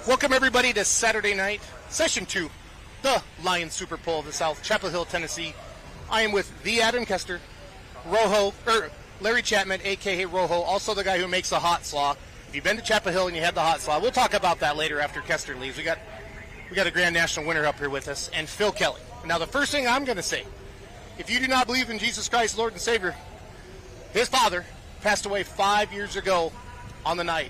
Welcome, everybody, to Saturday night, Session 2, the Lions Super Bowl of the South, Chapel Hill, Tennessee. I am with the Adam Kester, Larry Chapman, a.k.a. Rojo, also the guy who makes the hot slaw. If you've been to Chapel Hill and you had the hot slaw, we'll talk about that later after Kester leaves. We got a Grand National winner up here with us, and Phil Kelly. Now, the first thing I'm going to say, if you do not believe in Jesus Christ, Lord and Savior, his father passed away 5 years ago on the night.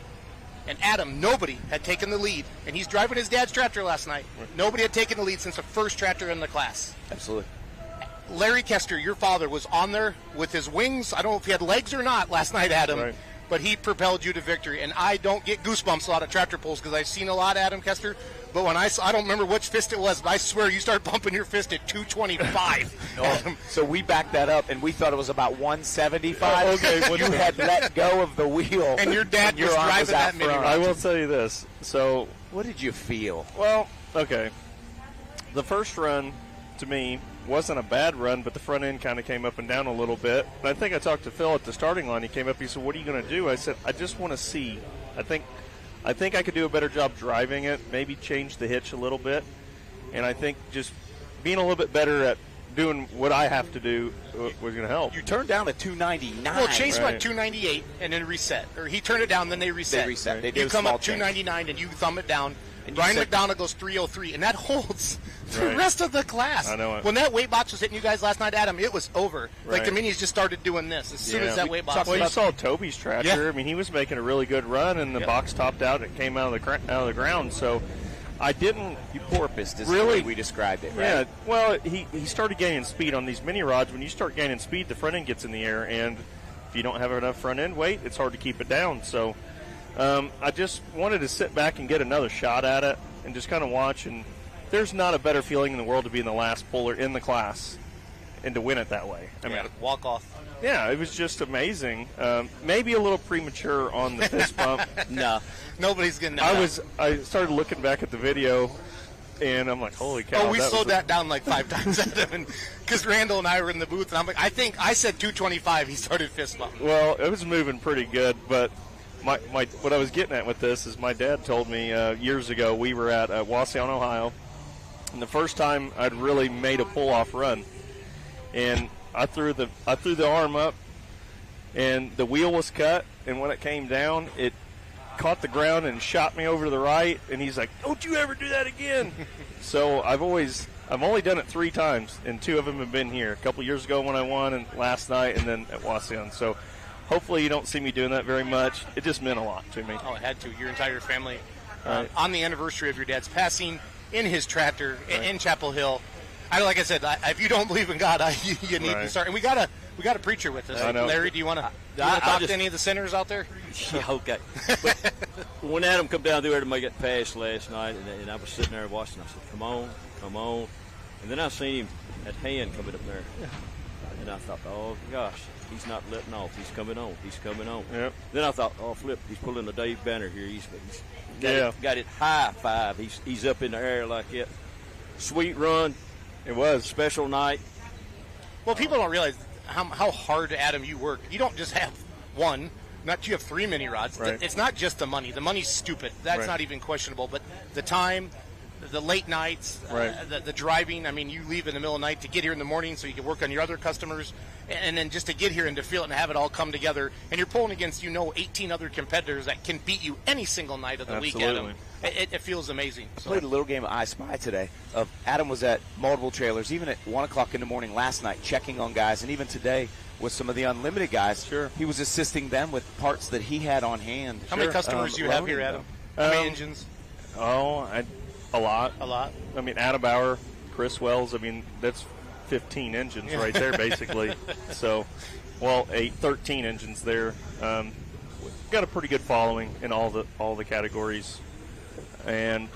And Adam, nobody had taken the lead. And he's driving his dad's tractor last night. Nobody had taken the lead since the first tractor in the class. Absolutely. Larry Kester, your father, was on there with his wings. I don't know if he had legs or not last night, Adam. Right. But he propelled you to victory. And I don't get goosebumps a lot at tractor pulls because I've seen a lot, Adam Kester. But when I don't remember which fist it was, but I swear you started bumping your fist at 225. So we backed that up, and we thought it was about 175. Okay, well, you had let go of the wheel. And your dad was driving that mini. I will tell you this. So, what did you feel? well, okay. The first run, to me, wasn't a bad run, but the front end kind of came up and down a little bit. And I think I talked to Phil at the starting line. He came up, he said, what are you going to do? I said, I just want to see. I think I could do a better job driving it, maybe change the hitch a little bit. And I think just being a little bit better at doing what I have to do was going to help. You turned down a 299. Well, Chase Right. went 298 and then reset. Or he turned it down, then they reset. They reset. They You do a come small up change. 299 and you thumb it down. And you Brian said- McDonald goes 303, and that holds the Right. rest of the class. I know it. When that weight box was hitting you guys last night, Adam, it was over. Like Right. the minis just started doing this as soon as that weight box. Well, you saw Toby's tractor. Yeah. I mean, he was making a really good run, and the Yeah. box topped out. It came out of the ground. So I didn't You porpoised is Really? the way we described it, right? Yeah, well, he started gaining speed on these mini rods. When you start gaining speed, the front end gets in the air, and if you don't have enough front end weight, it's hard to keep it down. So I just wanted to sit back and get another shot at it and just kind of watch. And there's not a better feeling in the world to be in the last puller in the class and to win it that way. I mean, walk off. yeah, it was just amazing. Maybe a little premature on the fist bump. No. Nobody's going to know. I started looking back at the video, and I'm like, holy cow. Oh, we that slowed was that down like 5 times, Adam, because Randall and I were in the booth, and I'm like, I think I said 225. He started fist bumping. Well, it was moving pretty good, but my what I was getting at with this is my dad told me years ago we were at Wasion, Ohio, and the first time I'd really made a pull-off run, and I threw the arm up, and the wheel was cut, and when it came down, it caught the ground and shot me over to the right, and he's like, don't you ever do that again. So I've only done it 3 times, and 2 of them have been here. A couple years ago when I won, and last night, and then at Wasion. So hopefully you don't see me doing that very much. It just meant a lot to me. Oh, it had to. Your entire family. Right. On the anniversary of your dad's passing, in his tractor, in Chapel Hill. Like I said, if you don't believe in God, you need to start. And we got a preacher with us. I know. Larry, do you want to talk to any of the sinners out there? Yeah, okay. But when Adam come down there to make that pass last night, and I was sitting there watching, I said, come on. And then I seen him, that hand coming up there. And I thought, oh, gosh, he's not letting off. He's coming on. Yep. Then I thought, oh, flip, he's pulling the Dave Banner here. He's Yeah. got it high 5. He's up in the air like it. Sweet run. It was. Special night. Well, people don't realize how hard, Adam, you work. You don't just have one. You have 3 mini rods. Right. It's not just the money. The money's stupid. That's Right. not even questionable. But the time, the late nights, Right. the driving. I mean, you leave in the middle of the night to get here in the morning so you can work on your other customers. And then just to get here and to feel it and have it all come together. And you're pulling against, 18 other competitors that can beat you any single night of the week, Absolutely. Adam. It feels amazing. I played a little game of I Spy today. Adam was at multiple trailers, even at 1 o'clock in the morning last night, checking on guys, and even today with some of the unlimited guys. Sure. He was assisting them with parts that he had on hand. How many customers do you have here, Adam? How many engines? Oh, a lot. A lot. I mean, Adam Bauer, Chris Wells, I mean, that's 15 engines right there, basically. So, 13 engines there. Got a pretty good following in all the categories. And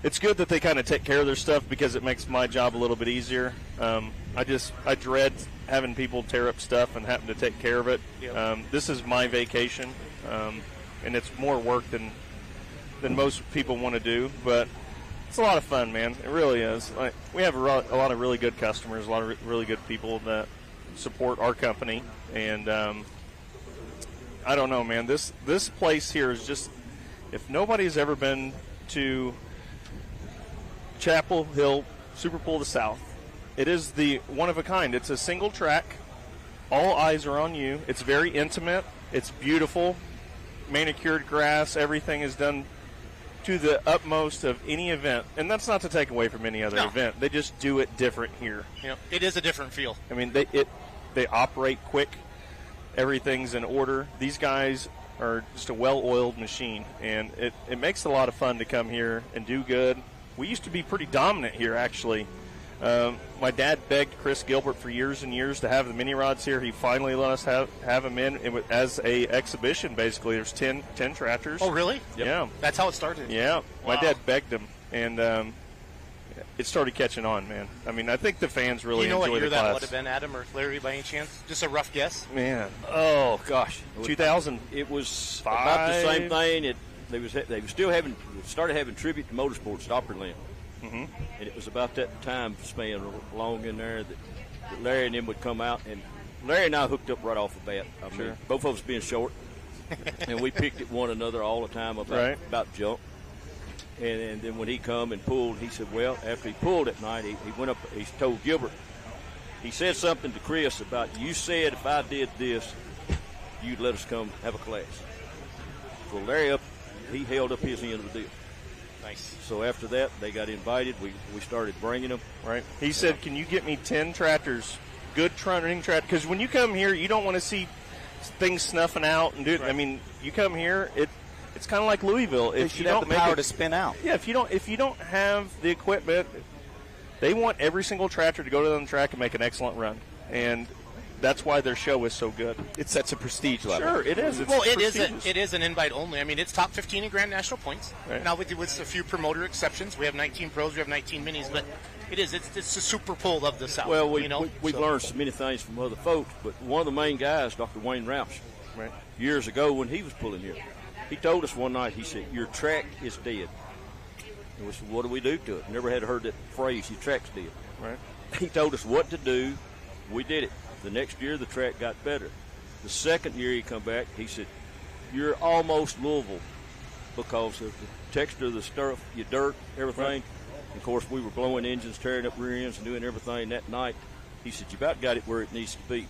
it's good that they kind of take care of their stuff because it makes my job a little bit easier. I dread having people tear up stuff and having to take care of it. Yep. This is my vacation, and it's more work than most people want to do, but it's a lot of fun, man. It really is. We have a lot of really good customers, a lot of really good people that support our company, and I don't know, man. This place here is just if nobody's ever been to Chapel Hill Super Pull of the South, it is the one of a kind. It's a single track. All eyes are on you. It's very intimate. It's beautiful. Manicured grass. Everything is done to the utmost of any event. And that's not to take away from any other event. They just do it different here. Yep. It is a different feel. I mean, they operate quick. Everything's in order. These guys are just a well-oiled machine, and it makes it a lot of fun to come here and do good. We used to be pretty dominant here, actually. My dad begged Chris Gilbert for years and years to have the mini rods here. He finally let us have them in as a exhibition. Basically, there's 10 tractors. Oh, really? Yep. Yeah, that's how it started. Yeah, wow. My dad begged him, and it started catching on, man. I mean, I think the fans really enjoy the class. You know what year that would have been, Adam or Larry, by any chance? Just a rough guess. Man, oh gosh, 2000. It was about the same thing. They were still started having tribute to motorsports at Opryland. Mm-hmm. And it was about that time span along in there that Larry and them would come out. And Larry and I hooked up right off the bat. I mean, both of us being short. And we picked at one another all the time about jump. And then when he come and pulled, he said, well, after he pulled at night, he went up, he told Gilbert, he said something to Chris about, you said if I did this, you'd let us come have a class. So Larry he held up his end of the deal. Nice. So after that, they got invited. We started bringing them. Right. He said, can you get me 10 tractors, good running tractors? Because when you come here, you don't want to see things snuffing out and do it. Right. I mean, you come here, it's kind of like Louisville. If you have the power to spin out. Yeah, if you don't have the equipment, they want every single tractor to go to the track and make an excellent run. And that's why their show is so good. It sets a prestige level. Sure, it is. It is an invite only. I mean, it's top 15 in Grand National points. Right. Now, with a few promoter exceptions, we have 19 pros, we have 19 minis, but it's a super pull of the South. Well, we've learned so many things from other folks, but one of the main guys, Dr. Wayne Roush, years ago when he was pulling here, he told us one night, he said, your track is dead. And we said, what do we do to it? Never had heard that phrase, your track's dead. Right. He told us what to do. We did it. The next year, the track got better. The second year he come back, he said, you're almost Louisville because of the texture of the stuff, your dirt, everything. Right. Of course, we were blowing engines, tearing up rear ends, and doing everything that night. He said, you about got it where it needs to be.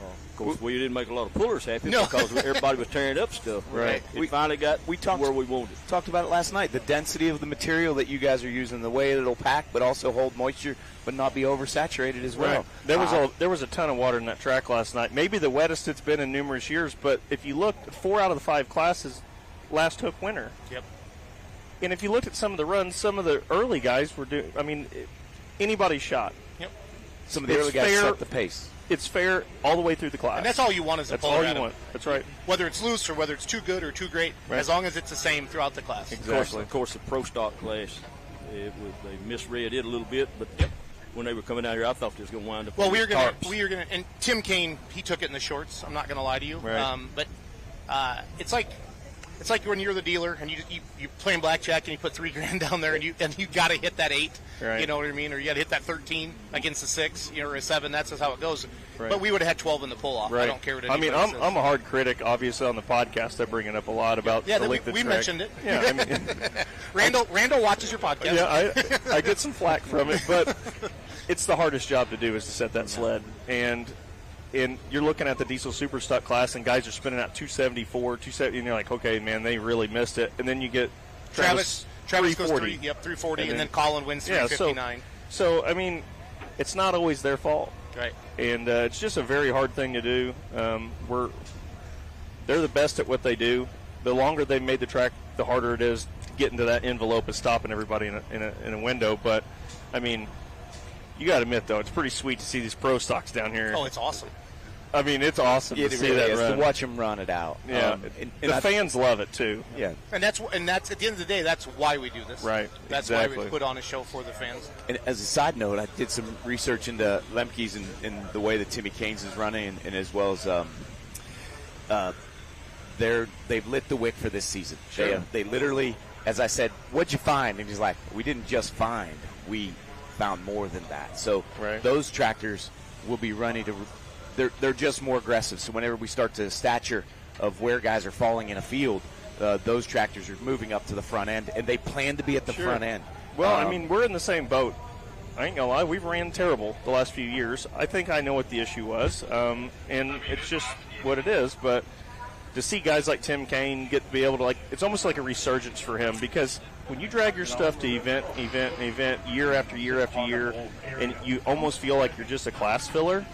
Of course, we didn't make a lot of pullers happy because everybody was tearing up stuff. Right. We finally got where we wanted. Talked about it last night, the density of the material that you guys are using, the way it'll pack but also hold moisture but not be oversaturated as well. Right. There was a ton of water in that track last night. Maybe the wettest it's been in numerous years, but if you look, 4 out of the 5 classes last took winter. Yep. And if you looked at some of the runs, some of the early guys were doing, I mean, anybody's shot. Yep. Some of the early guys set the pace. It's fair all the way through the class. And that's all you want as a puller. That's all you want. That's right. Whether it's loose or whether it's too good or too great, as long as it's the same throughout the class. Exactly. Of course, the pro stock class, they misread it a little bit, but when they were coming out here, I thought they was going to wind up. Well, we were going to, and Tim Kane, he took it in the shorts. I'm not going to lie to you. Right. But it's like when you're the dealer and you playing blackjack and you put $3,000 down there and you got to hit that 8. Right. You know what I mean? Or you got to hit that 13 against the 6, or a 7. That's just how it goes. Right. But we would have had 12 in the pull off. Right. I don't care what anybody says. I'm a hard critic, obviously, on the podcast. I bring it up a lot about the length of we track. mentioned it. Yeah, I mean, Randall watches your podcast. Yeah, I get some flack from it, but it's the hardest job to do is to set that sled. And you're looking at the diesel super stock class, and guys are spinning out 274, 270, and you're like, okay, man, they really missed it. And then you get Travis goes 340. 340, and then Colin wins 359. So, I mean, it's not always their fault. Right. And it's just a very hard thing to do. They're the best at what they do. The longer they made the track, the harder it is to get into that envelope and stopping everybody in a window. But, I mean, you got to admit, though, it's pretty sweet to see these pro stocks down here. Oh, it's awesome. I mean, it's awesome to see that run. To watch them run it out. Yeah, the fans love it too. Yeah, and that's at the end of the day, that's why we do this. Right. That's why we put on a show for the fans. And as a side note, I did some research into Lemke's and the way that Timmy Keynes is running, and as well as they've lit the wick for this season. Sure. They literally, as I said, what'd you find? And he's like, we didn't just find, we found more than that. So those tractors will be running to. They're just more aggressive. So whenever we start to stature of where guys are falling in a field, those tractors are moving up to the front end, and they plan to be at the front end. Well, I mean, we're in the same boat. I ain't gonna lie, we've ran terrible the last few years. I think I know what the issue was, and it's just what it is. But to see guys like Tim Kaine get to be able to, like, it's almost like a resurgence for him, because when you drag your stuff to event year after year after year, and you almost feel like you're just a class filler,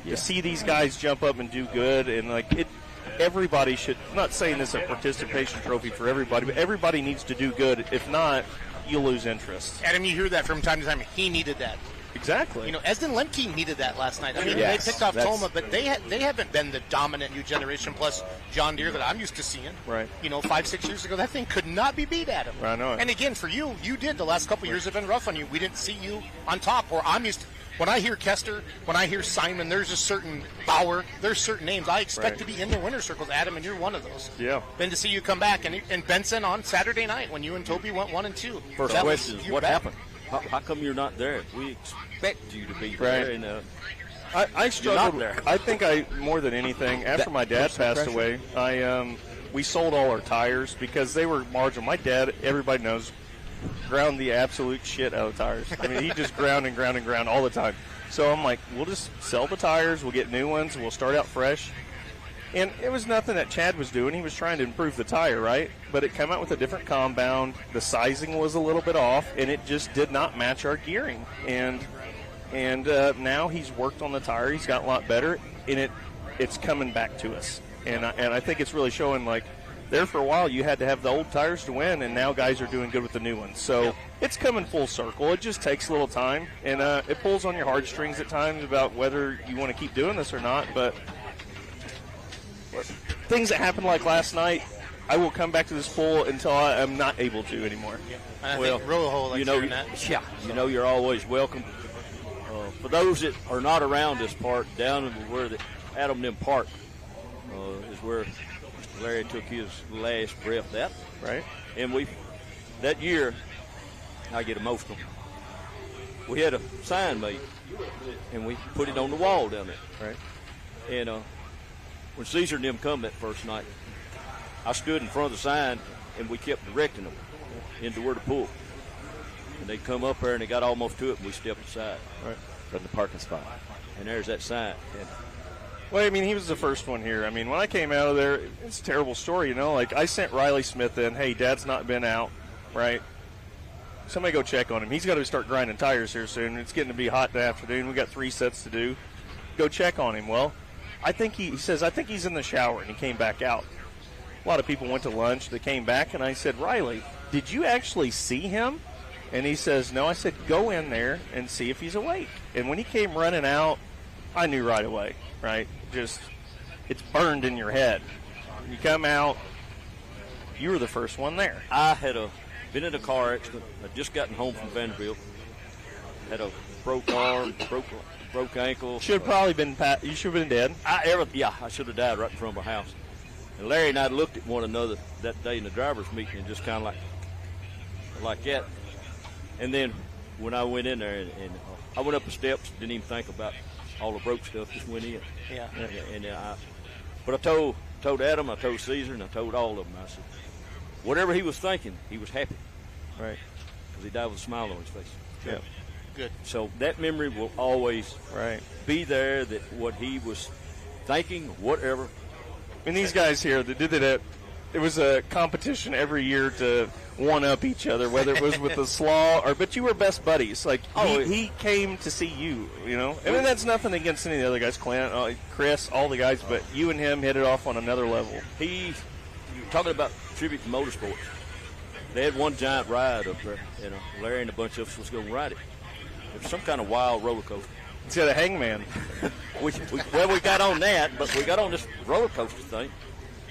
to see these guys jump up and do good, and like it. Everybody should, I'm not saying this is a participation trophy for everybody, but everybody needs to do good. If not, you lose interest. Adam, you hear that from time to time. He needed that. Exactly. You know, Esden Lemke needed that last night. I mean, Yes, they picked off Toma, but they haven't been the dominant new generation plus John Deere that I'm used to seeing. Right. You know, 5-6 years ago, that thing could not be beat, Adam. I know it. And again, for you did. The last couple years have been rough on you. We didn't see you on top. Or I'm used to, when I hear Kester, when I hear Simon, there's a certain Bauer, there's certain names I expect to be in the winner's circles, Adam, and you're one of those. Yeah. Then to see you come back, and Benson on Saturday night when you and Toby went 1 and 2. First question is, what happened? How come you're not there? We expect you to be there. And, I struggled there. I think more than anything, after my dad passed away, we sold all our tires because they were marginal. My dad, everybody knows, ground the absolute shit out of tires. I mean, he just ground and ground and ground all the time. So I'm like, we'll just sell the tires, we'll get new ones, we'll start out fresh. And it was nothing that Chad was doing. He was trying to improve the tire, right? But it came out with a different compound. The sizing was a little bit off, and it just did not match our gearing. And now he's worked on the tire. He's gotten a lot better, and it's coming back to us. And I think it's really showing, like, there for a while you had to have the old tires to win, and now guys are doing good with the new ones. So it's coming full circle. It just takes a little time, and it pulls on your heartstrings at times about whether you want to keep doing this or not. But things that happened like last night, I will come back to this pool until I am not able to anymore. Yeah. And I think Rojo likes hearing that. Yeah, you know you're always welcome. For those that are not around this part, down in where the Adam Nim Park is where Larry took his last breath at. Right. And that year, I get emotional. We had a sign made, and we put it on the wall down there. Right. And when Caesar and them come that first night, I stood in front of the sign, and we kept directing them into where to pull. And they come up there, and they got almost to it, and we stepped aside. Right. From the parking spot. And there's that sign. And well, I mean, he was the first one here. I mean, when I came out of there, it's a terrible story, you know. Like, I sent Riley Smith in, hey, Dad's not been out, right? Somebody go check on him. He's got to start grinding tires here soon. It's getting to be hot in the afternoon. We got 3 sets to do. Go check on him. Well, I think he says, I think he's in the shower, and he came back out. A lot of people went to lunch. They came back, and I said, Riley, did you actually see him? And he says, no. I said, go in there and see if he's awake. And when he came running out, I knew right away, right? Just, it's burned in your head. You come out, you were the first one there. I had been in a car accident. I'd just gotten home from Vanderbilt. Had a broke arm, broke ankle. Should have probably been, you should have been dead. I should have died right in front of my house. And Larry and I looked at one another that day in the driver's meeting and just kind of like that. And then when I went in there, and I went up the steps, didn't even think about all the broke stuff, just went in. Yeah. But I told Adam, I told Caesar, and I told all of them. I said, whatever he was thinking, he was happy. Right. Because he died with a smile on his face. Yeah. Good. So that memory will always be there, that what he was thinking, whatever. And these guys here that did it, it was a competition every year to one-up each other, whether it was with the slaw but you were best buddies. Like, he came to see you, you know. I mean, that's nothing against any of the other guys, Clint, Chris, all the guys, but you and him hit it off on another level. You're talking about Tribute to Motorsports. They had one giant ride up there, you know. Larry and a bunch of us was going to ride it. It was some kind of wild roller coaster. It's got a hangman. we got on that, but we got on this roller coaster thing.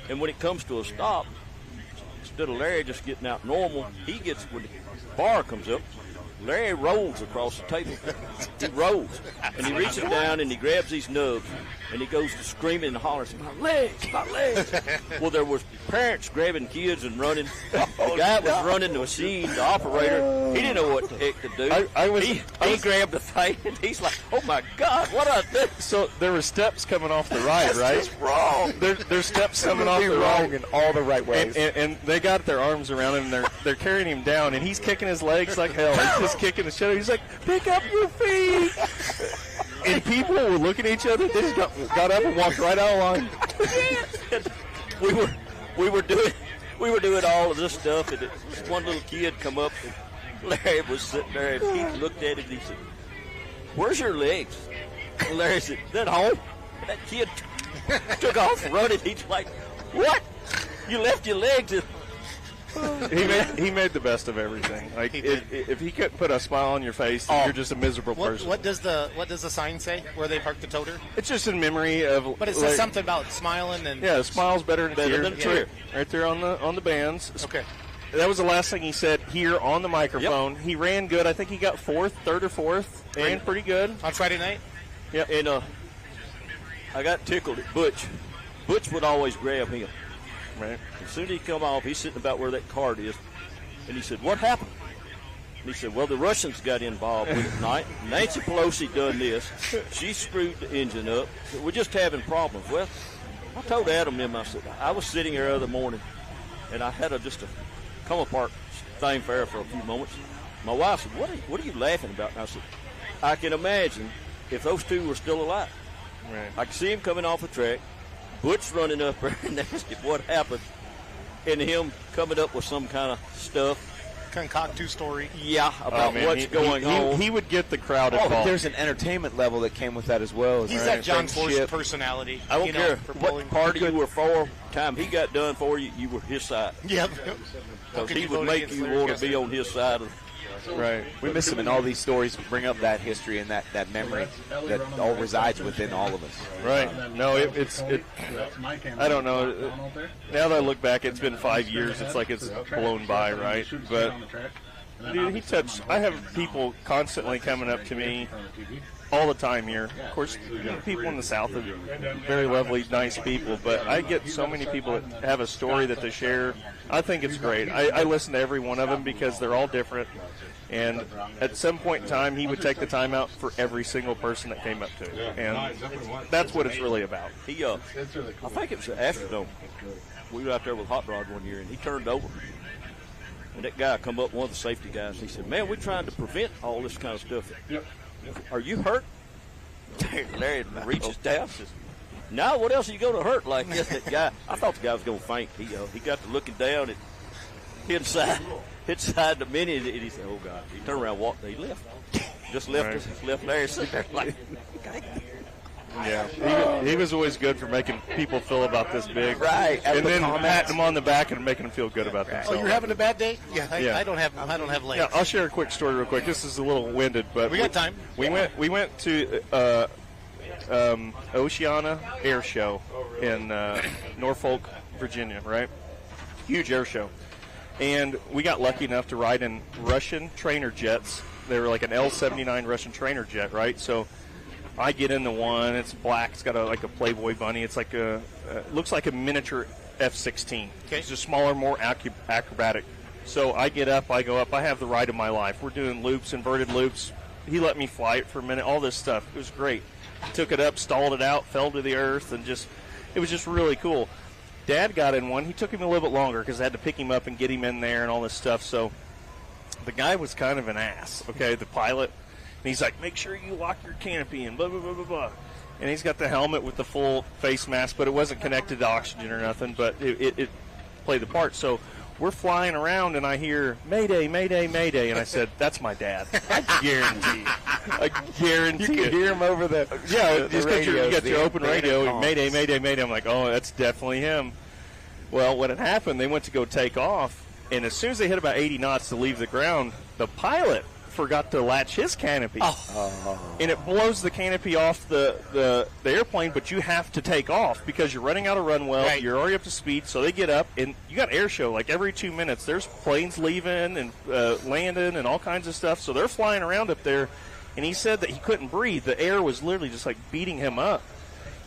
And when it comes to a stop, instead of Larry just getting out normal, when the bar comes up, Larry rolls across the table. He rolls. And he reaches down and he grabs these nubs and he goes to screaming and hollering, my legs. Well, there was parents grabbing kids and running. The guy was running the machine, the operator. He didn't know what the heck to do. He grabbed the thing, and he's like, "Oh my God, what I do?" So there were steps coming off the right, right? That's wrong. There's steps coming off the right in all the right ways. And they got their arms around him, and they're carrying him down, and he's kicking his legs like hell. He's just kicking the shit. He's like, "Pick up your feet." And people were looking at each other. They just got up and walked right out of line. We were doing all of this stuff, and this one little kid come up, and Larry was sitting there, and he looked at him, and he said, "Where's your legs?" And Larry said, "They're at home." And that kid took off running. He's like, "What? You left your legs?" He made the best of everything. Like if he couldn't put a smile on your face, you're just a miserable person. What does the sign say where they park the toter? It's just in memory of. But it says something about smiling and. Yeah, smile's better than a tear. tear. Right there on the bands. Okay. That was the last thing he said here on the microphone. Yep. He ran good. I think he got third or fourth. Ran pretty good On Friday night? Yeah. And I got tickled at Butch. Butch would always grab him. Right. As soon as he come off, he's sitting about where that cart is. And he said, "What happened?" And he said, "Well, the Russians got involved with it tonight. Nancy Pelosi done this. She screwed the engine up. We're just having problems." Well, I told Adam I said, I was sitting here the other morning, and I had just a come apart thing for a few moments. My wife said, what are you laughing about? And I said, I can imagine if those two were still alive. Right. I can see him coming off the track, Butch running up there and asked him what happened, and him coming up with some kind of stuff. Concoctu story. Yeah, about what's going on. He would get the crowd involved. There's an entertainment level that came with that as well. He's that John Force personality. I don't care what party you were for. Time he got done for you, you were his side. Yep. Because he would make you want to be on his side. Right. We miss him, and all these stories bring up that history and that memory that all resides within all of us. Right. No, it's I don't know. Now that I look back, it's been 5 years. It's like it's blown by, right? But dude, I have people constantly coming up to me all the time here. Of course, people in the South are very lovely, nice people, but I get so many people that have a story that they share. I think it's great. I listen to every one of them because they're all different. And at some point in time, he would take the time out for every single person that came up to him. And that's what it's really about. I think it was the Astrodome. We were out there with Hot Rod one year, and he turned over. And that guy come up, one of the safety guys, he said, "Man, we're trying to prevent all this kind of stuff. Are you hurt?" Larry reaches down and says, "No, what else are you going to hurt like this?" That guy, I thought the guy was going to faint. He got to looking down and hit side the minute, and he said, "Oh God!" He turned around, walked, he left. Just left us, left Larry sitting there like, okay. Yeah, he was always good for making people feel about this big, right? And then patting them on the back and making them feel good about themselves. Oh, you're having a bad day? Yeah, I don't have legs. Yeah, I'll share a quick story real quick. This is a little winded, but we got time. We went to Oceana Air Show in Norfolk, Virginia, right? Huge air show, and we got lucky enough to ride in Russian trainer jets. They were like an L-79 Russian trainer jet, right? So I get in the one. It's black. It's got like a Playboy bunny. It's like looks like a miniature F-16. Okay. It's just smaller, more acrobatic. So I get up. I go up. I have the ride of my life. We're doing loops, inverted loops. He let me fly it for a minute. All this stuff. It was great. Took it up, stalled it out, fell to the earth, and it was just really cool. Dad got in one. He took him a little bit longer because I had to pick him up and get him in there and all this stuff. So the guy was kind of an ass, okay, the pilot. And he's like, "Make sure you lock your canopy and blah, blah, blah, blah, blah." And he's got the helmet with the full face mask, but it wasn't connected to oxygen or nothing, but it played the part. So we're flying around, and I hear, "Mayday, Mayday, Mayday." And I said, "That's my dad." I guarantee You could hear him over the just because you got your open radio, calls. "Mayday, Mayday, Mayday." I'm like, "Oh, that's definitely him." Well, when it happened, they went to go take off, and as soon as they hit about 80 knots to leave the ground, the pilot forgot to latch his canopy. And it blows the canopy off the airplane, but you have to take off because you're running out of runway. Right. You're already up to speed, so they get up, and you got air show like every 2 minutes. There's planes leaving and landing and all kinds of stuff, so they're flying around up there, and he said that he couldn't breathe. The air was literally just like beating him up.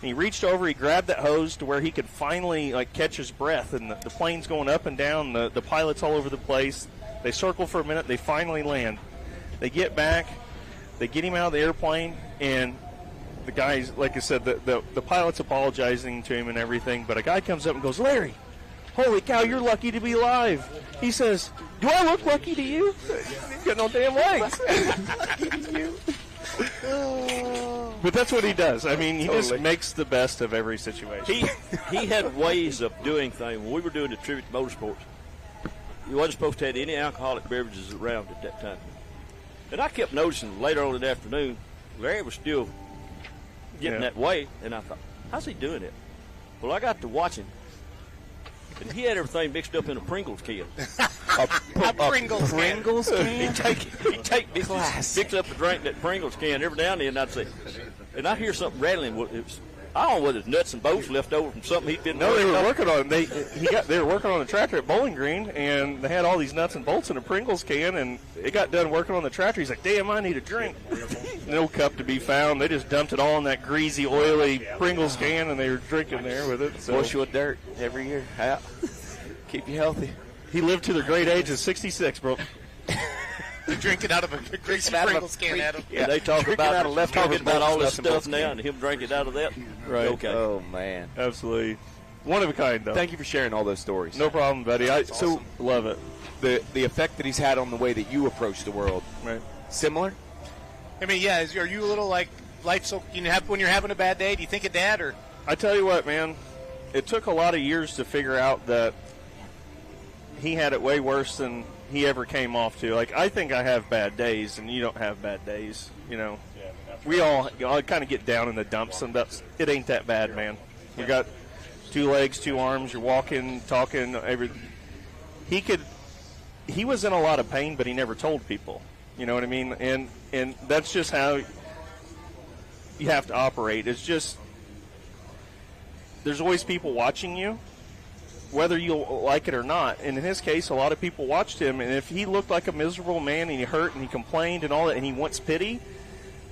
And he reached over, he grabbed that hose to where he could finally catch his breath, and the plane's going up and down, the pilot's all over the place. They circle for a minute, they finally land. They get back, they get him out of the airplane, and the guy's, like I said, the pilot's apologizing to him and everything, but a guy comes up and goes, "Larry, holy cow, you're lucky to be alive." He says, "Do I look lucky to you? You've got no damn legs." Lucky to you. But that's what he does. I mean, he just makes the best of every situation. He had ways of doing things. When we were doing the tribute to motorsports, you wasn't supposed to have any alcoholic beverages around at that time. And I kept noticing later on in the afternoon, Larry was still getting that way, and I thought, how's he doing it? Well, I got to watch him, and he had everything mixed up in a Pringles can. A Pringles can? He'd take mix up a drink in that Pringles can every now and then. I'd say, and I hear something rattling. I don't know whether it's nuts and bolts left over from something he'd been. No, they were working on. They were working on the tractor at Bowling Green, and they had all these nuts and bolts in a Pringles can, and it got done working on the tractor. He's like, "Damn, I need a drink." No cup to be found. They just dumped it all in that greasy, oily Pringles can, and they were drinking there with it. So. Wash you with dirt every year. Keep you healthy. He lived to the great age of 66, bro. Drinking out of a greasy Pringles can, Adam. Yeah, they talk about all this stuff now, and him drinking out of that. Right. Okay. Oh, man. Absolutely. One of a kind, though. Thank you for sharing all those stories. No problem, buddy. I love it. The effect that he's had on the way that you approach the world, right? Similar? I mean, yeah. Are you a little like life? So when you're having a bad day, do you think of Dad or? I tell you what, man. It took a lot of years to figure out that he had it way worse than he ever came off to. Like, I think I have bad days, and you don't have bad days. You know, we all kind of get down in the dumps, and it ain't that bad, man. You got 2 legs, 2 arms. You're walking, talking. He was in a lot of pain, but he never told people. You know what I mean? And that's just how you have to operate. It's just there's always people watching you, whether you like it or not. And in his case, a lot of people watched him, and if he looked like a miserable man and he hurt and he complained and all that and he wants pity,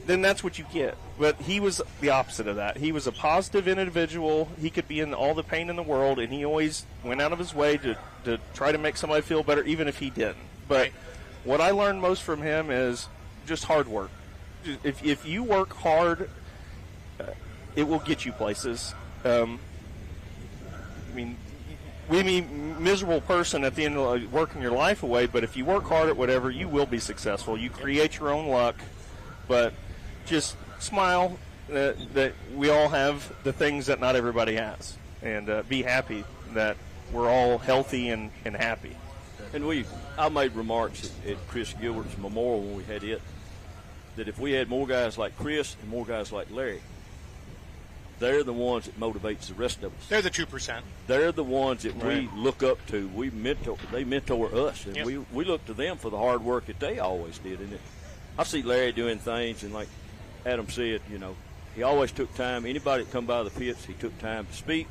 then that's what you get. But he was the opposite of that. He was a positive individual. He could be in all the pain in the world, and he always went out of his way to try to make somebody feel better, even if he didn't. But what I learned most from him is just hard work. If you work hard, it will get you places. I mean, we be a miserable person at the end of working your life away, but if you work hard at whatever, you will be successful. You create your own luck, but just smile that we all have the things that not everybody has, and be happy that we're all healthy and happy. And I made remarks at Chris Gilbert's memorial when we had it, that if we had more guys like Chris and more guys like Larry, they're the ones that motivates the rest of us. They're the 2%. They're the ones that we look up to. They mentor us, and we look to them for the hard work that they always did. And I see Larry doing things, and like Adam said, you know, he always took time. Anybody that come by the pits, he took time to speak.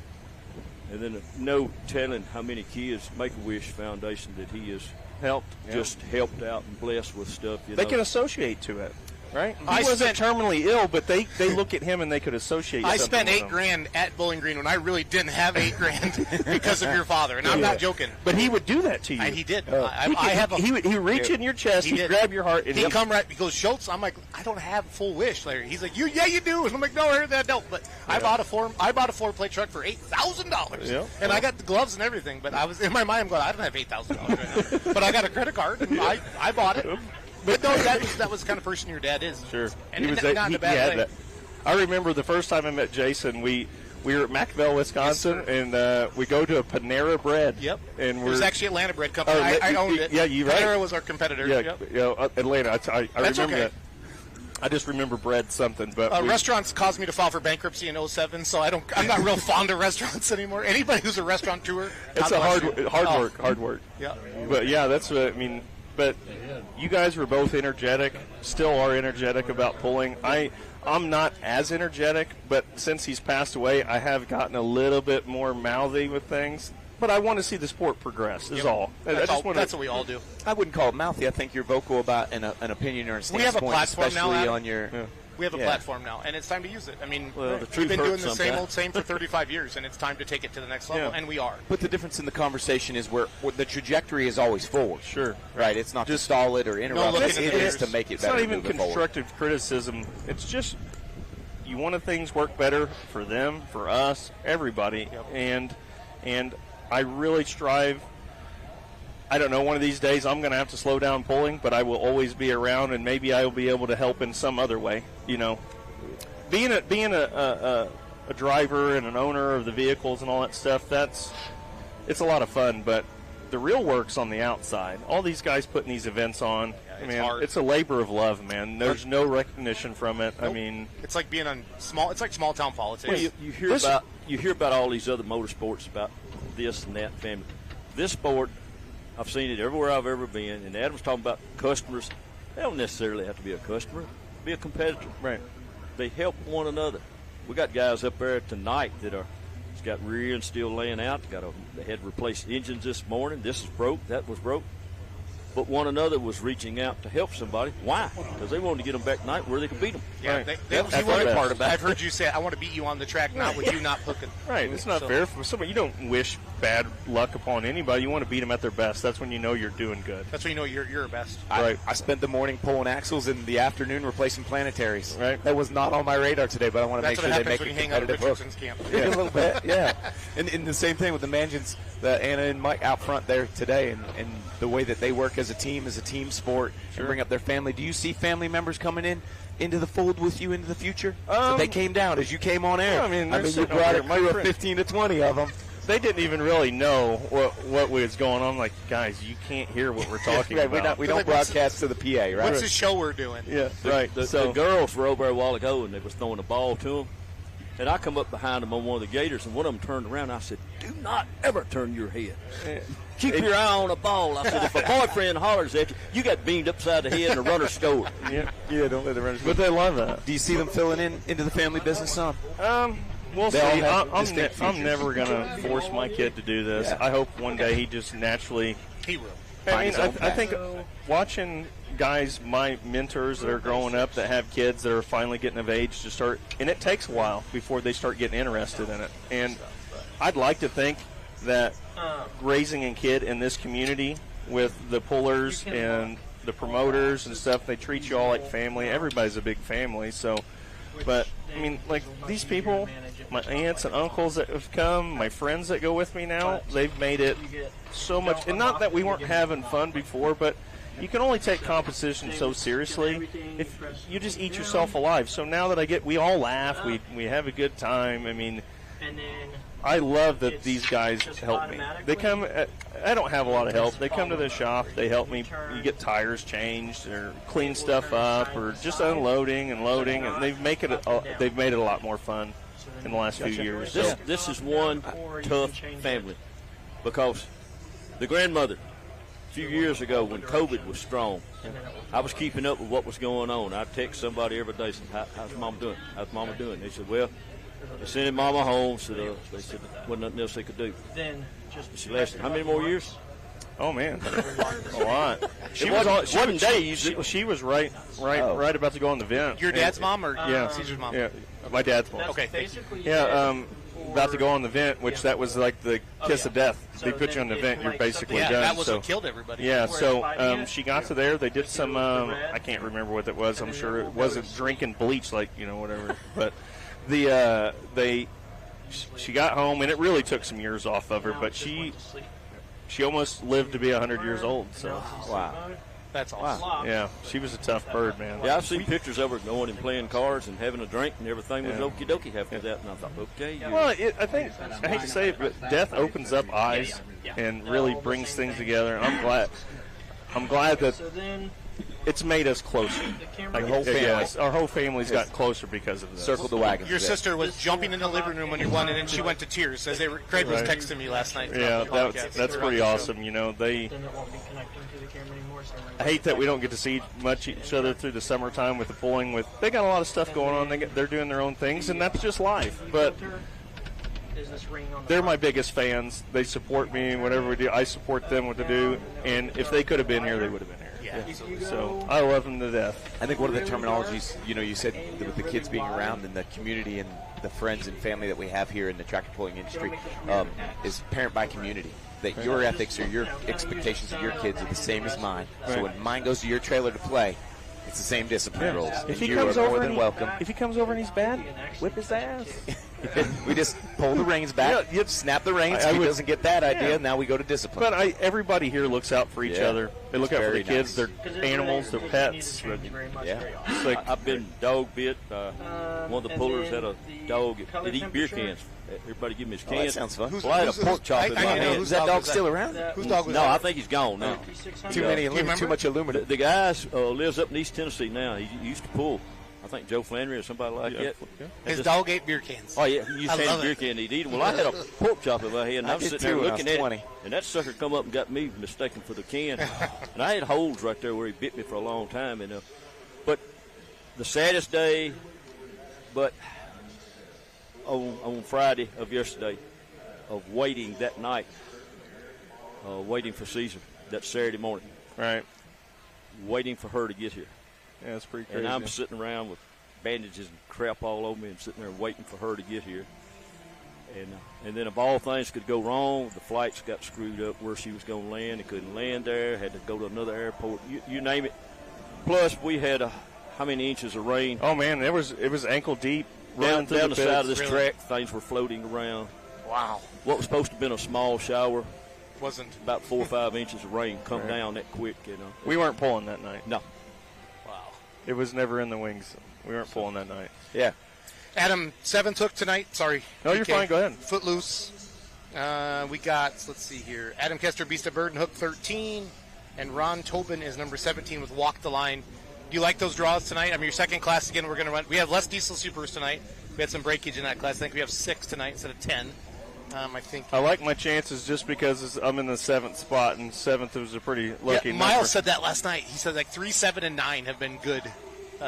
And then no telling how many kids Make-A-Wish Foundation that he has helped out and blessed with stuff. They can associate to it. Right? He wasn't terminally ill, but they look at him and they could associate. I spent $8,000 at Bowling Green when I really didn't have $8,000 because of your father, and I'm not joking. But he would do that to you. And he did. He would reach in your chest, he'd grab your heart, and he'd come right. He goes, "Schultz," I'm like, "I don't have full wish, Larry." He's like, "You do," and I'm like, "No, I heard that, no." But I bought a floor-plate truck for $8,000, and I got the gloves and everything. But I was in my mind, I'm going, "I don't have $8,000 right now," but I got a credit card and I bought it. But no, that was the kind of person your dad is. Sure. And not in a bad way. That. I remember the first time I met Jason, we were at McVille, Wisconsin, and we go to a Panera Bread. Yep. And it was actually Atlanta Bread Company. I owned it. Yeah, you right. Panera was our competitor. Yeah, Atlanta. I remember that. I just remember bread something, but restaurants caused me to file for bankruptcy in 2007, so I'm not real fond of restaurants anymore. Anybody who's a restaurateur, it's a hard work. Yeah. But yeah, that's what I mean. But you guys were both energetic, still are energetic about pulling. I'm not as energetic, but since he's passed away, I have gotten a little bit more mouthy with things. But I want to see the sport progress, is all. That's what we all do. I wouldn't call it mouthy. I think you're vocal about an opinion or a standpoint, we have a platform especially now, on your We have a platform now, and it's time to use it. I mean, Well, the we've truth been doing hurts the same sometimes. old same for 35 years, and it's time to take it to the next level, and we are. But the difference in the conversation is where the trajectory is always forward. Sure. Right? It's not just stall it or interrupt looking it. in It the is mirrors. to make it It's better. not even moving forward. constructive criticism. It's just you want to things work better for them, for us, everybody, and I really strive. I don't know, one of these days I'm going to have to slow down pulling, but I will always be around, and maybe I will be able to help in some other way. You know, being a driver and an owner of the vehicles and all that stuff, it's a lot of fun, but the real work's on the outside. All these guys putting these events on, it's hard. it's a labor of love, man. There's no recognition from it. Nope. I mean, it's like being on it's like small town politics. Well, you hear about all these other motorsports, about this and that family. This sport, I've seen it everywhere I've ever been, and Adam's talking about customers. They don't necessarily have to be a customer, be a competitor. right. They help one another. We got guys up there tonight that it's got rear end still laying out. They had replaced engines this morning. This is broke. That was broke. But one another was reaching out to help somebody. Why? Because they wanted to get them back tonight where they could beat them. Yeah, Right. that's the the part about. I've heard you say, "I want to beat you on the track, not with you not hooking." Right, it's not So- fair for somebody. You don't wish bad luck upon anybody. You want to beat them at their best. That's when you know you're doing good. That's when you know you're best. Right. I spent the morning pulling axles and the afternoon replacing planetaries. Right. That was not on my radar today, but I want to make That's what sure they happens make when a you hang out at competitive Richardson's camp. Yeah, a little bit, yeah. And the same thing with the Mangans, the Anna and Mike out front there today, and the way that they work as a team sport, and bring up their family. Do you see family members coming into the fold with you into the future? So they came down as you came on air. I mean, they're you sitting brought over a here. crew of 15 to 20 of them. They didn't even really know what was going on. Like, guys, you can't hear what we're talking Right, about. we don't broadcast to the PA, right? What's the show we're doing? Yeah, right. The girls were over there a while ago, and they was throwing a ball to them. And I come up behind them on one of the gators, and one of them turned around. And I said, "Do not ever turn your head. Keep your eye on the ball." I said, "If a boyfriend hollers at you, you got beamed upside the head and the runner scored." yeah. Don't let the runners. But they love that. Do you see them filling into the family business some? We'll They all see. have I'm distinct futures. never going to force my kid to do this. Yeah. I hope one day he just naturally. He will. I mean, his own I path. think watching guys, my mentors that are growing up that have kids that are finally getting of age to start, and it takes a while before they start getting interested in it. And I'd like to think that raising a kid in this community with the pullers and the promoters and stuff, they treat you all like family. Everybody's a big family, so. But, I mean, like, these people, my aunts and uncles that have come, my friends that go with me now, they've made it so much. And not that we weren't having fun before, but you can only take competition so seriously if you just eat yourself alive. So now that we all laugh, we have a good time. I mean, I love that these guys help me. They come. I don't have a lot of help. They come to the shop. They help me. You get tires changed or clean stuff up or just unloading and loading, and they've made it a lot more fun in the last few years. So, This is one tough family because the grandmother, a few years ago when COVID was strong, I was keeping up with what was going on. I'd text somebody every day, saying, how's Mama doing? How's Mama doing? They said, well, they're sending Mama home, so they said there wasn't nothing else they could do. She lasted how many more years? oh man, a lot. It wasn't days. She was right about to go on the vent. Your dad's mom or Yeah, Caesar's mom? Yeah, my dad's mom. Okay. Yeah, about to go on the vent, which that was like the kiss of death. They put you on the vent, you're basically Yeah, done. that was so, what killed everybody. yeah, so she got to there. They did some, I can't remember what that was. I'm sure it wasn't drinking bleach, like, whatever. But she got home, and it really took some years off of her. But she almost lived to be 100 years old. So Wow. That's awesome. yeah, she was a tough bird, man. Yeah, I've seen pictures of her going and playing cards and having a drink, and everything was Yeah. okie dokie after that. And I thought, okay, Well, I think, I hate to say it, but death opens up eyes and really brings things together. And I'm glad that it's made us closer. Like the whole family. Yes, our whole family's got closer because of this. Circled the wagon. Your sister was jumping in the living room when you won, and then she went to tears. As Craig was Right. texting me last night. Yeah, throughout the podcast, that's throughout pretty the show. awesome. They. Then it won't be connecting to the camera anymore. So I hate that we don't get to see much each other through the summertime with the pulling. They got a lot of stuff going on. They're doing their own things, and that's just life. But is this ring on the they're my biggest fans. They support me, whatever we do. I support them what to do, and if they could have been here, they would have been here. So I love him to death. I think one of the terminologies, you said with the kids being around and the community and the friends and family that we have here in the tractor pulling industry is parent by community. That your ethics or your expectations of your kids are the same as mine. Right. So when mine goes to your trailer to play, it's the same discipline rules. If and he you comes are over more than welcome. If he comes over and he's bad, whip his ass. We just pull the reins back, snap the reins. If he doesn't get that idea, now we go to discipline. But everybody here looks out for each other. They look out for the kids, their animals, their pets. Yeah. Like, I've been dog bit. One of the pullers had a dog that eat beer cans. Everybody give me his cans. That sounds fun. Well, I had a pork chop in my hand. Is that dog still around? Whose dog was No, that? I think he's gone now. Too much aluminum. The guy lives up in East Tennessee now. He used to pull. I think Joe Flannery or somebody like that. His dog ate beer cans. Oh, yeah. You I used to love hand beer it. can to eat. Well, I had a pork chop in my hand, and I I was did sitting there too when I looking was at 20. it, and that sucker come up and got me mistaken for the can. And I had holes right there where he bit me for a long time. But the saddest day, on Friday of yesterday, of waiting that night, waiting for Caesar, that Saturday morning. right. Waiting for her to get here. Yeah, it's pretty crazy. And I'm sitting around with bandages and crap all over me and sitting there waiting for her to get here. And then if all things could go wrong, the flights got screwed up where she was going to land. It couldn't land there. Had to go to another airport. You name it. Plus, we had how many inches of rain? Oh, man, it was ankle deep. Down through the side of pits. this track, things were floating around. Wow. What was supposed to have been a small shower, Wasn't. about 4 or 5 inches of rain come Right. down that quick, We weren't pulling that night. No. Wow. It was never in the wings. We weren't pulling that night. Yeah. Adam, 7th hook tonight. Sorry. No, you're PK. fine. Go ahead. Footloose. We got, let's see here, Adam Kester, Beast of Burden, hook 13. And Ron Tobin is number 17 with Walk the Line. Do you like those draws tonight? I mean, your second class again, we're going to run. We have less diesel supers tonight. We had some breakage in that class. I think we have 6 tonight instead of 10. I think. I like my chances just because I'm in the 7th spot, and 7th was a pretty lucky number. Miles said that last night. He said like 3, 7, and 9 have been good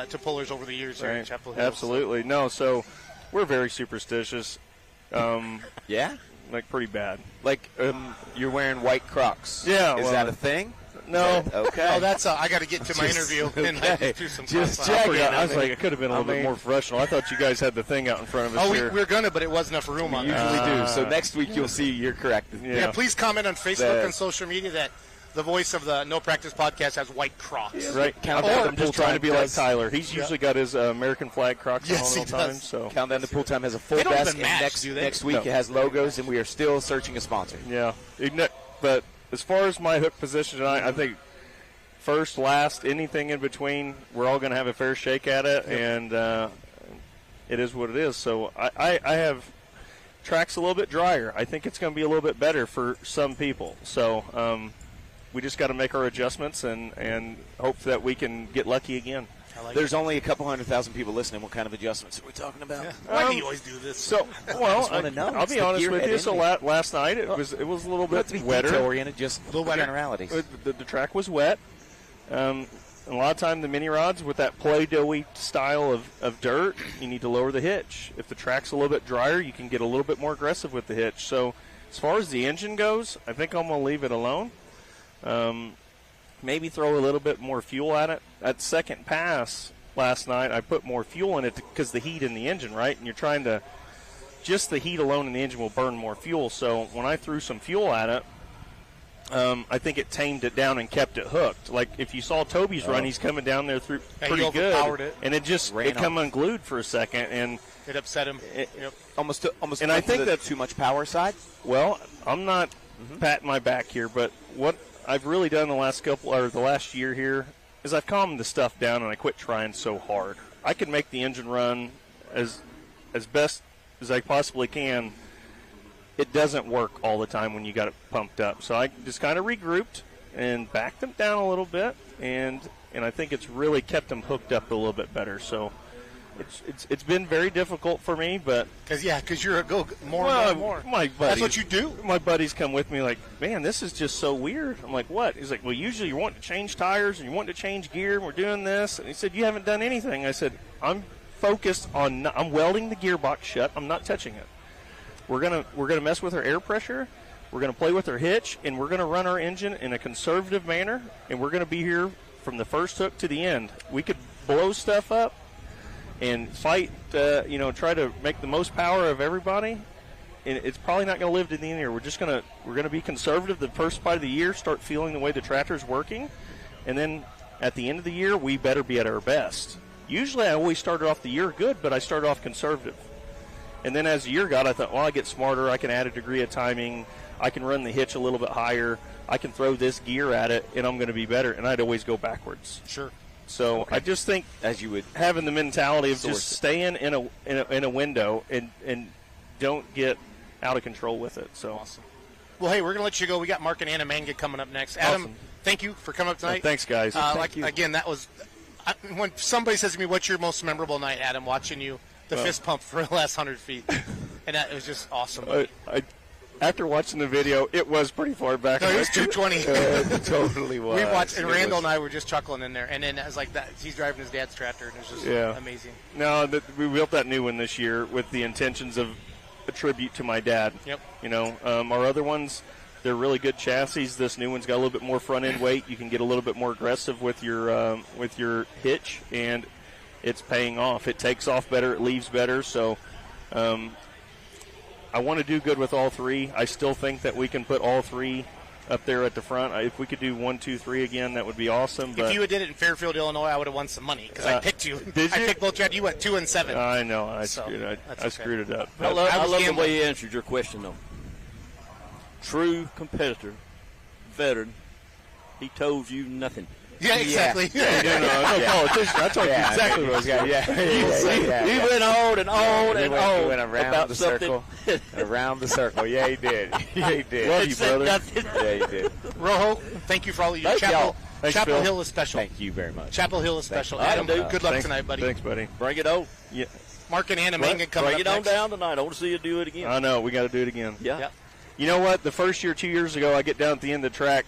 to pullers over the years here in Chapel Hill. Absolutely. No, so we're very superstitious. Yeah? Like, pretty bad. Like, you're wearing white Crocs. Yeah, Is well, that a thing? No. Okay. Oh, that's I got to get to my interview and I okay. just do some Just class. check. I forgot. I was I like, I could have been a little bit more professional. I thought you guys had the thing out in front of us Oh, here. we're going to, but it wasn't enough room on We there. usually do. So next week you'll see you're correct. Yeah, please comment on Facebook and social media that the voice of the No Practice podcast has white Crocs. Right. I'm just trying to be like Tyler. He's usually got his American flag Crocs Yes, on all he the time. does. So Countdown to Pool Time has a full They don't desk, even and match, do they? next week No. it has logos, and we are still searching a sponsor. yeah. But as far as my hook position tonight, I think first, last, anything in between, we're all going to have a fair shake at it, and it is what it is. So I have tracks a little bit drier. I think it's going to be a little bit better for some people. So we just got to make our adjustments and hope that we can get lucky again. There's only a couple 100,000 people listening. What kind of adjustments are we talking about? Why do you always do this? So, well, wanna know. I'll It's be the honest with gearhead you. So envy. last night it was a little bit Let's be wetter. detail-oriented, just little wetter. generalities. The track was wet. And a lot of time the mini rods with that play-doughy style of dirt, you need to lower the hitch. If the track's a little bit drier, you can get a little bit more aggressive with the hitch. So as far as the engine goes, I think I'm going to leave it alone. Maybe throw a little bit more fuel at it. At second pass last night, I put more fuel in it because the heat in the engine, right? And you're trying to – just the heat alone in the engine will burn more fuel. So when I threw some fuel at it, I think it tamed it down and kept it hooked. Like if you saw Toby's run, he's coming down there through pretty overpowered good, it. and it just Ran come off. unglued for a second. And It upset him. Almost. And I went to think the that- too much power side. well, I'm not patting my back here, but what I've really done the last year here is I've calmed the stuff down and I quit trying so hard. I can make the engine run as best as I possibly can. It doesn't work all the time when you got it pumped up. So I just kind of regrouped and backed them down a little bit, and I think it's really kept them hooked up a little bit better. So it's been very difficult for me, but Because you're a go more and more. my buddies, That's what you do. My buddies come with me like, man, this is just so weird. I'm like, what? He's like, well, usually you want to change tires and you want to change gear, and we're doing this. And he said, you haven't done anything. I said, I'm focused on. I'm welding the gearbox shut. I'm not touching it. We're gonna mess with our air pressure. We're gonna play with our hitch, and we're gonna run our engine in a conservative manner. And we're gonna be here from the first hook to the end, we could blow stuff up and fight, try to make the most power of everybody. And it's probably not going to live to the end here. We're going to be conservative the first part of the year, start feeling the way the tractor's working, and then at the end of the year, we better be at our best. Usually I always started off the year good, but I started off conservative. And then as the year got, I thought, well, I get smarter. I can add a degree of timing. I can run the hitch a little bit higher. I can throw this gear at it, and I'm going to be better. And I'd always go backwards. Sure. So I just think as you would having the mentality of just staying in a window and don't get out of control with it. So awesome. Well, hey, we're going to let you go. We got Mark and Anna Mangan coming up next. Adam, awesome. Thank you for coming up tonight. Thanks, guys. Thank you. Again, that was when somebody says to me, "What's your most memorable night, Adam?" Watching you, the fist pump for the last 100 feet, and that was just awesome. After watching the video, it was pretty far back. No, it was 220. It totally was. We watched, and Randall and I were just chuckling in there, and then it was like that. He's driving his dad's tractor, and it was just amazing. No, we built that new one this year with the intentions of a tribute to my dad. Yep. Our other ones, they're really good chassis. This new one's got a little bit more front end weight. You can get a little bit more aggressive with your hitch, and it's paying off. It takes off better. It leaves better. So. I want to do good with all three. I still think that we can put all three up there at the front. If we could do 1, 2, 3 again, that would be awesome. But if you had did it in Fairfield, Illinois, I would have won some money because I picked you. Did you? I picked both tractors. You went 2 and 7. I know. I screwed it up. I love the way you answered your question, though. True competitor, veteran. He told you nothing. Yeah, exactly. No politician. I told you exactly what I was going to He went on and on and on. He went around the circle. Around the circle. Yeah, he did. Yeah, he did. Love you, brother. Yeah, he did. Rojo, thank you for all of you. Chapel Phil. Hill is special. Thank you very much. Chapel Hill is special. Adam, good luck tonight, buddy. Thanks, buddy. Bring it on. Yeah. Mark and Anna Mangan coming Bring up it on next. down tonight. I want to see you do it again. I know. We got to do it again. Yeah. You know what? The first year, 2 years ago, I get down at the end of the track,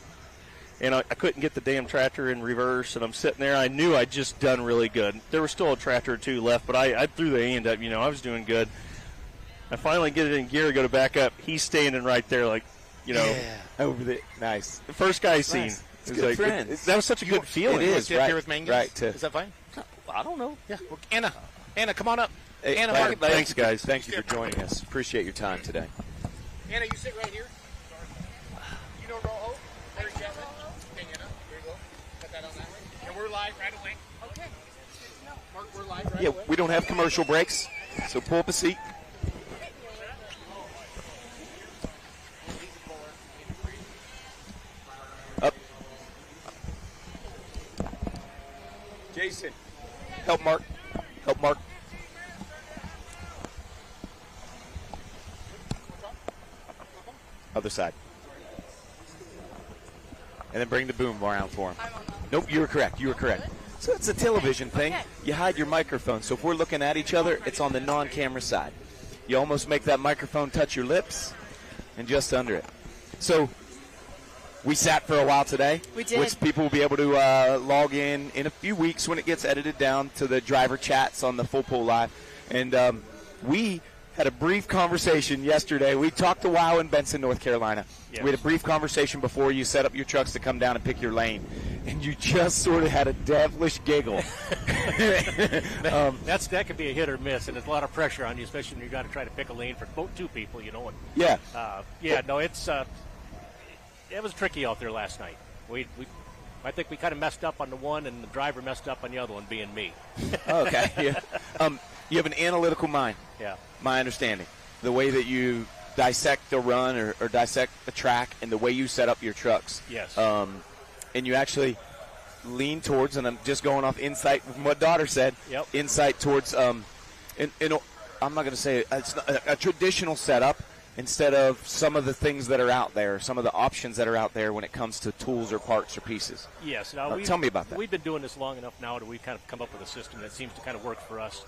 and I couldn't get the damn tractor in reverse, and I'm sitting there. I knew I'd just done really good. There was still a tractor or two left, but I threw the end up. I was doing good. I finally get it in gear, go to back up. He's standing right there like, over the nice. The first guy I've seen. It's good friend. That was such a good feeling. It is, right. Here with Mangan? Right. Is that fine? I don't know. Yeah. Well, Anna, come on up. Hey, Anna, Mark, Mark. Thanks, guys. Thank you for joining us. Appreciate your time today. Anna, you sit right here. You know Rojo? Larry Chapman? Hey, Anna, there you go. Put that on that way. And we're live right away. Okay. Mark, we're live right away. We don't have commercial breaks, so pull up a seat. Up. Jason, help Mark. Help Mark. Other side. And then bring the boom around for him. Nope, you were correct. You were correct. So it's a television thing. You hide your microphone. So if we're looking at each other, it's on the non-camera side. You almost make that microphone touch your lips and just under it. So we sat for a while today. We did. Which people will be able to log in a few weeks when it gets edited down to the driver chats on the Full Pool Live. And we had a brief conversation yesterday. We talked a while in Benson, North Carolina. Yes. We had a brief conversation before you set up your trucks to come down and pick your lane. And you just sort of had a devilish giggle. That could be a hit or miss, and there's a lot of pressure on you, especially when you got to try to pick a lane for two people, And, Yeah. It was tricky out there last night. I think we kind of messed up on the one, and the driver messed up on the other one, being me. Okay. Yeah. You have an analytical mind. Yeah. My understanding. The way that you dissect a run or dissect a track and the way you set up your trucks. Yes. And you actually lean towards, and I'm just going off insight from what Daughter said, Yep. insight towards, I'm not going to say it's not a traditional setup instead of some of the things that are out there, some of the options that are out there when it comes to tools or parts or pieces. Yes. Now Tell me about that. We've been doing this long enough now that we've kind of come up with a system that seems to kind of work for us.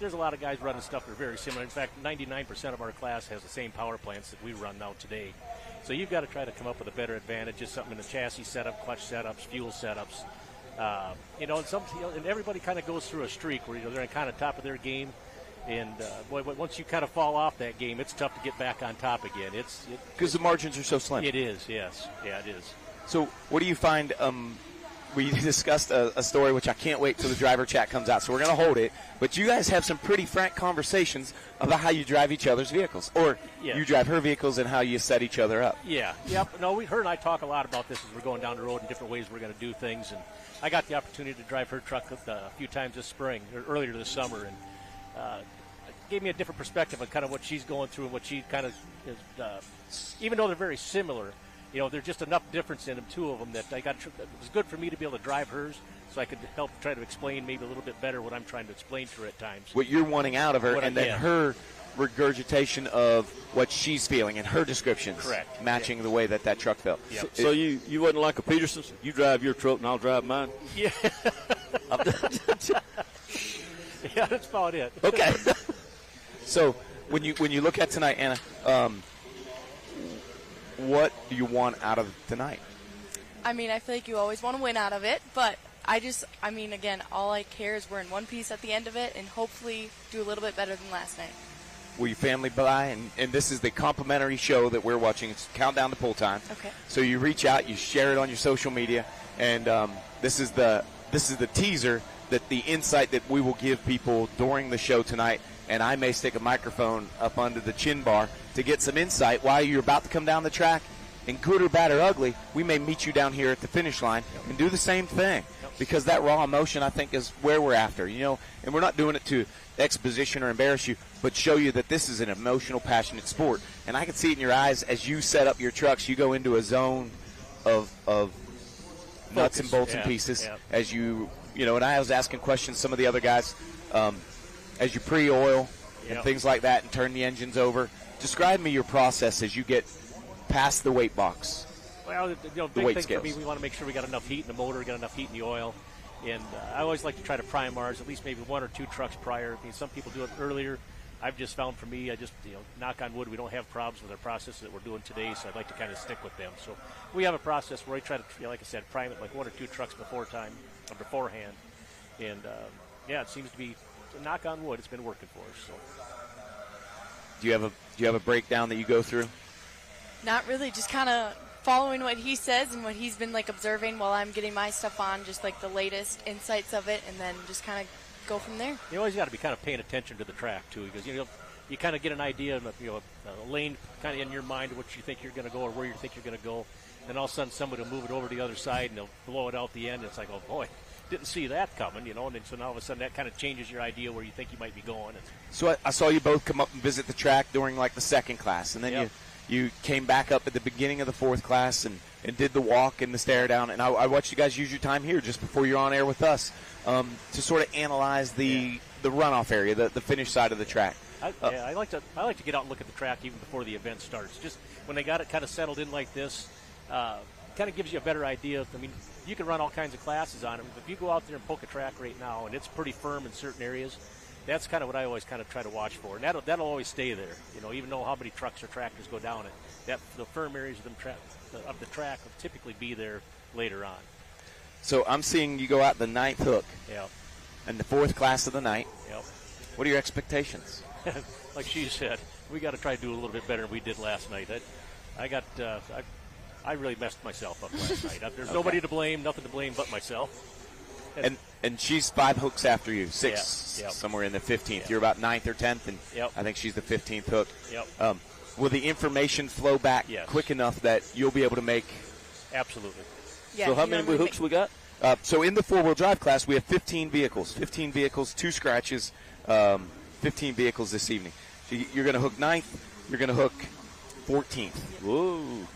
There's a lot of guys running stuff that are very similar. In fact, 99% of our class has the same power plants that we run now today. So you've got to try to come up with a better advantage, just something in the chassis setup, clutch setups, fuel setups. And everybody kind of goes through a streak where they're kind of top of their game. And once you kind of fall off that game, it's tough to get back on top again. Because the margins are so slim. It is, yes. Yeah, it is. So what do you find we discussed a story which I can't wait till the driver chat comes out, so we're going to hold it. But you guys have some pretty frank conversations about how you drive each other's vehicles, or you drive her vehicles and how you set each other up. Yeah, yep. No, her and I talk a lot about this as we're going down the road and different ways we're going to do things. And I got the opportunity to drive her truck a few times this spring, or earlier this summer, and it gave me a different perspective on kind of what she's going through and what she kind of is. Even though they're very similar, there's just enough difference in them, two of them, that it was good for me to be able to drive hers, so I could help try to explain maybe a little bit better what I'm trying to explain to her at times. What you're wanting out of her, and then her regurgitation of what she's feeling and her descriptions, correct, matching the way that truck felt. Yep. So you wasn't like a Peterson's? You drive your truck and I'll drive mine? Yeah. Yeah, that's about it. Okay. So when you look at tonight, Anna, what do you want out of tonight? I mean, I feel like you always want to win out of it, but again, all I care is we're in one piece at the end of it and hopefully do a little bit better than last night. Will your family by? And this is the complimentary show that we're watching. It's Countdown to Pull Time. Okay. So you reach out, you share it on your social media, and this is the teaser, that the insight that we will give people during the show tonight. And I may stick a microphone up under the chin bar to get some insight while you're about to come down the track. And good or bad or ugly, we may meet you down here at the finish line and do the same thing. Because that raw emotion, I think, is where we're after. And we're not doing it to exposition or embarrass you, but show you that this is an emotional, passionate sport. And I can see it in your eyes as you set up your trucks. You go into a zone of nuts and bolts and pieces as and I was asking questions some of the other guys as you pre-oil and things like that and turn the engines over. Describe me your process as you get past the weight box. Well, big thing for me, we want to make sure we got enough heat in the motor, got enough heat in the oil. And I always like to try to prime ours at least maybe one or two trucks prior. I mean, some people do it earlier. I've just found for me, knock on wood, we don't have problems with our process that we're doing today, so I'd like to kind of stick with them. So we have a process where I try to, like I said, prime it like one or two trucks beforehand. And, it seems to be, knock on wood, it's been working for us. So. Do you have a breakdown that you go through? Not really, just kind of following what he says and what he's been observing while I'm getting my stuff on, just the latest insights of it, and then just kind of go from there. You always got to be kind of paying attention to the track too, because you kind of get an idea of a lane kind of in your mind of what you think you're going to go or where you think you're going to go. Then all of a sudden somebody will move it over to the other side and they'll blow it out the end. And it's like, oh boy, didn't see that coming, And then so now all of a sudden that kind of changes your idea where you think you might be going. So I saw you both come up and visit the track during the second class, and then you came back up at the beginning of the fourth class and did the walk and the stare down. And I watched you guys use your time here just before you're on air with us to sort of analyze the runoff area, the finish side of the track. I like to get out and look at the track even before the event starts. Just when they got it kind of settled in like this, kind of gives you a better idea. I mean, you can run all kinds of classes on it. If you go out there and poke a track right now and it's pretty firm in certain areas, that's kind of what I always kind of try to watch for. And that'll always stay there, even though how many trucks or tractors go down it. The firm areas of the track will typically be there later on. So I'm seeing you go out the ninth hook. Yeah. And the fourth class of the night. Yep. What are your expectations? Like she said, we got to try to do a little bit better than we did last night. I really messed myself up last night. There's nobody to blame, nothing to blame but myself. And she's 5 hooks after you, 6, somewhere in the 15th. Yep. You're about 9th or 10th, and I think she's the 15th hook. Yep. Will the information flow back quick enough that you'll be able to make? Absolutely. Yeah, so how many hooks we got? So in the four-wheel drive class, we have 15 vehicles. 15 vehicles, 2 scratches, 15 vehicles this evening. So you're going to hook 9th. You're going to hook 14th. Whoa.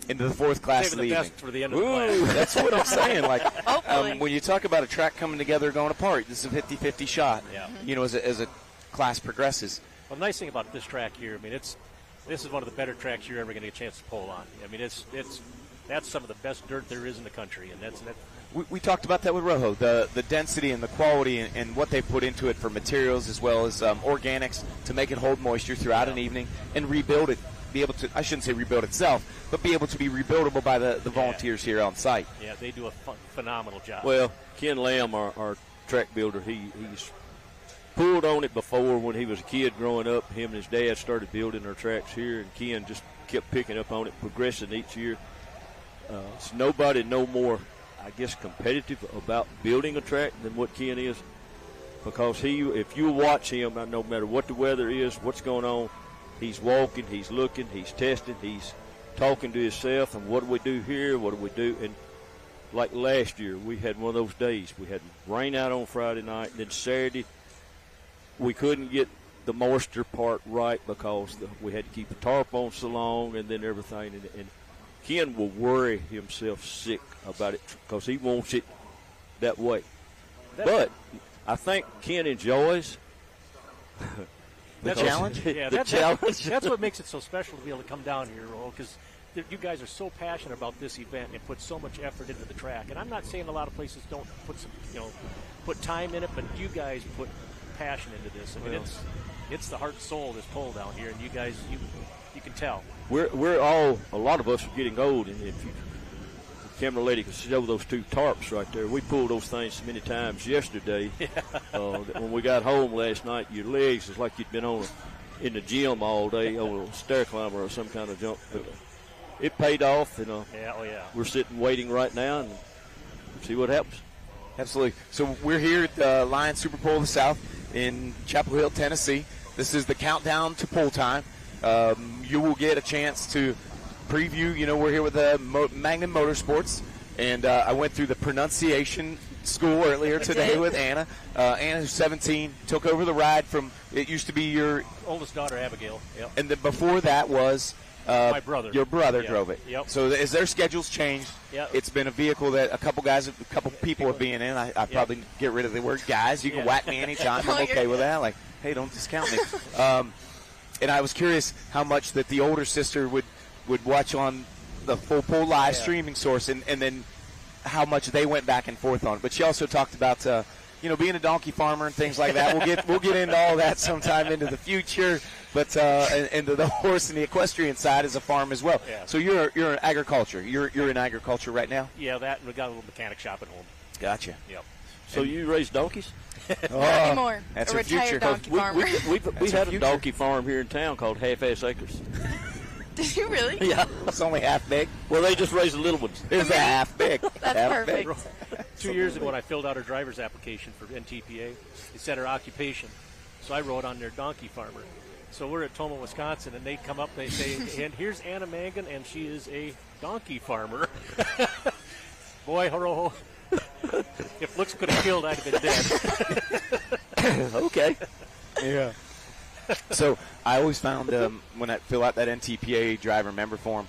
Into the fourth class of the evening. For the end of the class. That's what I'm saying. When you talk about a track coming together, going apart, this is a 50-50 shot. Yeah. As a class progresses. Well, the nice thing about this track here, I mean, this is one of the better tracks you're ever going to get a chance to pull on. I mean, that's some of the best dirt there is in the country, and that's. We talked about that with Rojo, the density and the quality and what they put into it for materials as well as organics to make it hold moisture throughout an evening and rebuild it. Be able to, I shouldn't say rebuild itself, but be able to be rebuildable by the volunteers here on site. Yeah, they do a phenomenal job. Well, Ken Lamb, our track builder, he's pulled on it before when he was a kid growing up. Him and his dad started building our tracks here, and Ken just kept picking up on it, progressing each year. So nobody no more I guess, competitive about building a track than what Ken is. Because if you watch him, no matter what the weather is, what's going on, he's walking, he's looking, he's testing, he's talking to himself, and what do we do here, what do we do? And like last year, we had one of those days. We had rain out on Friday night, and then Saturday, we couldn't get the moisture part right because we had to keep the tarp on so long and then everything. And Ken will worry himself sick about it because he wants it that way. But I think Ken enjoys the challenge. Yeah, the challenge. That's what makes it so special to be able to come down here, because you guys are so passionate about this event and put so much effort into the track. And I'm not saying a lot of places don't put time in it, but you guys put passion into this. I mean, it's the heart and soul of this pole down here, and you guys, you can tell. We're all, a lot of us are getting old, and if you, the camera lady can show those two tarps right there. We pulled those things so many times yesterday. That when we got home last night, your legs is like you'd been in the gym all day on a stair climber or some kind of jump. But it paid off, and we're sitting waiting right now and see what happens. Absolutely. So we're here at the Lions Super Pole of the South in Chapel Hill, Tennessee. This is the countdown to pole time. You will get a chance to preview. We're here with Mangan Motorsports, and I went through the pronunciation school earlier today with Anna. Anna, who's 17, took over the ride from, it used to be your oldest daughter, Abigail. Yep. And then before that was my brother. Your brother drove it. Yep. So as their schedules changed, it's been a vehicle that a couple people are being in. I probably get rid of the word guys. You can whack me anytime. I'm okay with that. Like, hey, don't discount me. And I was curious how much that the older sister would watch on the full pole live streaming source, and then how much they went back and forth on it. But she also talked about being a donkey farmer and things like that. We'll get into all that sometime into the future. But and the horse and the equestrian side is a farm as well. Yeah. So you're in agriculture. You're in agriculture right now. Yeah, that, and we got a little mechanic shop at home. Gotcha. Yep. So you raise donkeys? Not anymore. That's a her future. retired donkey farmer. We had a donkey farm here in town called Half-Ass Acres. Did you really? Yeah. It's only half big. Well, they just raised the little ones. It's a half big. That's half perfect. Big. 2 years ago when I filled out her driver's application for NTPA, it said her occupation. So I wrote on there donkey farmer. So we're at Toma, Wisconsin, and they come up and they say, and here's Anna Mangan, and she is a donkey farmer. Boy, horo. If looks could have killed, I'd have been dead. Okay. Yeah. So I always found when I fill out that NTPA driver member form,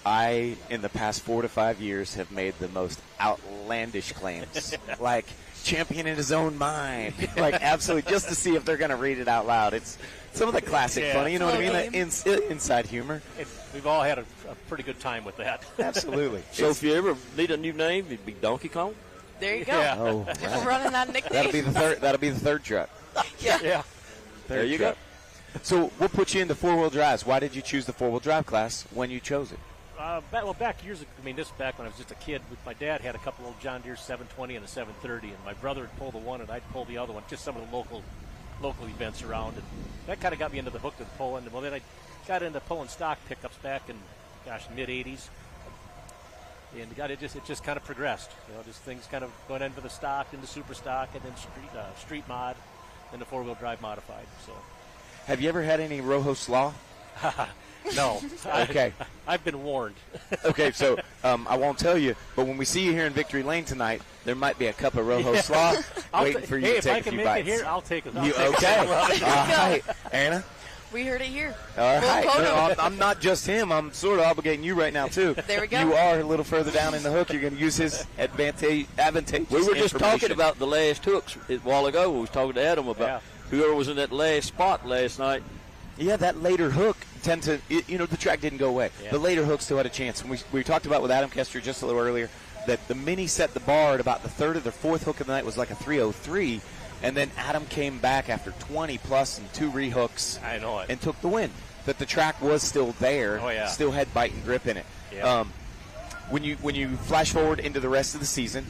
I, in the past 4 to 5 years, have made the most outlandish claims. Like champion in his own mind. Like absolutely, just to see if they're going to read it out loud. It's some of the classic funny, you know what I mean? That inside humor. We've all had a pretty good time with that. Absolutely. So if you ever need a new name, it'd be Donkey Kong. There you go. Yeah. Oh, wow. Running that nickname. That'll be the third truck. Yeah. There you go. So what put you into four-wheel drives? Why did you choose the four-wheel drive class when you chose it? Back years ago, this is back when I was just a kid. My dad had a couple old John Deere 720 and a 730, and my brother would pull the one and I'd pull the other one, just some of the local events around. And that kind of got me into the hook of the pulling. Well, then I got into pulling stock pickups back in, mid-'80s. And it just kind of progressed. Just things kind of going into the stock, into super stock, and then street mod, and the four-wheel drive modified. So, have you ever had any Rojo slaw? No. Okay. I've been warned. Okay, so I won't tell you, but when we see you here in Victory Lane tonight, there might be a cup of Rojo slaw waiting for you to take a few bites. Hey, if I can make it here, I'll take it. Okay. All right. Anna? We heard it here. All right. No, I'm not just him. I'm sort of obligating you right now, too. There we go. You are a little further down in the hook. You're going to use his advantageous We were just information. talking about the last hooks a while ago. We was talking to Adam about whoever was in that last spot last night. Yeah, that later hook the track didn't go away. Yeah. The later hook still had a chance. And we talked about with Adam Kester just a little earlier that the Mini set the bar at about the third or the fourth hook of the night was like a 303. And then Adam came back after 20 plus and 2 rehooks. I know it. And took the win. That the track was still there. Oh, yeah. Still had bite and grip in it. Yeah. When you flash forward into the rest of the season,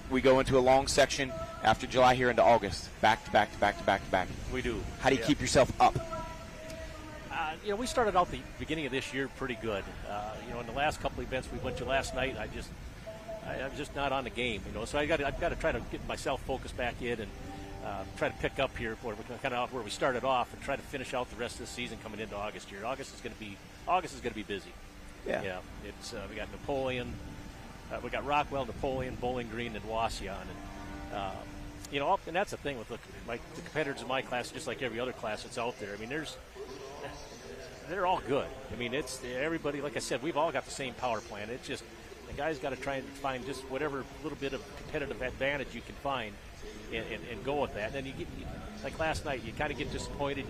we go into a long section after July here into August, back to back to back to back to back. We do. How do you keep yourself up? We started out the beginning of this year pretty good. In the last couple events we went to last night, I'm just not on the game, So I've got to try to get myself focused back in and try to pick up here where we started off and try to finish out the rest of the season coming into August here. August is going to be busy. Yeah. It's we got Napoleon, we got Rockwell, Napoleon, Bowling Green, and Wasion, and and that's the thing with the competitors in my class, just like every other class that's out there. I mean, they're all good. I mean, it's everybody. Like I said, we've all got the same power plant. It's just the guys got to try and find just whatever little bit of competitive advantage you can find, and go with that. And then you like last night, you kind of get disappointed.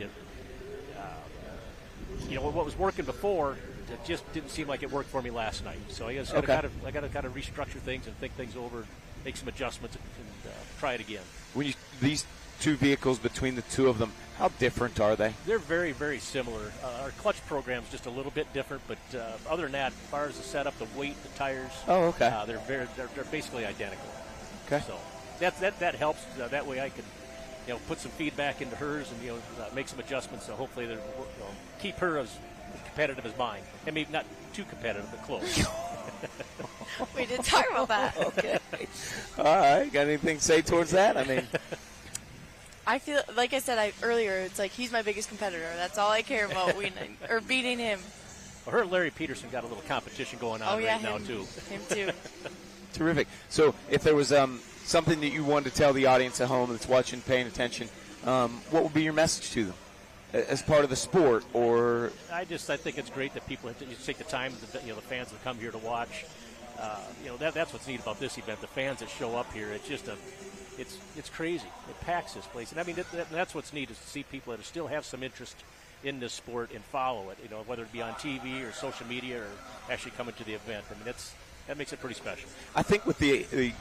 What was working before, it just didn't seem like it worked for me last night. So I got to kind of restructure things and think things over, make some adjustments, and try it again. These two vehicles, between the two of them, how different are they? They're very, very similar. Our clutch program is just a little bit different, but other than that, as far as the setup, the weight, the tires, they're basically identical. Okay. So that helps. That way I can put some feedback into hers and make some adjustments. So hopefully they'll keep her as competitive as mine. I mean, not too competitive, but close. We did talk about that. Okay. All right. Got anything to say towards that? I mean, I feel like I said earlier. It's like he's my biggest competitor. That's all I care about. Or beating him. Well, her and Larry Peterson got a little competition going on now too. Him too. Terrific. So, if there was something that you wanted to tell the audience at home that's watching, paying attention, what would be your message to them as part of the sport? Or I think it's great that people take the time, the fans that come here to watch. That's what's neat about this event. The fans that show up here, it's just it's crazy. It packs this place, and I mean that's what's neat is to see people that still have some interest in this sport and follow it. Whether it be on TV or social media or actually coming to the event. I mean that makes it pretty special. I think with the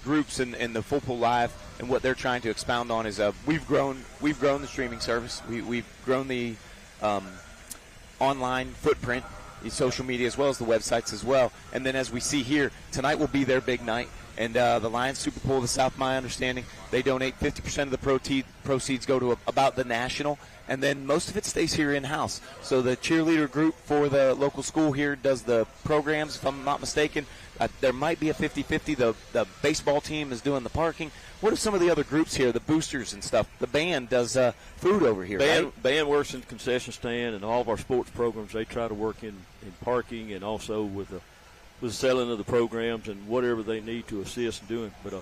groups and the Full Pool Live and what they're trying to expound on is we've grown the streaming service. We've grown the online footprint, the social media as well as the websites as well. And then as we see here, tonight will be their big night. And the Lions Super Bowl of the South, my understanding, they donate 50% of the proceeds go to about the national, and then most of it stays here in-house. So the cheerleader group for the local school here does the programs, if I'm not mistaken. There might be a 50-50. The baseball team is doing the parking. What are some of the other groups here, the boosters and stuff? The band does food over here, right? Band works in the concession stand, and all of our sports programs, they try to work in parking and also with the selling of the programs and whatever they need to assist in doing. But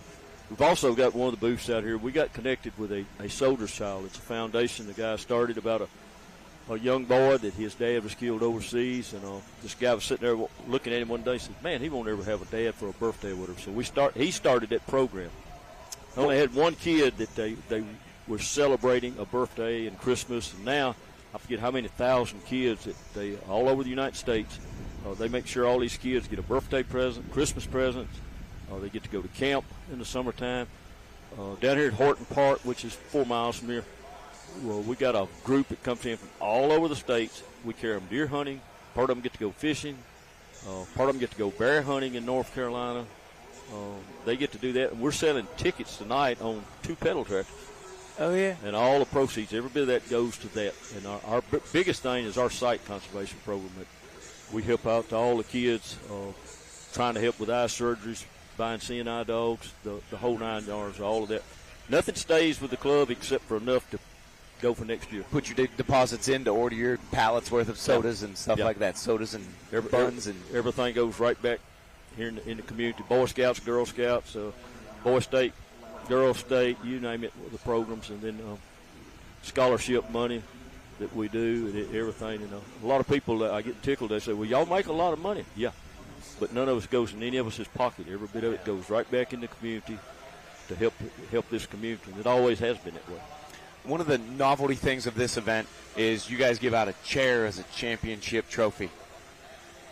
we've also got one of the booths out here. We got connected with a soldier's child. It's a foundation the guy started about a young boy that his dad was killed overseas, and this guy was sitting there looking at him one day and said, man, he won't ever have a dad for a birthday or whatever. So he started that program. Only had one kid that they were celebrating a birthday and Christmas, and now I forget how many thousand kids that they all over the United States. They make sure all these kids get a birthday present, Christmas present. They get to go to camp in the summertime. Down here at Horton Park, which is 4 miles from here, well, we got a group that comes in from all over the states. We carry them deer hunting. Part of them get to go fishing. Part of them get to go bear hunting in North Carolina. They get to do that. And we're selling tickets tonight on 2 pedal tractors. Oh, yeah. And all the proceeds, every bit of that goes to that. And our biggest thing is our site conservation program. We help out to all the kids, trying to help with eye surgeries, buying seeing eye dogs, the whole 9 yards, all of that. Nothing stays with the club except for enough to go for next year. Put your deposits in to order your pallets worth of sodas and stuff like that. Sodas and buns and everything goes right back here in the community. Boy Scouts, Girl Scouts, Boy State, Girl State, you name it, the programs, and then scholarship money that we do and everything. A lot of people I get tickled. They say, "Well, y'all make a lot of money." Yeah, but none of us goes in any of us' pocket. Every bit of it goes right back in the community to help this community, and it always has been that way. One of the novelty things of this event is you guys give out a chair as a championship trophy.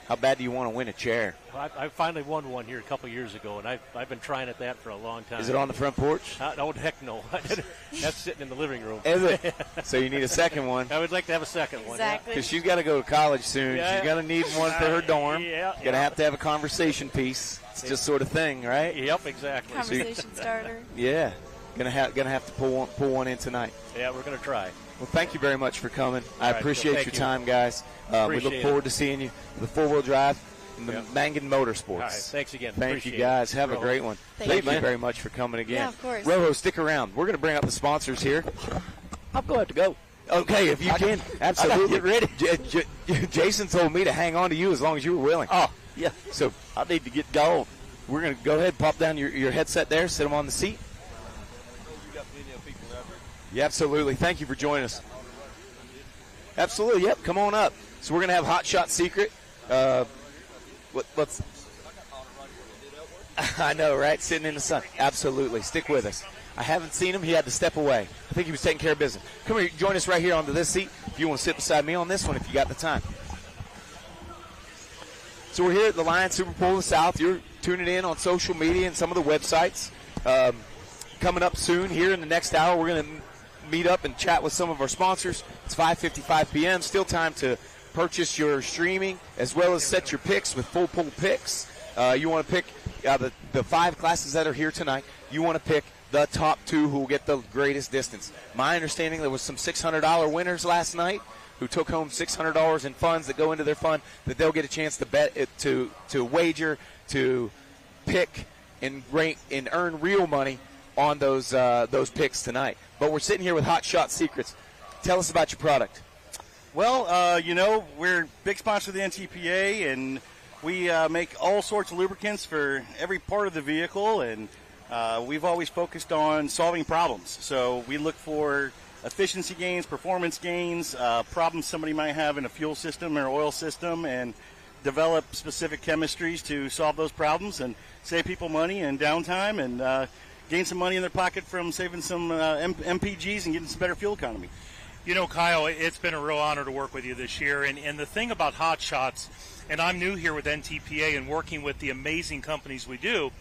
How bad do you want to win a chair? Well, I finally won one here a couple years ago, and I've been trying at that for a long time. Is it on the front porch? Oh, heck no. That's sitting in the living room. Is it? So you need a second one. I would like to have a second one. Exactly. Because she's got to go to college soon. Yeah. She's going to need one for her dorm. Yeah. Going to have a conversation piece. It's just sort of thing, right? Yep, exactly. Conversation starter. Yeah. Going to have to pull one in tonight. Yeah, we're going to try. Well, thank you very much for coming. I right, appreciate thank your you. time, guys. We look forward to seeing you for the 4-wheel drive. and the Mangan Motorsports. All right, thanks again. Thank Appreciate you, guys. it. Have a Roho. great one. Thank you you. very much for coming again. Yeah, of course. Roho, stick around. We're going to bring up the sponsors here. I'm going to have to go. Okay, if you can, absolutely. get ready. Jason told me to hang on to you as long as you were willing. Oh, yeah. So I need to get going. we're going to go ahead and pop down your headset there, sit them on the seat. Yeah, absolutely. Thank you for joining us. Absolutely, yep, come on up. So we're going to have Hot Shot Secret. Let's. I know, right? Sitting in the sun. Absolutely. Stick with us. I haven't seen him. He had to step away. I think he was taking care of business. Come here. Join us right here onto this seat. If you want to sit beside me on this one, if you got the time. So we're here at the Lions Super Bowl of the South. You're tuning in on social media and some of the websites. Coming up soon here in the next hour, we're going to meet up and chat with some of our sponsors. It's 5:55 p.m. Still time to purchase your streaming as well as set your picks with full pull picks. You want to pick the 5 classes that are here tonight. You want to pick the top 2 who will get the greatest distance. My understanding, there was some $600 winners last night who took home $600 in funds that go into their fund, that they'll get a chance to bet it, to wager, to pick and earn real money on those picks tonight. But we're sitting here with Hot Shot Secrets. Tell us about your product. Well, we're a big sponsor of the NTPA, and we make all sorts of lubricants for every part of the vehicle, and we've always focused on solving problems. So we look for efficiency gains, performance gains, problems somebody might have in a fuel system or oil system, and develop specific chemistries to solve those problems and save people money and downtime, and gain some money in their pocket from saving some MPGs and getting some better fuel economy. You know, Kyle, it's been a real honor to work with you this year. And the thing about Hot Shots, and I'm new here with NTPA and working with the amazing companies we do,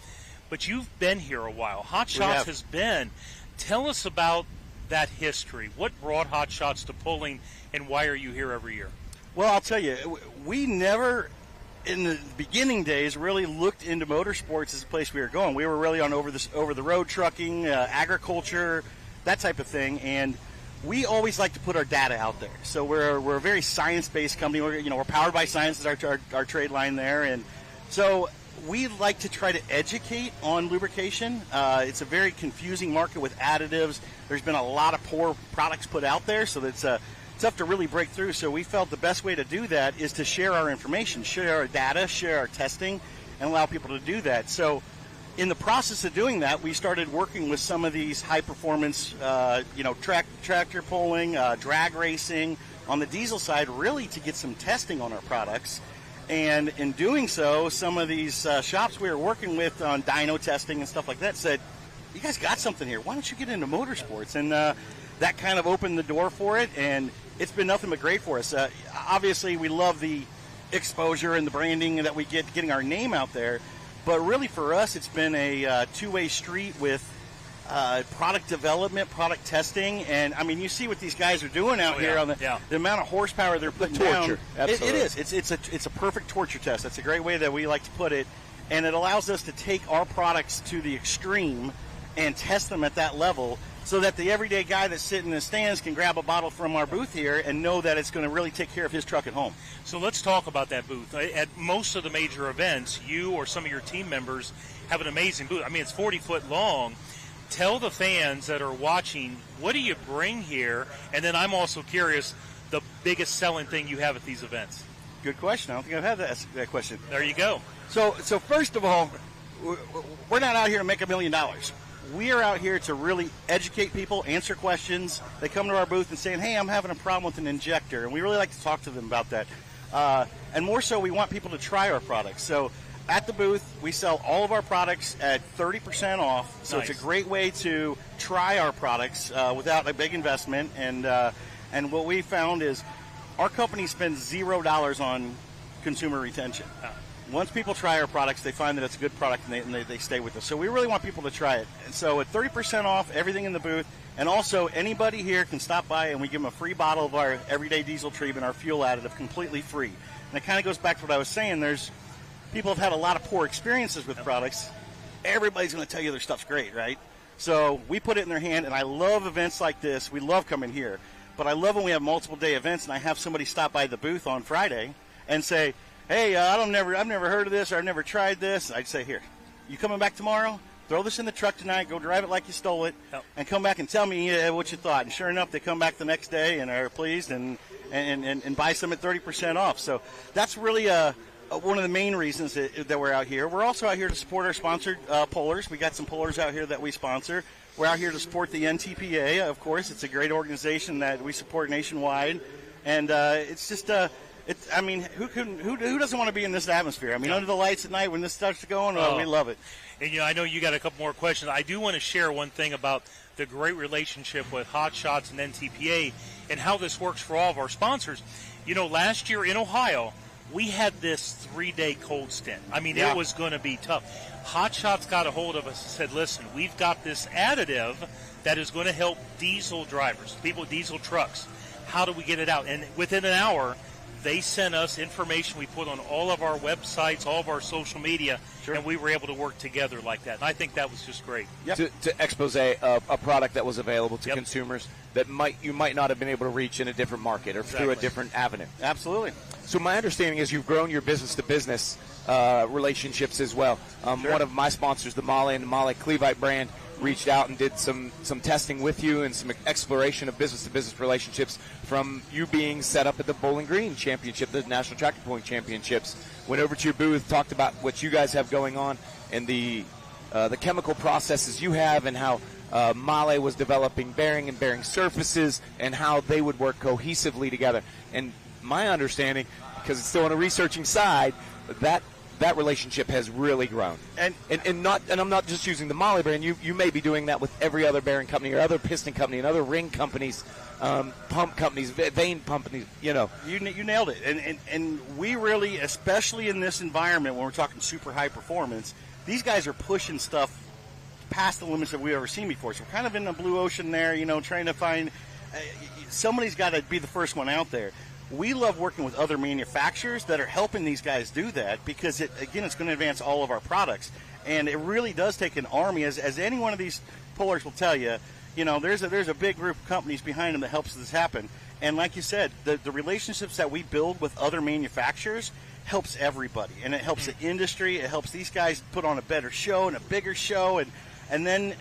but you've been here a while. Hot Shots has been. Tell us about that history. What brought Hot Shots to Pulling, and why are you here every year? Well, I'll tell you, we never, in the beginning days, really looked into motorsports as a place we were going. We were really on over-the-road trucking, agriculture, that type of thing, and we always like to put our data out there. So we're a very science-based company. We're powered by science is our trade line there, and so we like to try to educate on lubrication. It's a very confusing market with additives. There's been a lot of poor products put out there, so it's tough to really break through. So we felt the best way to do that is to share our information, share our data, share our testing, and allow people to do that. So in the process of doing that, we started working with some of these high-performance, tractor pulling, drag racing on the diesel side, really to get some testing on our products. And in doing so, some of these shops we were working with on dyno testing and stuff like that said, you guys got something here. Why don't you get into motorsports? And that kind of opened the door for it, and it's been nothing but great for us. Obviously, we love the exposure and the branding that we get, getting our name out there. But really for us, it's been a two-way street with product development, product testing. And, I mean, you see what these guys are doing out here on the amount of horsepower they're putting down. It is. It's a perfect torture test. That's a great way that we like to put it. And it allows us to take our products to the extreme and test them at that level so that the everyday guy that's sitting in the stands can grab a bottle from our booth here and know that it's going to really take care of his truck at home. So let's talk about that booth. At most of the major events, you or some of your team members have an amazing booth. I mean, it's 40 foot long. Tell the fans that are watching, what do you bring here? And then I'm also curious, the biggest selling thing you have at these events. Good question. I don't think I've had that question. There you go. So first of all, we're not out here to make $1 million. We are out here to really educate people, answer questions. They come to our booth and saying, hey, I'm having a problem with an injector. And we really like to talk to them about that. And more so, we want people to try our products. So at the booth, we sell all of our products at 30% off. So It's a great way to try our products without a big investment. And what we found is our company spends $0 on consumer retention. Once people try our products, they find that it's a good product and they stay with us. So we really want people to try it. And so at 30% off, everything in the booth. And also, anybody here can stop by and we give them a free bottle of our everyday diesel treatment, our fuel additive, completely free. And it kind of goes back to what I was saying. People have had a lot of poor experiences with products. Everybody's going to tell you their stuff's great, right? So we put it in their hand, and I love events like this. We love coming here. But I love when we have multiple day events and I have somebody stop by the booth on Friday and say, hey, I've never heard of this, or I've never tried this, I'd say, here, you coming back tomorrow? Throw this in the truck tonight, go drive it like you stole it, and come back and tell me what you thought. And sure enough, they come back the next day and are pleased and buy some at 30% off. So that's really one of the main reasons that we're out here. We're also out here to support our sponsored pullers. We got some pullers out here that we sponsor. We're out here to support the NTPA, of course. It's a great organization that we support nationwide. And it's just who doesn't want to be in this atmosphere? I mean, under the lights at night when this starts going, we love it. And I know you got a couple more questions. I do want to share one thing about the great relationship with Hot Shots and NTPA and how this works for all of our sponsors. Last year in Ohio, we had this 3-day cold stint. I mean, It was going to be tough. Hot Shots got a hold of us and said, listen, we've got this additive that is going to help diesel drivers, people with diesel trucks. How do we get it out? And within an hour, they sent us information we put on all of our websites, all of our social media, and we were able to work together like that. And I think that was just great. To expose a product that was available to consumers that you might not have been able to reach in a different market or through a different avenue. Absolutely. So my understanding is you've grown your business-to-business relationships as well. One of my sponsors, the Mahle and the Mahle Clevite brand, reached out and did some testing with you and some exploration of business-to-business relationships from you being set up at the Bowling Green Championship, the National Tractor Pulling Championships. Went over to your booth, talked about what you guys have going on and the chemical processes you have and how Mahle was developing bearing and bearing surfaces and how they would work cohesively together. And my understanding, because it's still on a researching side, that relationship has really grown. And I'm not just using the Mahle brand. You may be doing that with every other bearing company or other piston company and other ring companies, pump companies, vane companies, You nailed it. And we really, especially in this environment when we're talking super high performance, these guys are pushing stuff past the limits that we've ever seen before. So we're kind of in the blue ocean there, trying to find somebody's got to be the first one out there. We love working with other manufacturers that are helping these guys do that because, it's going to advance all of our products. And it really does take an army, as any one of these pullers will tell you. There's a big group of companies behind them that helps this happen. And like you said, the relationships that we build with other manufacturers helps everybody. And it helps the industry. It helps these guys put on a better show and a bigger show. And then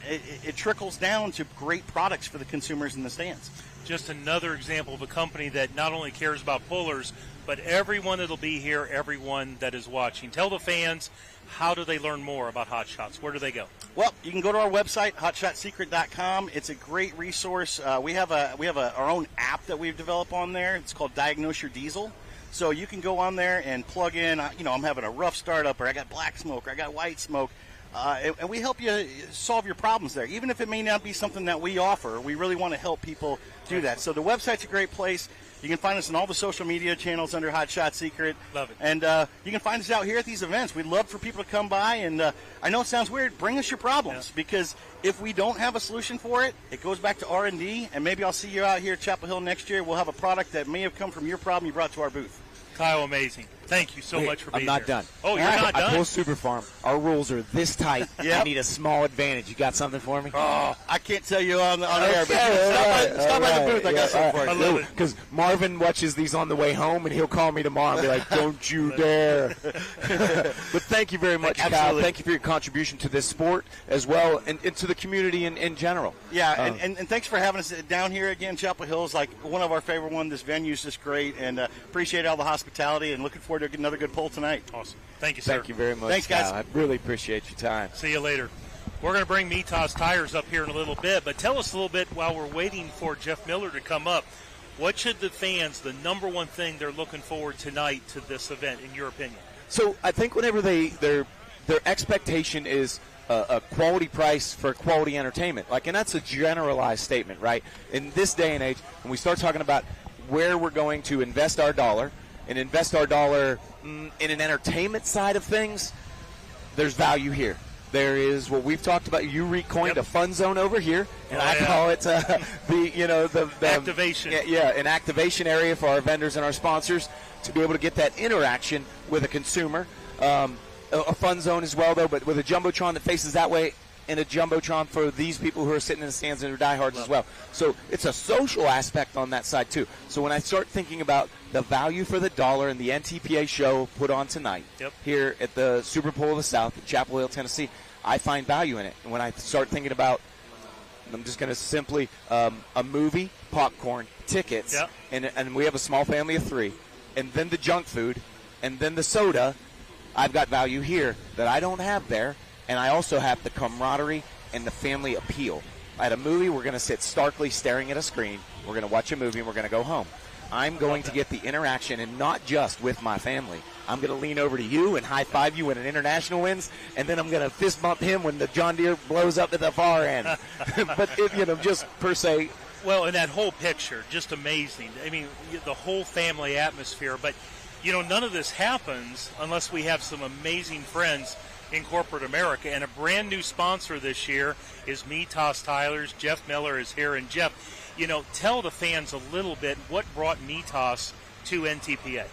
it trickles down to great products for the consumers in the stands. Just another example of a company that not only cares about pullers, but everyone that'll be here, everyone that is watching. Tell the fans, how do they learn more about Hot Shots? Where do they go? Well, you can go to our website, hotshotsecret.com. It's a great resource. We have our own app that we've developed on there. It's called Diagnose Your Diesel. So you can go on there and plug in, I'm having a rough startup, or I got black smoke, or I got white smoke. And we help you solve your problems there. Even if it may not be something that we offer, we really want to help people do that. So the website's a great place. You can find us on all the social media channels under Hot Shot Secret. Love it. And you can find us out here at these events. We'd love for people to come by. And I know it sounds weird. Bring us your problems. Because if we don't have a solution for it, it goes back to R&D. And maybe I'll see you out here at Chapel Hill next year. We'll have a product that may have come from your problem you brought to our booth. Kyle, amazing. Thank you so much for being here. I'm not done. Oh, you're not done? I pull Super Farm. Our rules are this tight. Yep. I need a small advantage. You got something for me? Oh, I can't tell you on air, but stop by the booth. I got something for you. I love it. Because Marvin watches these on the way home, and he'll call me tomorrow and be like, don't you dare. But thank you very much, Kyle. Thank you for your contribution to this sport as well and to the community in general. Yeah, and thanks for having us down here again. Chapel Hill is like one of our favorite ones. This venue's just great, and appreciate all the hospitality and looking forward to another good pull tonight. Awesome. Thank you, sir. Thank you very much. Thanks, guys. Kyle. I really appreciate your time. See you later. We're going to bring Mitas Tires up here in a little bit, but tell us a little bit while we're waiting for Jeff Miller to come up. What should the fans, the number one thing they're looking forward tonight to this event, in your opinion? So I think whenever their expectation is a quality price for quality entertainment, and that's a generalized statement, right? In this day and age, when we start talking about where we're going to invest our dollar, and invest our dollar in an entertainment side of things, there's value here. There is what we've talked about. You recoined a fun zone over here, and I call it the activation. An activation area for our vendors and our sponsors to be able to get that interaction with a consumer. A fun zone as well, though, but with a jumbotron that faces that way and a Jumbotron for these people who are sitting in the stands and are diehards as well. So it's a social aspect on that side, too. So when I start thinking about the value for the dollar and the NTPA show put on tonight here at the Super Bowl of the South in Chapel Hill, Tennessee, I find value in it. And when I start thinking about, I'm just going to simply, a movie, popcorn, tickets, and we have a small family of 3, and then the junk food, and then the soda, I've got value here that I don't have there, and I also have the camaraderie and the family appeal. At a movie, we're going to sit starkly staring at a screen, we're going to watch a movie, and we're going to go home. I'm going to get the interaction, and not just with my family. I'm going to lean over to you and high-five you when an international wins, and then I'm going to fist bump him when the John Deere blows up at the far end. But, just per se. Well, and that whole picture, just amazing. I mean, the whole family atmosphere. But, none of this happens unless we have some amazing friends in corporate America. And a brand new sponsor this year is Mitas Tires. Jeff Miller is here. And, Jeff, tell the fans a little bit what brought Mitas to NTPA.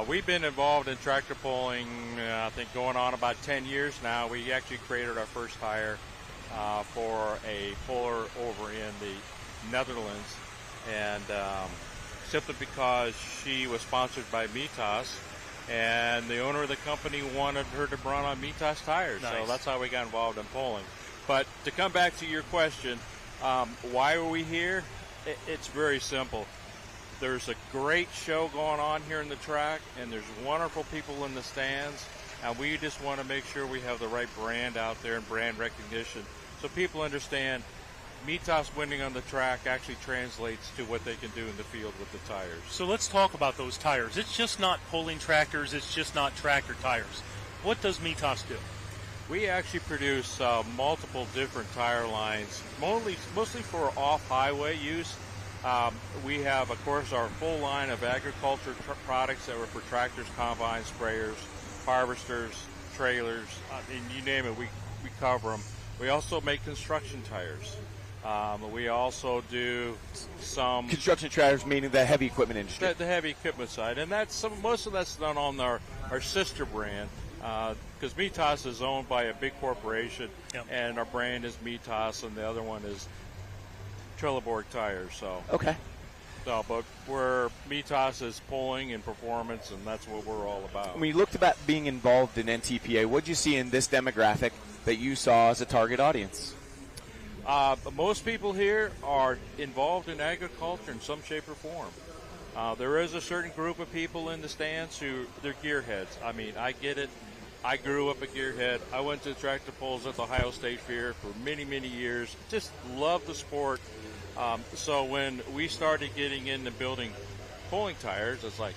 We've been involved in tractor pulling, I think, going on about 10 years now. We actually created our first tire for a puller over in the Netherlands, and simply because she was sponsored by Mitas, and the owner of the company wanted her to run on Mitas tires. Nice. So that's how we got involved in pulling. But to come back to your question, why are we here? It's very simple. There's a great show going on here in the track, and there's wonderful people in the stands, and we just want to make sure we have the right brand out there and brand recognition so people understand Mitas winning on the track actually translates to what they can do in the field with the tires. So let's talk about those tires. It's just not pulling tractors. It's just not tractor tires. What does Mitas do? We actually produce multiple different tire lines, mostly for off-highway use. We have, of course, our full line of agriculture products that were for tractors, combines, sprayers, harvesters, trailers, and you name it, we cover them. We also make construction tires. We also do some construction tires, meaning the heavy equipment industry. The heavy equipment side, and most of that's done on our sister brand, because Mitas is owned by a big corporation, and our brand is Mitas, and the other one is Trelleborg tires. So okay. So, but Mitas is pulling and performance, and that's what we're all about. When you looked about being involved in NTPA, what did you see in this demographic that you saw as a target audience? Most people here are involved in agriculture in some shape or form. There is a certain group of people in the stands who they're gearheads. I mean, I get it. I grew up a gearhead. I went to tractor pulls at the Ohio State Fair for many, many years. Just love the sport. So when we started getting into building pulling tires, it's like,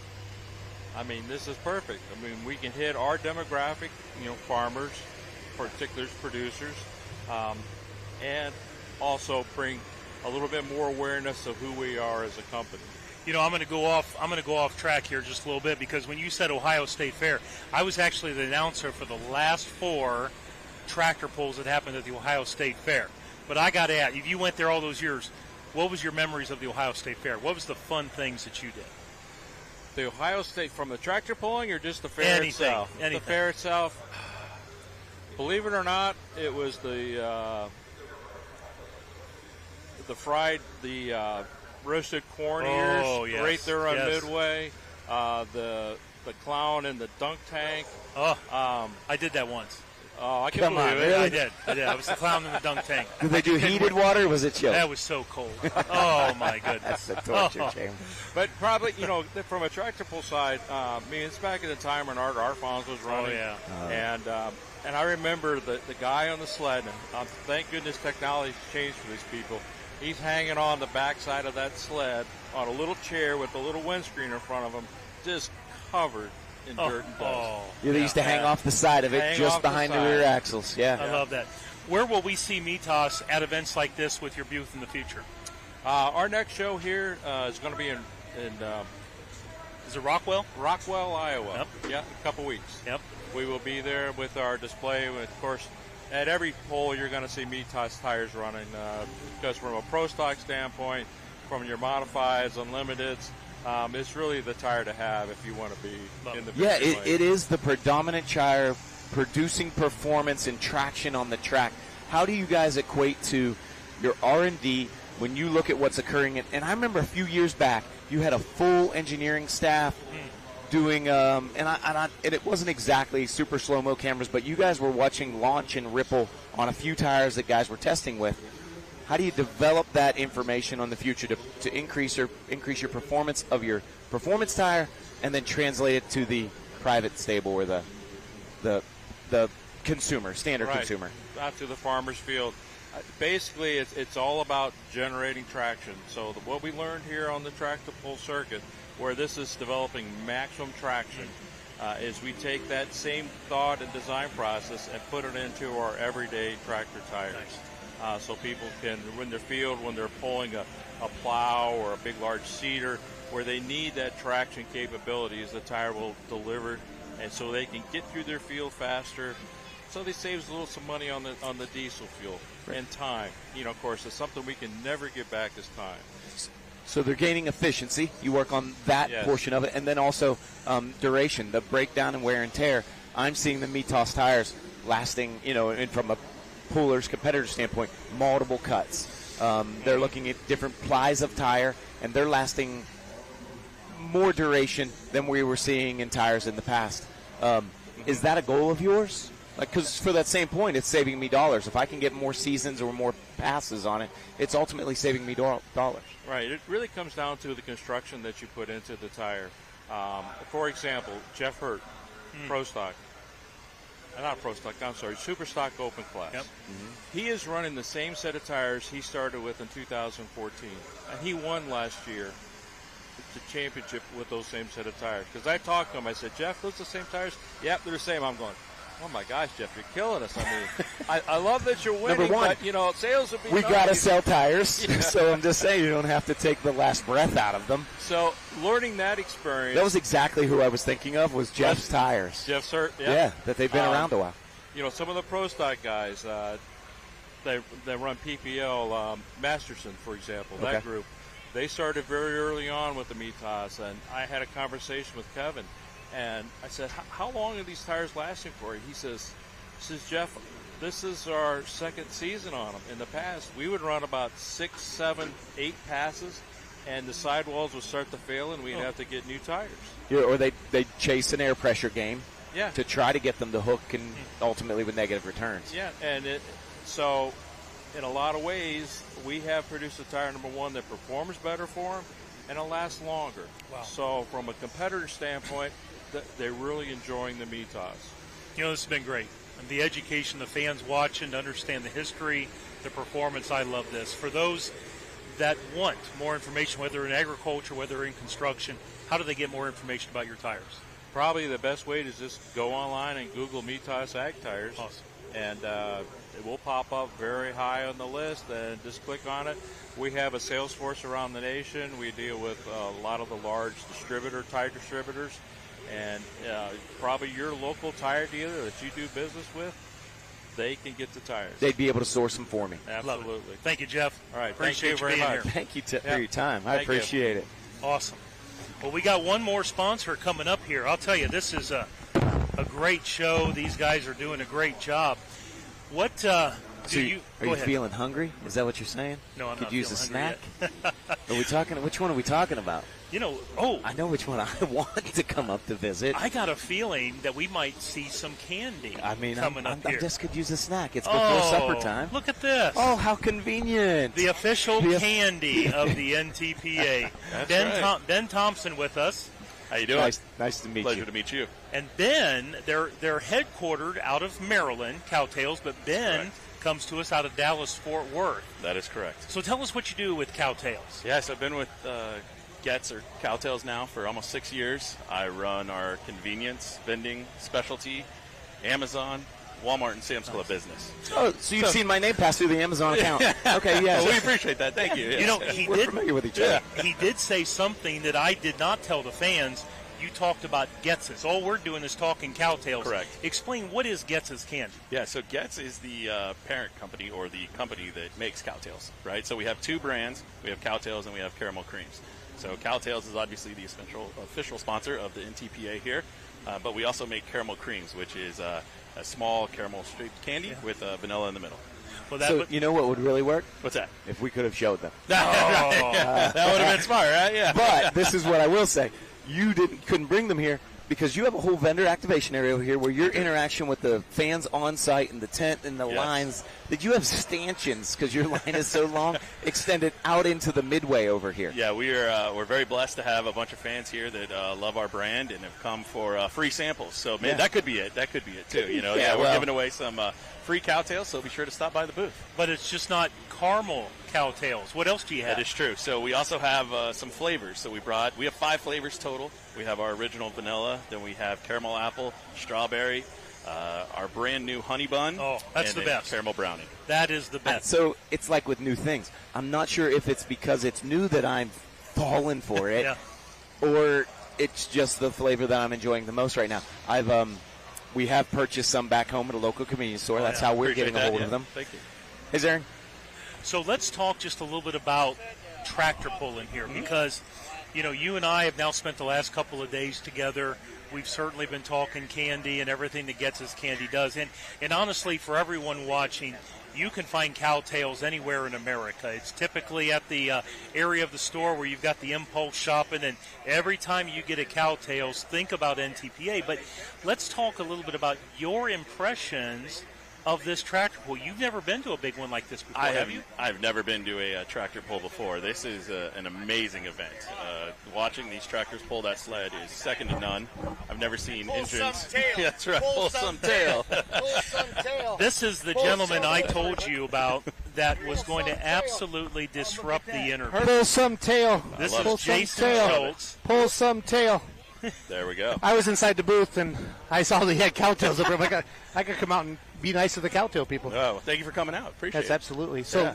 I mean, this is perfect. I mean, we can hit our demographic, farmers, particular producers, and also bring a little bit more awareness of who we are as a company. I'm going to go off track here just a little bit, because when you said Ohio State Fair, I was actually the announcer for the last 4 tractor pulls that happened at the Ohio State Fair. But I got to ask, if you went there all those years, what was your memories of the Ohio State Fair? What was the fun things that you did? The Ohio State, from the tractor pulling or just the fair itself? Anything. The fair itself, believe it or not, it was the roasted corn ears right there on Midway, the clown in the dunk tank. I did that once. Oh, I can't believe it. Really? I did. I was the clown in the dunk tank. Did they do heated water, or was it chilled? That was so cold. Oh, my goodness. That's the torture chamber. But probably, from a tractor pull side, it's back in the time when Art Arfons was running. Oh, yeah. And I remember the guy on the sled, and thank goodness technology's changed for these people. He's hanging on the backside of that sled on a little chair with a little windscreen in front of him, just covered in dirt and dust. They used to hang off the side of it, just behind the rear axles. Yeah. I love that. Where will we see Mitas at events like this with your booth in the future? Our next show here is going to be in is it Rockwell? Rockwell, Iowa. Yep. Yeah, a couple weeks. Yep. We will be there with our display. Of course, at every pull, you're going to see Mitas tires running, because from a pro stock standpoint, from your modifieds, unlimiteds, it's really the tire to have if you want to be in the it is the predominant tire producing performance and traction on the track. How do you guys equate to your R&D when you look at what's occurring? And I remember a few years back, you had a full engineering staff doing, and it wasn't exactly super slow-mo cameras, but you guys were watching launch and ripple on a few tires that guys were testing with. How do you develop that information on the future to increase your performance of your performance tire, and then translate it to the private stable or the consumer, standard consumer? Out to the farmer's field. Basically, it's all about generating traction. So what we learned here on the track-to-pull circuit, where this is developing maximum traction, is we take that same thought and design process and put it into our everyday tractor tires. So people can, in their field, when they're pulling a plow or a big, large seeder, where they need that traction capabilities, the tire will deliver, and so they can get through their field faster. So they saves some money on the diesel fuel and time. Of course, it's something we can never get back as time. So they're gaining efficiency. You work on that portion of it, and then also duration, the breakdown and wear and tear. I'm seeing the Mitas tires lasting, and from a puller's competitor standpoint, multiple cuts. They're looking at different plies of tire, and they're lasting more duration than we were seeing in tires in the past. Is that a goal of yours? Because for that same point, it's saving me dollars. If I can get more seasons or more passes on it, it's ultimately saving me dollars. Right. It really comes down to the construction that you put into the tire. For example, Jeff Hurt, Pro Stock. Not Pro Stock, I'm sorry, Super Stock Open Class. Yep. He is running the same set of tires he started with in 2014. And he won last year the championship with those same set of tires. Because I talked to him, I said, Jeff, those the same tires? Yep, they're the same. I'm going, oh my gosh, Jeff, you're killing us. I mean, I love that you're winning, Number one, but, sales would be we nice. got to sell tires, so I'm just saying you don't have to take the last breath out of them. So learning that experience. That was exactly who I was thinking of, was Jeff's tires. Jeff's Hurt, yeah, that they've been around a while. Some of the Pro Stock guys, they run PPL, Masterson, for example, that group. They started very early on with the Mitas, and I had a conversation with Kevin, and I said, how long are these tires lasting for you? He says, Jeff, this is our second season on them. In the past, we would run about 6, 7, 8 passes, and the sidewalls would start to fail, and we'd have to get new tires. Yeah, or they chase an air pressure game to try to get them to hook, and ultimately with negative returns. Yeah, and so in a lot of ways, we have produced a tire, number one, that performs better for them, and it lasts longer. Wow. So from a competitor standpoint, they're really enjoying the Mitas. This has been great. And the education, the fans watching to understand the history, the performance, I love this. For those that want more information, whether in agriculture, whether in construction, how do they get more information about your tires? Probably the best way is just go online and Google Mitas Ag Tires. Awesome. And it will pop up very high on the list, and just click on it. We have a sales force around the nation. We deal with a lot of the large tire distributors. And probably your local tire dealer that you do business with, they can get the tires. They'd be able to source them for me. Absolutely. Thank you, Jeff. All right. Appreciate thank you very much. Here. Thank you for your time. I appreciate it. Awesome. Well, we got one more sponsor coming up here. I'll tell you, this is a great show. These guys are doing a great job. What are you feeling hungry? Is that what you're saying? No, I'm Could not use a feeling snack? Are we talking? Which one are we talking about? I know which one I want to come up to visit. I got a feeling that we might see some candy. coming up here. I just could use a snack. It's before supper time. Look at this. Oh, how convenient! The official candy of the NTPA. Ben Thompson with us. How you doing? Nice to meet you. Pleasure to meet you. And Ben, they're headquartered out of Maryland, Cowtails, but Ben comes to us out of Dallas-Fort Worth. That is correct. So tell us what you do with Cowtails. Yes, I've been with Getz or Cowtails now for almost 6 years. I run our convenience, vending, specialty, Amazon, Walmart, and Sam's Club business. Oh, so you've seen my name pass through the Amazon account. Okay, yes. Well, we appreciate that. Thank you. Yes. We're familiar with each other. He did say something that I did not tell the fans. You talked about Getz's. All we're doing is talking Cowtails. Correct. Explain, what is Getz's candy? Yeah, so Getz is the parent company or the company that makes Cowtails, right? So we have two brands. We have Cowtails and we have Caramel Creams. So Cowtails is obviously the official sponsor of the NTPA here. but we also make caramel creams, which is a small caramel striped candy with vanilla in the middle. Well, so you know what would really work? What's that? If we could have showed them. That would have been smart, right? Yeah. But this is what I will say: you couldn't bring them here because you have a whole vendor activation area here where your interaction with the fans on site and the tent and the lines, that you have stanchions because your line is so long extended out into the midway over here. Yeah, we're very blessed to have a bunch of fans here that love our brand and have come for free samples. So that could be it. That could be it too. We're giving away some free cowtails, so be sure to stop by the booth. But it's just not caramel cowtails. What else do you have? That is true. So we also have some flavors. So we have 5 flavors total. We have our original vanilla, then we have caramel apple, strawberry, our brand new honey bun. Oh, that's the best. Caramel brownie. That is the best. So it's like with new things. I'm not sure if it's because it's new that I'm falling for it, or it's just the flavor that I'm enjoying the most right now. We have purchased some back home at a local convenience store. That's how we're getting a hold of them. Thank you. Hey, Aaron. So let's talk just a little bit about tractor pulling here because, you and I have now spent the last couple of days together. We've certainly been talking candy and everything that gets us candy does. And honestly, for everyone watching, you can find cowtails anywhere in America. It's typically at the area of the store where you've got the impulse shopping, and every time you get a cowtails, think about NTPA. But let's talk a little bit about your impressions of this tractor pull. You've never been to a big one like this before, have you? I've never been to a tractor pull before. This is an amazing event. Watching these tractors pull that sled is second to none. I've never seen engines. That's right. Pull some tail. Pull some tail. This is the gentleman I told you about that was going to absolutely disrupt the interview. Pull some tail. This is Jason Schultz. Pull some tail. There we go. I was inside the booth and I saw they had cowtails up there. I could come out and be nice to the cowtail people. Oh, thank you for coming out. Appreciate it. That's absolutely. So,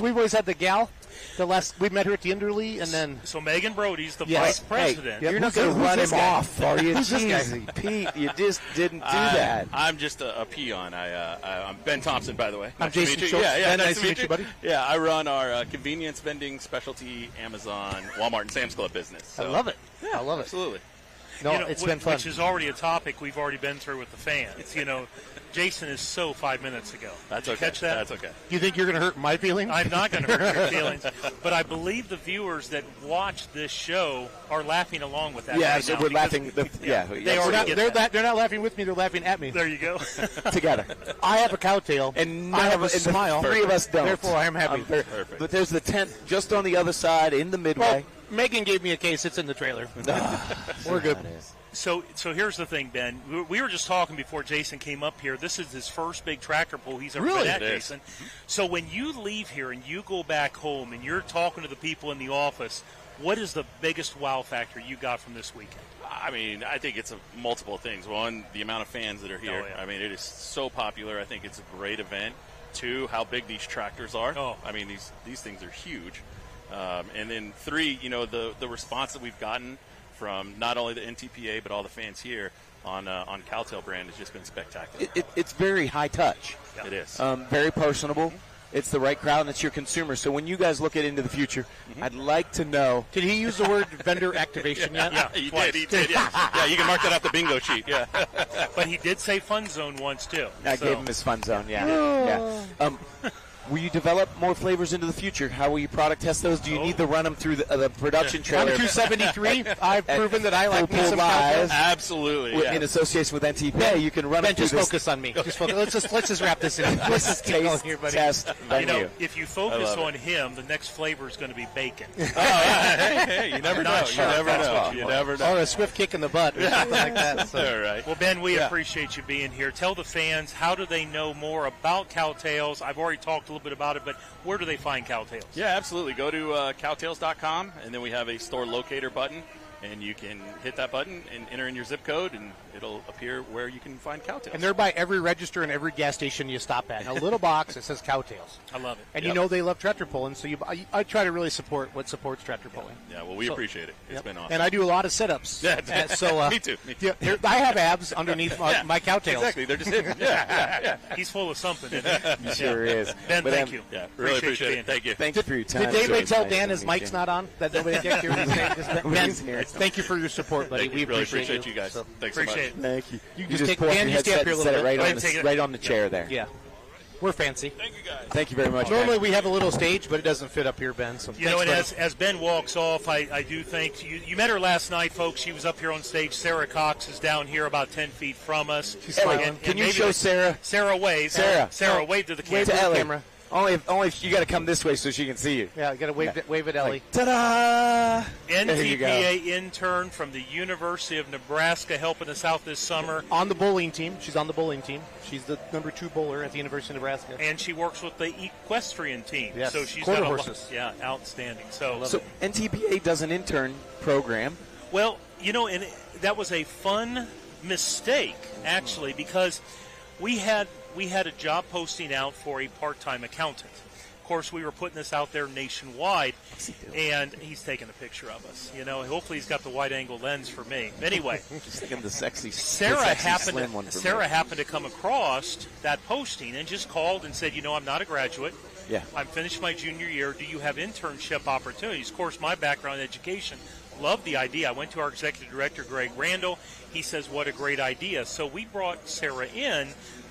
we've always had the gal. We met her at the Inderly, and then. So Megan Brody's the vice president. Hey, you're not going to run him off, are you? Who's this guy? Pete, you just didn't do that. I'm just a peon. I'm Ben Thompson, by the way. I'm Jason Schultz. Nice to meet you, buddy. Yeah, I run our convenience vending, specialty, Amazon, Walmart, and Sam's Club business. So. I love it. Yeah, I love it. Absolutely. No, it's been fun. Which is already a topic we've already been through with the fans. Jason is 5 minutes ago. That's Did you catch that? That's okay. You think you're going to hurt my feelings? I'm not going to hurt your feelings. But I believe the viewers that watch this show are laughing along with that. Yeah, right now we're laughing. They're not laughing with me. They're laughing at me. There you go. Together. I have a cowtail, and I have a smile. 3 of us don't. Therefore, I am happy. Perfect. But there's the tent just on the other side in the midway. Well, Megan gave me a case. It's in the trailer. We're good. So here's the thing, Ben. We were just talking before Jason came up here. This is his first big tractor pull he's ever been at, Jason. So when you leave here and you go back home and you're talking to the people in the office, what is the biggest wow factor you got from this weekend? I mean, I think it's multiple things. One, the amount of fans that are here. Oh, yeah. I mean, it is so popular. I think it's a great event. 2, how big these tractors are. Oh. I mean, these things are huge. And then 3, the response that we've gotten from not only the NTPA but all the fans here on Cowtail brand has just been spectacular. It's very high touch. Yeah. It is. Very personable. It's the right crowd, and it's your consumer. So when you guys look into the future, I'd like to know. Did he use the word vendor activation yet? Yeah, he did. Yeah, you can mark that off the bingo sheet. Yeah. But he did say fun zone once, too. I gave him his fun zone, yeah. Will you develop more flavors into the future? How will you product test those? Do you need to run them through the production trailer? I'm 273. I've proven that I like me some live. Absolutely. In association with NTPA, you can run them through focus on me. Just focus. Let's just wrap this in. Let's just keep going here, buddy. Test venue. If you focus on him, the next flavor is going to be bacon. Hey, you never know. You never know. Or a swift kick in the butt or something like that. So. All right. Well, Ben, we appreciate you being here. Tell the fans, how do they know more about Cowtails? I've already talked a little bit about it, but where do they find Cowtails? Yeah, absolutely. Go to cowtails.com, and then we have a store locator button, and you can hit that button and enter in your zip code, and it'll appear where you can find Cowtails. And they're by every register and every gas station you stop at. A little box that says Cowtails. I love it. And you know they love tractor pulling, so I try to really support what supports tractor pulling. Yeah, well, we appreciate it. It's been awesome. And I do a lot of sit-ups. Yeah, me too. Yeah, I have abs underneath my Cowtails. Exactly, they're just hidden. Yeah. He's full of something, isn't he? He sure is. Ben, thank you. Yeah, really appreciate it. Thank you. Thank you for your time. Did David tell Dan his mic's not on? That nobody gets here? Ben's here. Thank you for your support, buddy. Thank you. We Really appreciate you guys. So, Thanks Appreciate so much. Thank you. You You just take- pull up Dan, your you stay up headset here a and set little it right bit. on Go ahead, take the it. right on the chair there. yeah, we're fancy. Thank you very much. Normally guys. we have a little stage, but it doesn't fit up here, Ben. So You know, and thanks, as Ben walks off, I do think you met her last night, folks. She was up here on stage. Sarah Cox is down here about 10 feet from us. She's smiling. Can you maybe show Sarah? Sarah wave. Sarah. Sarah, No. wave to the Wave camera. to Ellie. camera. Only if you got to come this way so she can see you. Yeah, you got to wave at Ellie. Ta-da! There you go. NTPA intern from the University of Nebraska helping us out this summer. On the bowling team. She's on the bowling team. She's the number 2 bowler at the University of Nebraska. And she works with the equestrian team. Yes, So she's quarter got a horses. lot. Yeah, outstanding. So NTPA does an intern program. Well, you know, and that was a fun mistake, actually, because we had a job posting out for a part-time accountant. Of course, we were putting this out there nationwide, and he's taking a picture of us. You know, hopefully he's got the wide-angle lens for me. Anyway, Just thinking the sexy, Sarah slim one for me. happened to come across that posting and just called and said, you know, I'm not a graduate. Yeah. I'm finished my junior year. Do you have internship opportunities? Of course, my background in education, loved the idea. I went to our executive director, Greg Randall. He says, what a great idea. So we brought Sarah in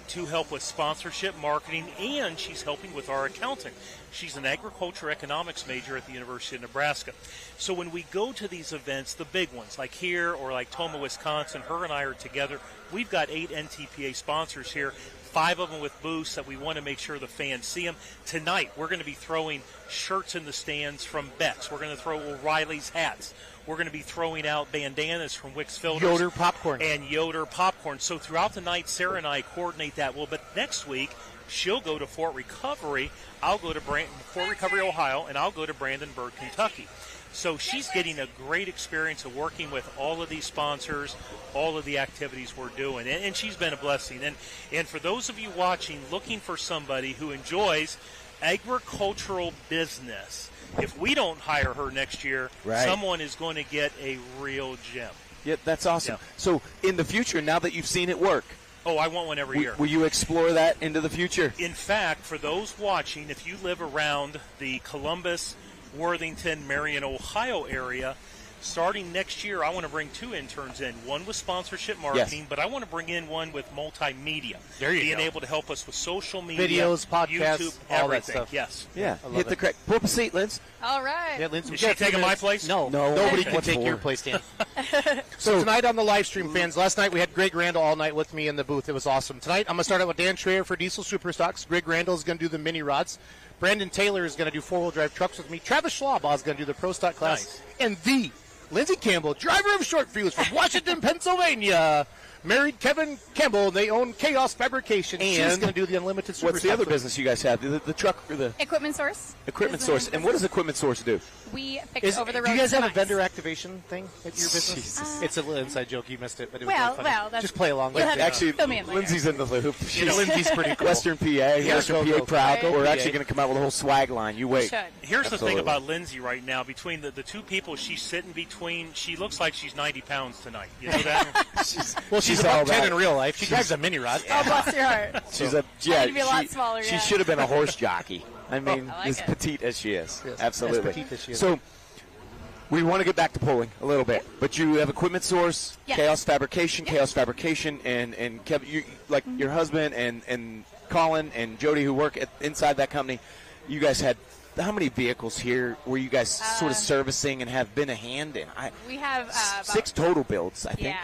to help with sponsorship, marketing, and she's helping with our accounting. She's an agriculture economics major at the University of Nebraska. So when we go to these events, the big ones, like here or like Toma, Wisconsin, her and I are together. We've got 8 NTPA sponsors here, 5 of them with booths that we want to make sure the fans see them. Tonight, we're going to be throwing shirts in the stands from Beck's. We're going to throw O'Reilly's hats. We're going to be throwing out bandanas from Wix Filters. Yoder popcorn. And Yoder popcorn. So throughout the night, Sarah and I coordinate that. Well, but next week, she'll go to Fort Recovery. I'll go to Fort Recovery, Ohio, and I'll go to Brandenburg, Kentucky. So she's getting a great experience of working with all of these sponsors, all of the activities we're doing. And she's been a blessing. And for those of you watching, looking for somebody who enjoys agricultural business, if we don't hire her next year, someone is going to get a real gem. Yeah, that's awesome. Yeah. So in the future, now that you've seen it work, Oh, I want one every year. will you explore that into the future? In fact, for those watching, if you live around the Columbus, Worthington, Marion, Ohio area, starting next year, I want to bring 2 interns in. One with sponsorship marketing, but I want to bring in one with multimedia. There you Being go. able to help us with social media, Videos, podcasts, YouTube, all that everything. stuff. Yes. Yeah, I love hit the it. correct. Pull up a seat, Linz. All right. Yeah, Lindsay, Is she taking my place? No, No. nobody Okay. can take What your for? place, Dan. So tonight on the live stream, fans, last night we had Greg Randall all night with me in the booth. It was awesome. Tonight I'm going to start out with Dan Schreier for Diesel Superstocks. Greg Randall is going to do the mini rods. Brandon Taylor is going to do 4-wheel drive trucks with me. Travis Schlabaugh is going to do the Pro Stock class. Nice. And the Lindsey Campbell, driver of short fuse from Washington, Pennsylvania. Married Kevin Campbell. They own Chaos Fabrication. She's And going to do the Unlimited Superstocks. What's the other with me. business you guys have? The truck or the Equipment Source. Equipment is the name Source? of And the what does business. Equipment Source do? We fix over the road. Do you guys have a semis. vendor activation thing at your business? Jesus. It's a little inside joke. You missed it, but it was Well, really funny. well, that's- Just play along. You'll with have it. to Actually, fill me in later. Lindsay's in the loop. Lindsay's pretty cool. Western PA, Yeah, Western go, PA go. proud. Right. We're PA. actually going to come out with a whole swag line. You wait. Should. Here's the Absolutely. thing about Lindsay right now. Between the 2 people she's sitting between, she looks like she's 90 pounds tonight. You know that? Well, she's all about 10 that. in real life. She drives a mini rod. Oh, bless your heart. She's a I need to be a lot smaller, She yeah. should have been a horse jockey. I mean, I like as it. petite as she is. Yes, Absolutely. as petite as she is. So we want to get back to polling a little bit, but you have Equipment Source, Yes. Chaos Fabrication, and Kevin, you, like your husband and Colin and Jody who work inside that company. You guys had how many vehicles here were you guys sort of servicing and have been a hand in? We have about 6 total builds, I think. Yeah,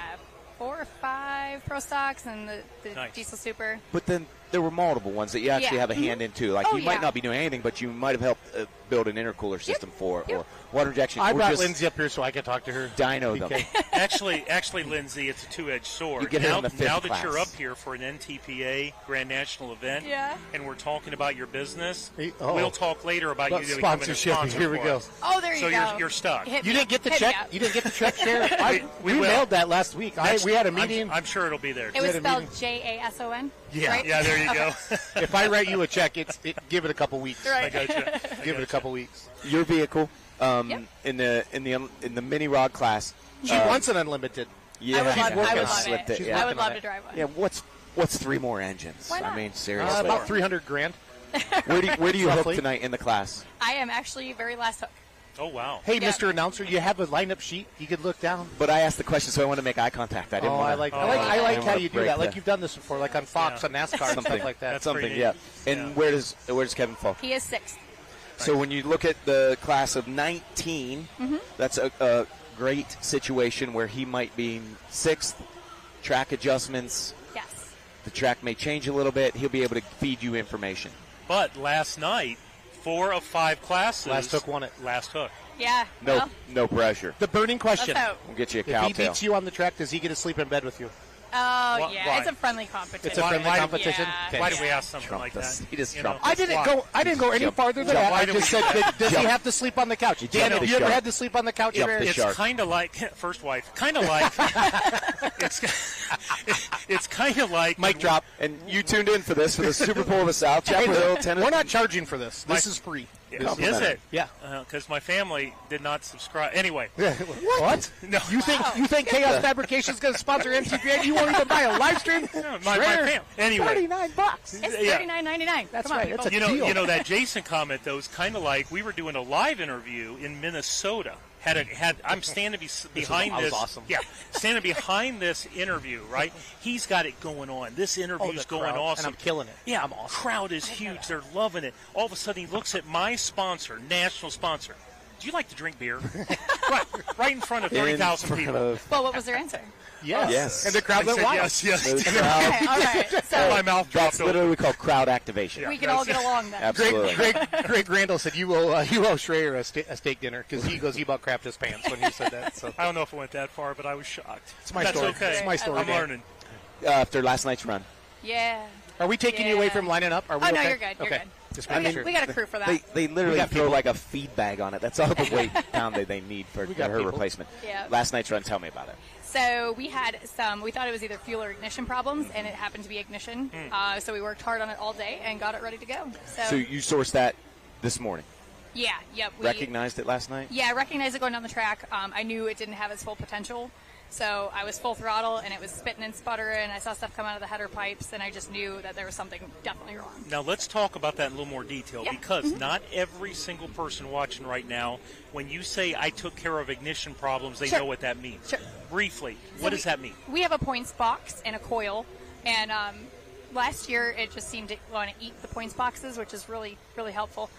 4 or 5 Pro Stocks and the Nice. Diesel Super. But then there were multiple ones that you actually Yeah. have a hand in too. Like Oh, you might yeah. not be doing anything, but you might have helped build an intercooler system for, Yep. or water injection. I or brought just Lindsay up here so I could talk to her. dyno them. PK. Actually, Lindsay, it's a 2-edged sword. You get her now, in the 5th now that class. you're up here for an NTPA Grand National event, Yeah. and we're talking about your business, Uh-oh. we'll talk later about About you becoming a sponsorship. sponsor Here we for go. us. Oh, there you So go. you're stuck. Hit You me didn't get the up. Hit me check. up. You didn't get the check, Sharon. We we will. mailed that last week. We had a meeting. I'm sure it'll be there. It was had a spelled meeting. JASON. Yeah. right? Yeah, there you Okay. go. If I write you a check, give it a couple weeks. Right. I gotcha. Give it a couple weeks. Your vehicle Yep. in the mini rod class. She wants an unlimited. Yeah, I would she's love, working I would on love slipped it. it. I Yeah. would love to drive one. Yeah, what's 3 more engines? Why not? I mean, seriously. About $300,000. Where do you hook Roughly. tonight in the class? I am actually very last hook. Oh, wow. Hey, Yeah. Mr. Announcer, you have a lineup sheet. You could look down. But I asked the question, so I want to make eye contact. I didn't. I like how you do that. Like you. you've done this before, like on Fox, on NASCAR, and stuff like that. That's Something, pretty yeah. neat. And where does Kevin fall? He is 6th. So when you look at the class of 19, that's a great situation where he might be 6th. Track adjustments. Yes. The track may change a little bit. He'll be able to feed you information. But last night, 4 of 5 classes. Last Hook won it. Last Hook. Yeah. No, Well, no pressure. The burning question. let's hope. We'll get you a If he cowtail. beats you on the track, does he get to sleep in bed with you? Oh, Why- yeah. why? It's a friendly competition. It's a friendly Why- competition? Yeah. Okay. Why did we ask something Trump like this. that? He just You know? trumped I didn't go any Jump. farther than Jump. that. Why I do just we- said, does he Jump. have to sleep on the couch? Dan, Jump have the you ever shark. had to sleep on the couch? Jump Bear? the It's shark. kind of like first wife. Kind of like it's kind of like Mic drop. And you tuned in for this, for the Super Bowl of the South, Chapel Hill, Tennessee. We're not charging for this. This is free. Is it? Yeah. Because my family did not subscribe. Anyway, What? No. You think Chaos Fabrication is going to sponsor MTPA? You won't even buy a live stream? my family. Anyway, $49. It's Yeah. $39.99. That's Come on, right. people. That's a deal. you know that Jason comment though is kind of like we were doing a live interview in Minnesota. I'm standing behind I was this. awesome. Yeah, standing behind this interview. Right, he's got it going on. This interview's the going crowd, awesome. and I'm killing it. Yeah, I'm awesome. crowd is huge. They're loving it. All of a sudden, he looks at my sponsor, national sponsor. Do you like to drink beer? right in front of 30,000 people. Well, what was their answer? Yes. And the crowd I went said wild. yes. The Okay, crowd. all right. So My mouth dropped That's literally we call crowd activation. we can all get along then. Absolutely. Greg Randall said you owe Schreier a steak dinner because he about crapped his pants when he said that. So I don't know if it went that far, but I was shocked. it's my That's story. okay. It's my story. I'm Dan. learning. After last night's run. Yeah. Are we taking you away Yeah. from lining up? Are we Oh, no, okay? you're good. You're okay. good. Just We making got, sure. we got a crew for that. They literally got throw people. like a feed bag on it. That's all the weight pound that they need for We got her people. replacement. Yeah. Last night's run, tell me about it. So we had we thought it was either fuel or ignition problems, and it happened to be ignition. So we worked hard on it all day and got it ready to go. So you sourced that this morning. Yeah, yep. Recognized it last night? Yeah, I recognized it going down the track. I knew it didn't have its full potential. So I was full throttle, and it was spitting and sputtering. I saw stuff come out of the header pipes, and I just knew that there was something definitely wrong. Now let's talk about that in a little more detail Yeah. because not every single person watching right now, when you say I took care of ignition problems, they Sure. know what that means. Sure. Briefly, So what does that mean? We have a points box and a coil, and last year it just seemed to want to eat the points boxes, which is really, really helpful.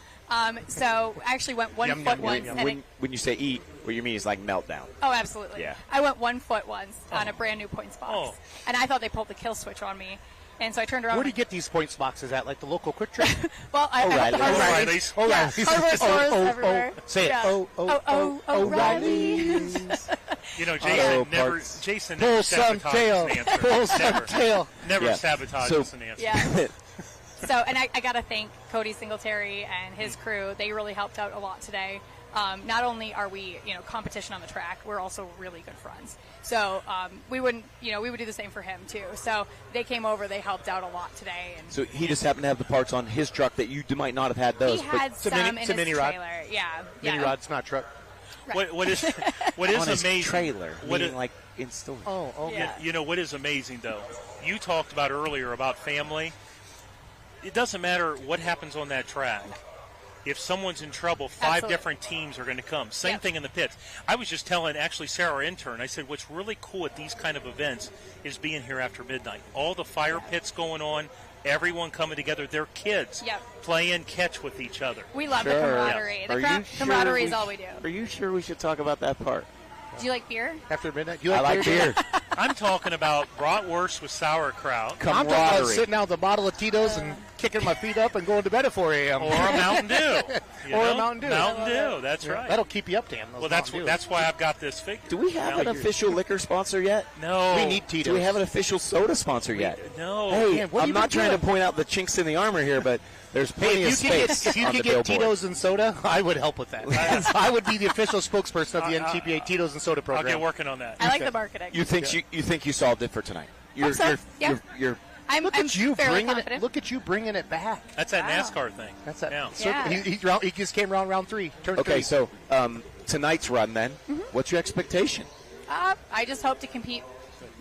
So I actually went 1 foot once. And When you say eat, what you mean is like meltdown. oh, absolutely. Yeah. I went 1 foot once on a brand new points box, Oh. and I thought they pulled the kill switch on me. And so I turned around. Where do you get these points boxes at? Like the local Quick Trip? Well, I went to O'Reilly's. Hardware. Yeah, O'Reilly's. hardware stores everywhere. Say it. Yeah. O'Reilly's. You know, Auto Jason parts. never Pull some sabotages tail. an answer. Pull some Never. tail. Never Yeah. sabotages So- an answer. Yeah. So, and I got to thank Cody Singletary and his crew. They really helped out a lot today. Not only are we, competition on the track, we're also really good friends. So we would do the same for him too. So they came over, they helped out a lot today. And So he just happened to have the parts on his truck that you might not have had those. he but had some in his mini rod. trailer. Yeah. Mini rod's not truck. What is on his amazing? trailer, What meaning is- like in store. Oh, Yeah. You know what is amazing though? You talked about earlier about family. It doesn't matter what happens on that track. If someone's in trouble, 5 Absolutely. different teams are going to come. Same Yep. thing in the pits. I was just telling actually Sarah, our intern, I said what's really cool at these kind of events is being here after midnight. All the fire pits going on, everyone coming together. They're kids Yep. playing catch with each other. We love the Sure. camaraderie. Are The you sure camaraderie is we- all we do. Are you sure we should talk about that part? Do you like beer? After midnight? You I like beer. I'm talking about bratwurst with sauerkraut. I'm talking about Camaraderie. sitting out with a bottle of Tito's and kicking my feet up and going to bed at 4 a.m. Or a Mountain Dew. You Or a know? Mountain Dew. Mountain Dew, that's right. That'll keep you up, Dan. those Well, that's Mountain Dews. that's why I've got this figure. Do we have Now an you're- official liquor sponsor yet? No. We need Tito's. Do we have an official soda sponsor yet? No. Hey, Man, what have I'm you not been trying to doing? point out the chinks in the armor here, but there's Hey, plenty of if you could space get, if you on could the get billboard. Tito's and soda, I would help with that. I would be the official spokesperson of the NTPA Tito's and soda I'll program. get working on that. I like the marketing. You think you solved it for tonight? You're, so. you're, Yeah. you're I'm Look at you fairly bringing it. confident. Look at you bringing it back. That's that Wow. NASCAR thing. That's that. Yeah. circle. Yeah. He just came around round 3. Turn okay. 3. So tonight's run, then, Mm-hmm. what's your expectation? I just hope to compete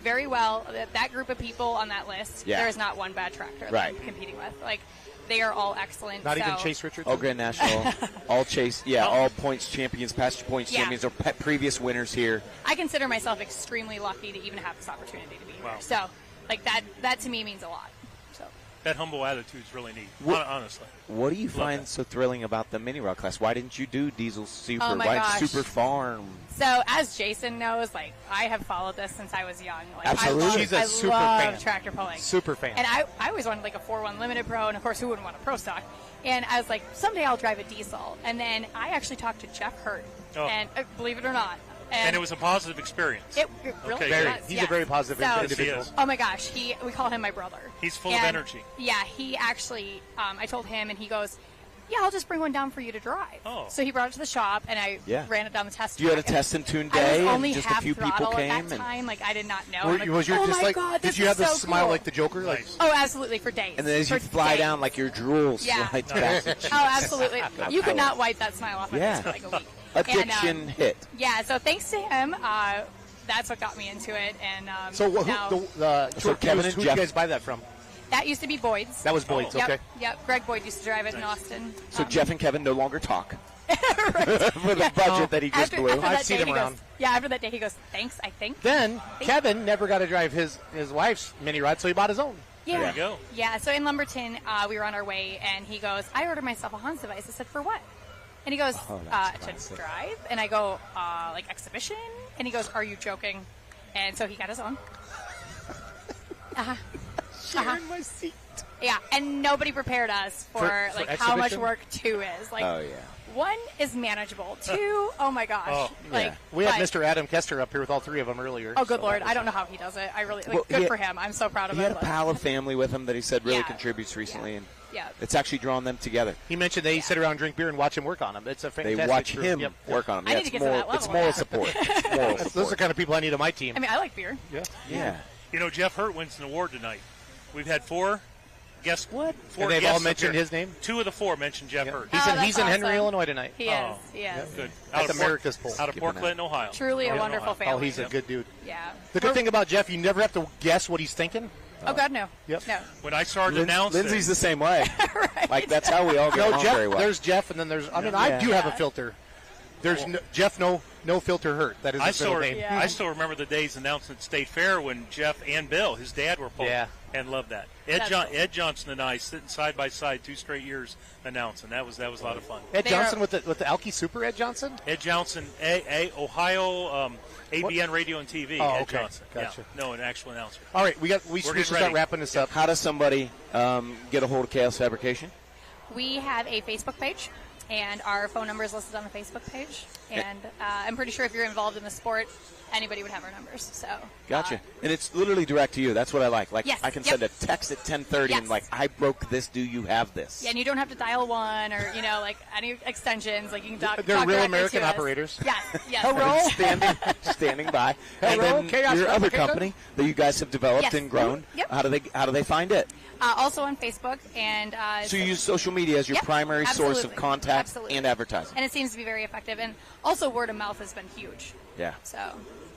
very well. That group of people on that list, Yeah. there is not one bad tractor that Right. I'm competing with. Like, they are all excellent. Not so. even Chase Richardson? All Grand National, all Chase, all points champions, past points champions, or previous winners here. I consider myself extremely lucky to even have this opportunity to be Wow. here. So, like, that to me means a lot. So. That humble attitude is really neat, honestly. What do you find so thrilling about the mini rod class? Why didn't you do Diesel Super? Oh my Why gosh. Super Farm? So, as Jason knows, like, I have followed this since I was young. Like, Absolutely. She's a I super love fan. tractor pulling. Super fan. And I always wanted like a 4-1 Limited Pro, and of course, who wouldn't want a Pro Stock? And I was like, someday I'll drive a diesel. And then I actually talked to Jeff Hurt, and believe it or not. And it was a positive experience. It really was. He's a very positive So- individual. Yes, he is. Oh my gosh, we call him my brother. He's full of energy. Yeah, he actually, I told him, and he goes, yeah, I'll just bring one down for you to drive. Oh. So he brought it to the shop, and I ran it down the test You had a track, and test and tune I day, was only and just a half few people throttle came. at that time. Like, I did not know. I'm like, Was you oh just my like, God, did this you have is the so smile cool. like the Joker? Like, Oh, absolutely, for days. And then as you For fly days. down, like your drool Yeah. slides back. Oh, absolutely. You could not wipe that smile off my Yeah. face for like a week. Addiction And, hit. Yeah, so thanks to him, that's what got me into it. And so now, so Kevin and who did Jeff. you guys buy that from? that used to be Boyd's. That was Boyd's, Yep, okay. Yep, Greg Boyd used to drive it in Austin. So Jeff and Kevin no longer talk for the budget that he just after, blew. After that I've seen day, him he around. Goes, after that day, he goes, thanks, I think. Then Kevin never got to drive his wife's mini rod, so he bought his own. Yeah. There you go. Yeah, so in Lumberton, we were on our way, and he goes, I ordered myself a Hans device. I said, for what? And he goes, to drive. And I go, like exhibition? And he goes, are you joking? And so he got his own. Sharing my seat. Yeah, and nobody prepared us for like how much exhibition? work 2 is. Like, Oh, yeah. 1 is manageable. 2, oh my gosh. Oh, like, yeah. We had but- Mr. Adam Kester up here with all 3 of them earlier. Oh, good so Lord. that was- I don't know how he does it. I really, like, Well, good he- for him. I'm so proud of He him. had a pal of family with him that he said really Yeah. contributes recently, and Yeah. it's actually drawn them together. He mentioned they sit around and drink beer and watch him work on them. It's a They fantastic watch group. him Yep. work on them. I Yeah, need to get to that level, it's moral yeah. support. It's moral Those are support. the kind of people I need on my team. I mean, I like beer. Yeah. You know, Jeff Hurt wins an award tonight. We've had 4 guests. What? 4 And they've guests all up mentioned here. his name? 2 of the 4 mentioned Jeff Hurt. He's, Oh, he's in that's Henry, awesome. Illinois tonight. He is. He is. Good. At of America's Pole. Out of Port Clinton, Ohio. Truly a Yeah. wonderful family. Oh, he's a good dude. Yeah. The good thing about Jeff, you never have to guess what he's thinking. Oh, God, no. Yep. No. When I started announcing, Lindsay's the same way. Like, that's how we all get No, along Jeff, very well. there's Jeff, and then there's, I mean, I do have a filter. There's Jeff, no filter hurt. That is I his still, middle name. I still remember the days announced at State Fair when Jeff and Bill, his dad, were pulling. Yeah. And loved that. Ed Johnson and I sitting side by side 2 straight years announcing. That was a lot of fun. Ed Johnson with the Alki Super Ed Johnson? Ed Johnson, Ohio ABN Radio and TV. Oh, Ed okay. Johnson. Gotcha. Yeah. No, an actual announcer. All right, we getting should start ready. wrapping this up. How does somebody get a hold of Chaos Fabrication? We have a Facebook page, and our phone number is listed on the Facebook page. And I'm pretty sure if you're involved in the sport, anybody would have our numbers. So Gotcha. And it's literally direct to you. That's what I like. Like, Yes. I can Yep. send a text at 10:30 and Yes. like, I broke this. Do you have this? Yeah, and you don't have to dial 1 or like any extensions. Like you can talk. They're talk real directly American to us. operators. Yes, yes. standing by. And Hello, then Chaos your other Fabrication? company that you guys have developed Yes. and grown. Yep. How do they find it? Also on Facebook, and So you use social media as your Yep, primary source of absolutely. contact Absolutely. and advertising. and it seems to be very effective. And also word of mouth has been huge. Yeah. So,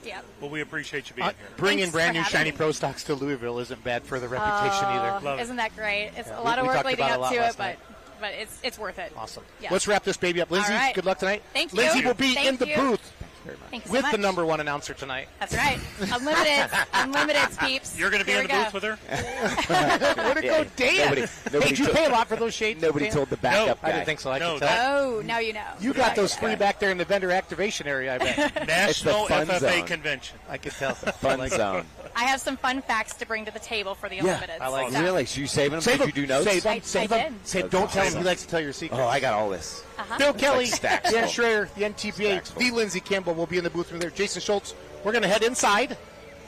yeah. Well, we appreciate you being here. Bringing Thanks brand for new having shiny me. Pro Stocks to Louisville isn't bad for the reputation either. Love it. Isn't that great? It's Yeah, a lot we of work talked leading about it a up lot to it, last but night. but it's worth it. Awesome. Yeah. Let's wrap this baby up. Lindsay, All right. good luck tonight. Thank you. Lindsay will be Thank in the you. booth Thank you so with much. the number 1 announcer tonight. That's right. Unlimited peeps. You're going to be Here in the we booth with her? Way to go, Dan! Nobody Hey, did you told- pay a lot for those shades? Nobody Dan? told the backup I guy. didn't think so. I No, could tell. Oh, now you know. You got those free back there in the vendor activation area, I bet. National fun FFA zone. convention. I could tell. Fun zone. I have some fun facts to bring to the table for the Yeah, Unlimited. I like so. Really? So you saving them? Save Did them. you do notes? Save them. I Save did. them. Save, don't tell him. He likes to tell your secrets. Oh, I got all this. Bill Kelly, stacks Dan full. Schreier, the NTPA, Stacks full. the Lindsay Campbell will be in the booth from there. Jason Schultz. We're going to head inside.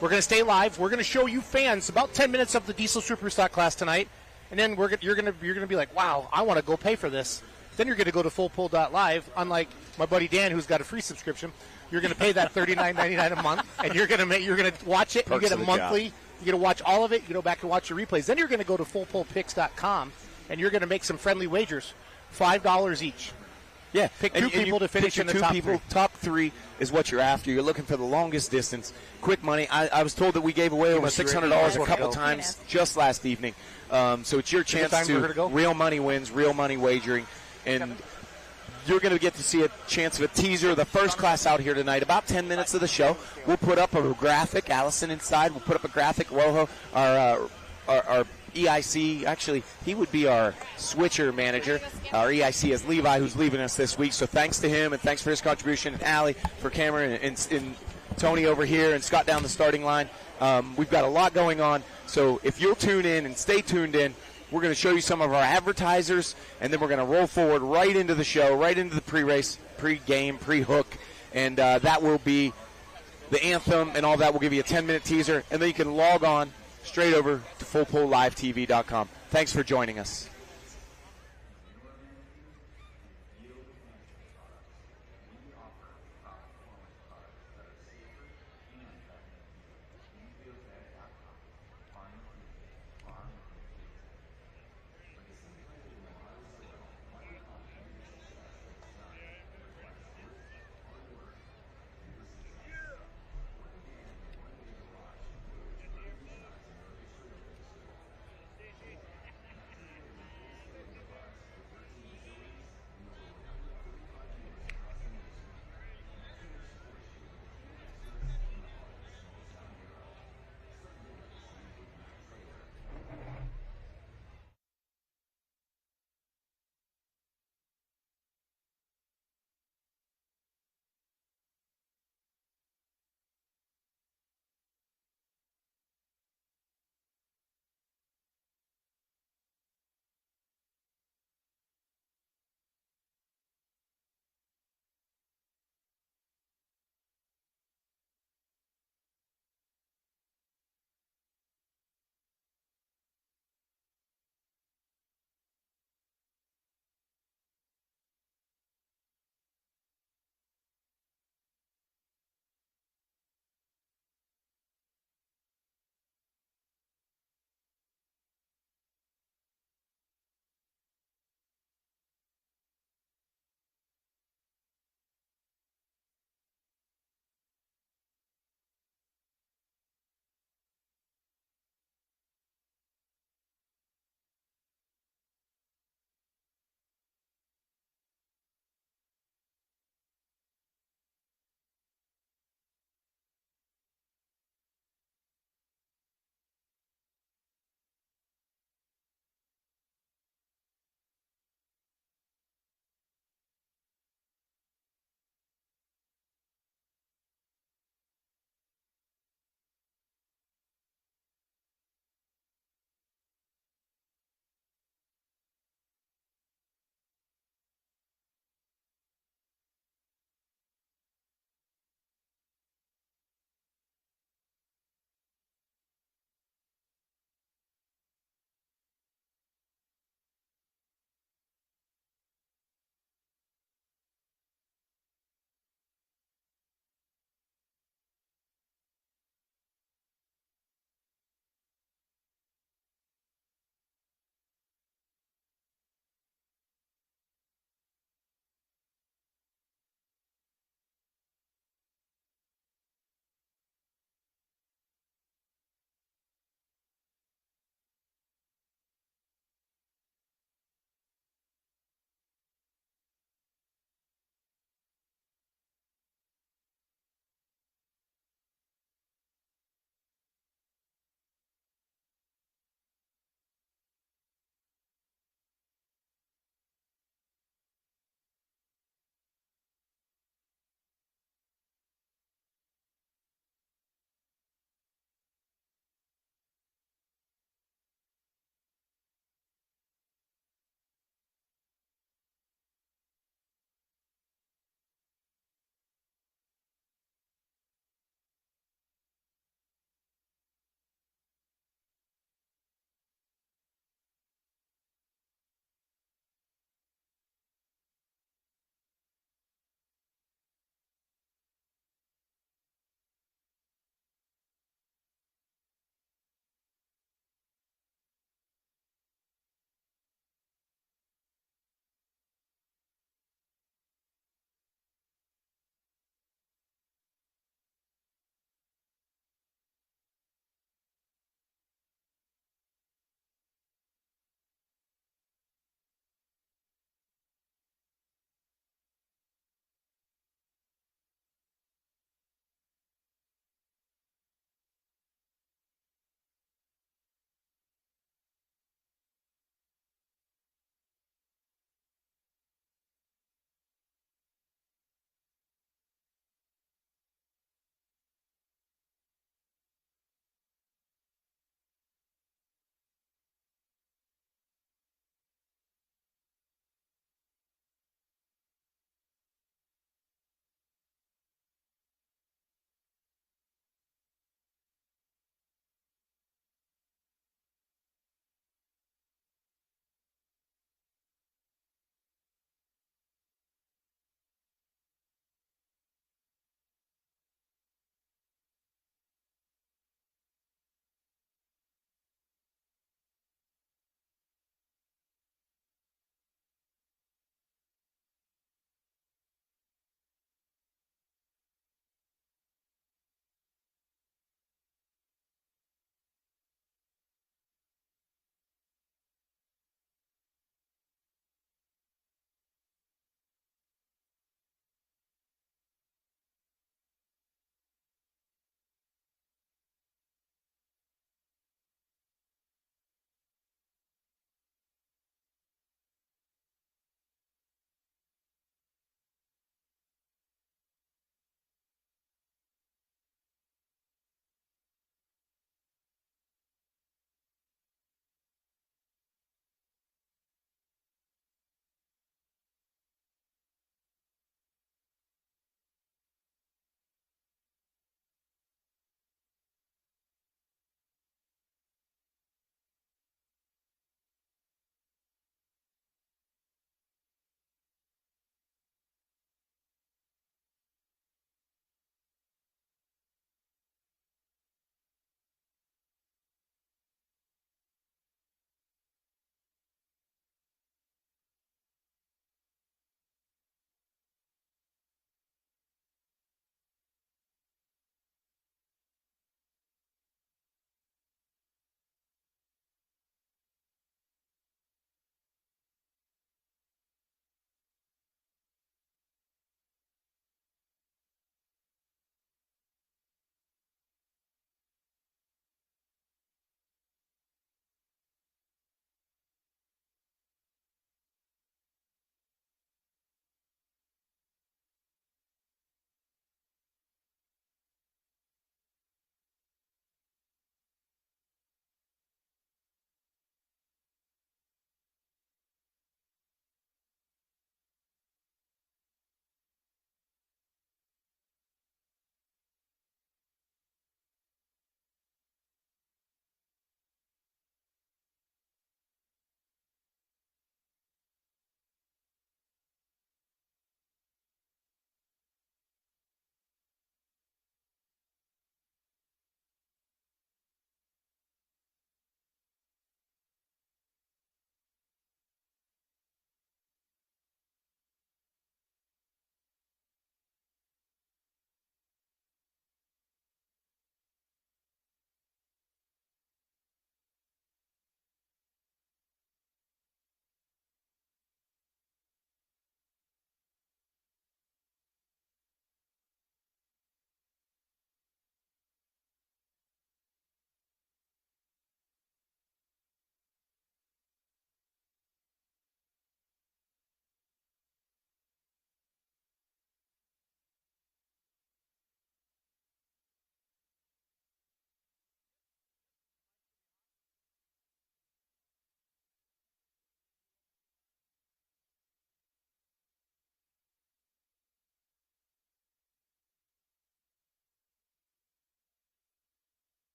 We're going to stay live. We're going to show you fans about 10 minutes of the Diesel Superstock class tonight, and then you're going to be like, wow, I want to go pay for this. Then you're going to go to fullpull.live. Unlike my buddy Dan, who's got a free subscription, you're going to pay that $39.99 a month, and you're going to watch it. Perks you get a of the monthly. job. You get to watch all of it. You go back and watch your replays. Then you're going to go to fullpullpicks.com, and you're going to make some friendly wagers, $5 each. Yeah, Pick and- two and people you to finish pick your in the two top people. three. Top 3 is what you're after. You're looking for the longest distance, quick money. I was told that we gave away over us $600 your- a couple go. times just last evening. So it's your chance time for her to go? real money wins, real money wagering, and you're going to get to see a chance of a teaser of the first class out here tonight. About 10 minutes of the show, we'll put up a graphic. Allison inside, we'll put up a graphic. Rojo, our EIC, actually, he would be our switcher manager. Our EIC is Levi, who's leaving us this week. So thanks to him, and thanks for his contribution, and Allie for Cameron, and Tony over here, and Scott down the starting line. We've got a lot going on. So if you'll tune in and stay tuned in, we're going to show you some of our advertisers, and then we're going to roll forward right into the show, right into the pre-race, pre-game, pre-hook, and that will be the anthem and all that. We'll give you a 10-minute teaser, and then you can log on straight over to fullpulllivetv.com. Thanks for joining us.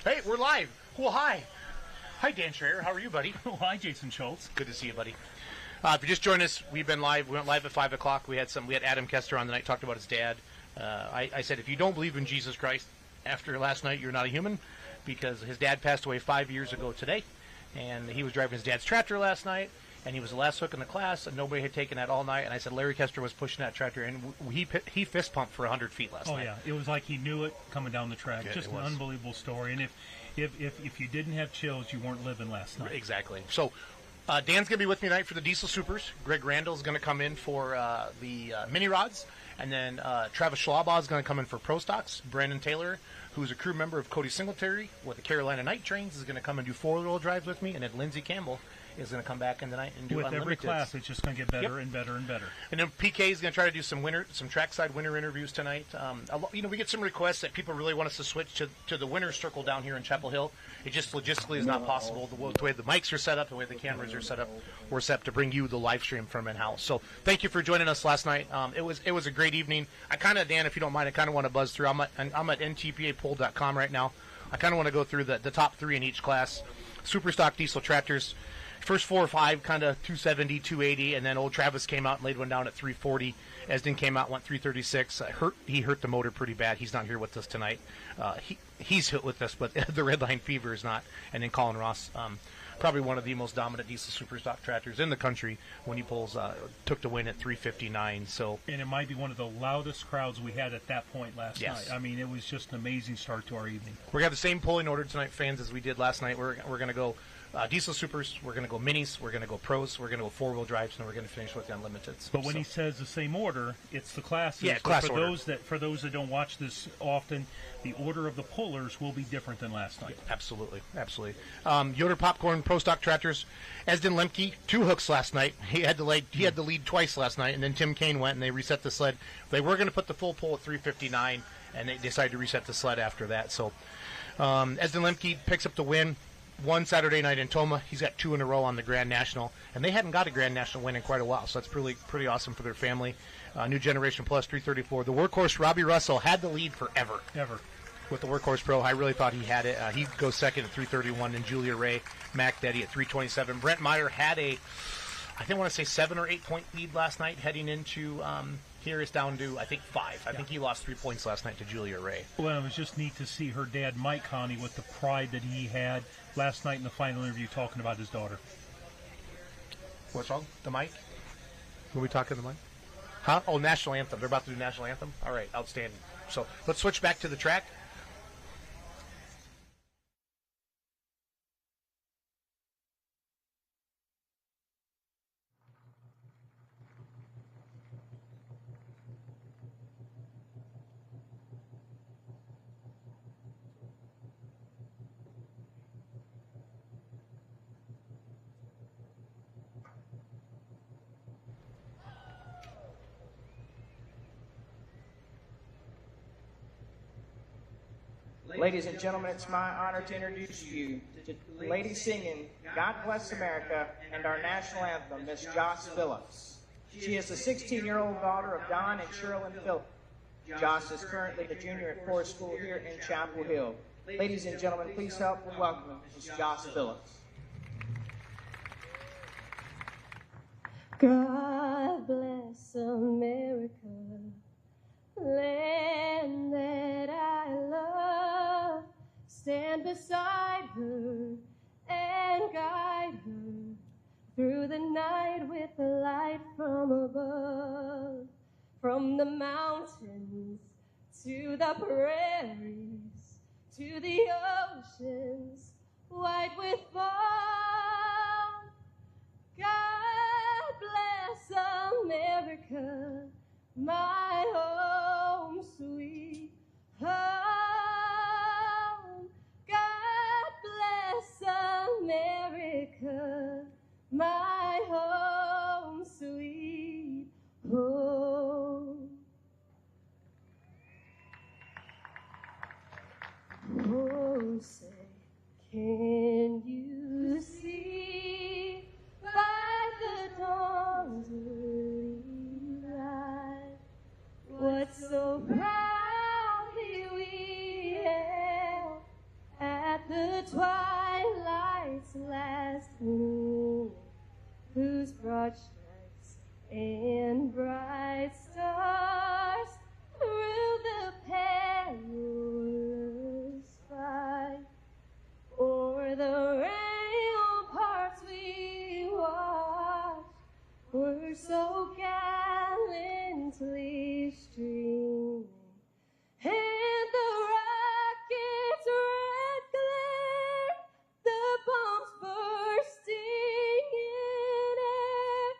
Hey, we're live. Well, hi. Hi, Dan Schreier. How are you, buddy? Oh, hi, Jason Schultz. Good to see you, buddy. If you just joined us, we've been live. We went live at 5 o'clock. We had Adam Kester on the night, talked about his dad. I said, if you don't believe in Jesus Christ after last night, you're not a human, because his dad passed away 5 years ago today, and he was driving his dad's tractor last night, and he was the last hook in the class, and nobody had taken that all night. And I said, Larry Kester was pushing that tractor, and he fist pumped for 100 feet last night. Oh, yeah. It was like he knew it coming down the track. Just an unbelievable story. And if you didn't have chills, you weren't living last night. Exactly. So Dan's going to be with me tonight for the Diesel Supers. Greg Randall is going to come in for the mini rods. And then Travis Schlabaugh is going to come in for Pro Stocks. Brandon Taylor, who's a crew member of Cody Singletary with the Carolina Night Trains, is going to come and do four-wheel drives with me. And then Lindsey Campbell is going to come back in tonight and do with Unlimiteds. Every class, it's just going to get better and better and better. And then PK is going to try to do some trackside winter interviews tonight. We get some requests that people really want us to switch to the winner's circle down here in Chapel Hill. It just logistically is not possible. The way the mics are set up, the way the cameras are set up, we're set up to bring you the live stream from in-house. So thank you for joining us last night. It was a great evening. Dan, if you don't mind, I want to buzz through. I'm at ntpapoll.com right now. I kind of want to go through the top three in each class. Super stock diesel tractors. First 4 or 5, kind of 270, 280, and then old Travis came out and laid one down at 340. Esden came out, went 336. He hurt the motor pretty bad. He's not here with us tonight. He's hit with us, but the Red Line Fever is not. And then Colin Ross, probably one of the most dominant diesel super stock tractors in the country when he took the win at 359. And it might be one of the loudest crowds we had at that point last Yes. night. I mean, it was just an amazing start to our evening. We're going to have the same polling order tonight, fans, as we did last night. We're going to go diesel supers, we're going to go minis, we're going to go pros, we're going to go four-wheel drives, and we're going to finish with the unlimiteds. But when he says the same order, it's the classes. Yeah, class for order. For those that don't watch this often, the order of the pullers will be different than last night. Absolutely. Yoder Popcorn Pro Stock Tractors. Esden Lemke, 2 hooks last night. He had the lead twice last night, and then Tim Kane went and they reset the sled. They were going to put the full pull at 359, and they decided to reset the sled after that. So Esden Lemke picks up the win. One Saturday night in Toma. He's got 2 in a row on the Grand National, and they hadn't got a Grand National win in quite a while, so that's pretty awesome for their family. New Generation Plus 334. The workhorse Robbie Russell had the lead forever. Ever. With the Workhorse Pro, I really thought he had it. He goes second at 331, and Julia Ray, Mac Deddy at 327. Brent Meyer had I want to say 7 or 8 point lead last night heading into here is down to, I think, 5. I think he lost 3 points last night to Julia Ray. Well, it was just neat to see her dad, Mike Connie, with the pride that he had last night in the final interview talking about his daughter. What's wrong? The mic? Were we talking the mic? Huh? Oh, National Anthem. They're about to do National Anthem? All right, outstanding. So let's switch back to the track. Ladies and gentlemen, it's my honor to introduce you to the lady singing God Bless America and our national anthem, Miss Joss Phillips. She is the 16-year-old daughter of Don and Sherilyn Phillips. Joss is currently a junior at Forest School here in Chapel Hill. Ladies and gentlemen, please help me welcome Miss Joss Phillips. God bless America, land that I love. Stand beside her and guide her through the night with the light from above. From the mountains to the prairies to the oceans white with foam. God bless America, my home sweet home. God bless America, my home sweet home. Oh, say, can you see by the dawn's early light stripes and bright stars through the perilous fight. O'er the ramparts we watched were so gallantly streaming, and the rocket's red glare, the bombs bursting in air,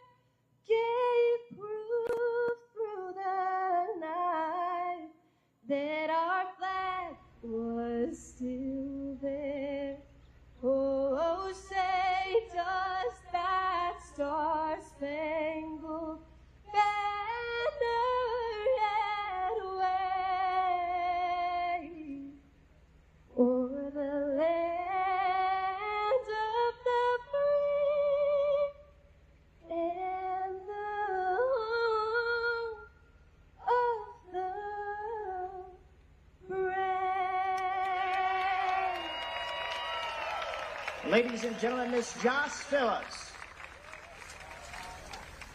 gave proof through the night that our flag was still there. Oh, say does that star-spangled banner yet wave o'er the land of the free and the home of the brave. Ladies and gentlemen, Miss Joss Phillips.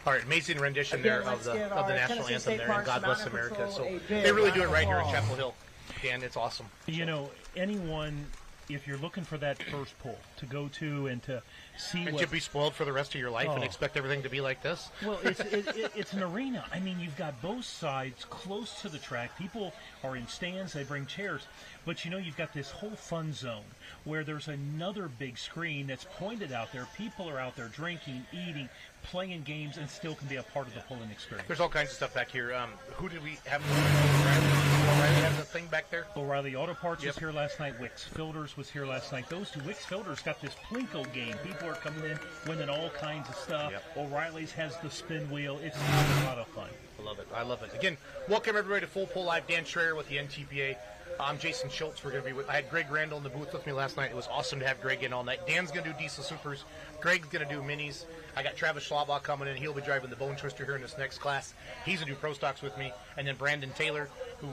All right, amazing rendition Again, there of let's the give our national Tennessee anthem State there, and Parks God Bless Mountain America. Patrol So a big they really do it round right of here in applause. Chapel Hill. Dan, it's awesome. You know, anyone, if you're looking for that first pull to go to and to see And what... to be spoiled for the rest of your life and Oh. expect everything to be like this? Well, it's an arena. I mean, you've got both sides close to the track. People are in stands. They bring chairs. But, you know, you've got this whole fun zone where there's another big screen that's pointed out there. People are out there drinking, eating, playing games, and still can be a part of the pulling experience. There's all kinds of stuff back here. Who did we have? O'Reilly has a thing back there? O'Reilly Auto Parts was here last night. Wix Filters was here last night. Those two, Wix Filters got this Plinko game. People are coming in, winning all kinds of stuff. O'Reilly's has the spin wheel. It's a lot of fun. I love it. I love it. Again, welcome everybody to Full Pull Live. Dan Schreier with the NTPA. I'm Jason Schultz. We're going to be with. I had Greg Randall in the booth with me last night. It was awesome to have Greg in all night. Dan's going to do Diesel Supers. Greg's going to do Minis. I got Travis Schlabach coming in. He'll be driving the Bone Twister here in this next class. He's going to do Pro Stocks with me. And then Brandon Taylor, who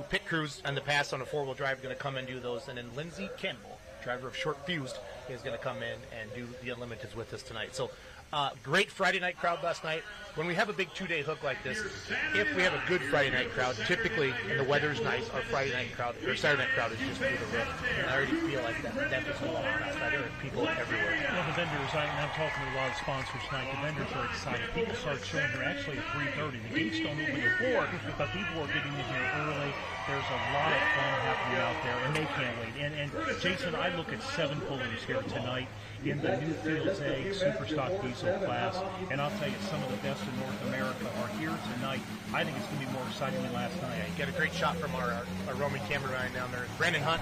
pit crews in the past on a four-wheel drive, is going to come and do those. And then Lindsey Campbell, driver of Short Fused, is going to come in and do the Unlimiteds with us tonight. So great Friday night crowd last night. When we have a big two-day hook like this, if we have a good Friday night crowd, typically, and the weather's nice, our Friday night crowd, or Saturday night crowd is just through the roof. And I already feel like that is going on outside. There are people everywhere. Well, the vendors, and I'm talking to a lot of sponsors tonight, the vendors are excited. People start showing here actually at 3:30. The gates don't open at 4, but people are getting in here early. There's a lot of fun happening out there, and they can't wait. And Jason, I look at 7 pullers here tonight in the new Fields A Superstock Diesel class, and I'll tell you, some of the best in North America are here tonight. I think it's going to be more exciting than last night. Got a great shot from our Roman cameraman down there. Brandon Hunt,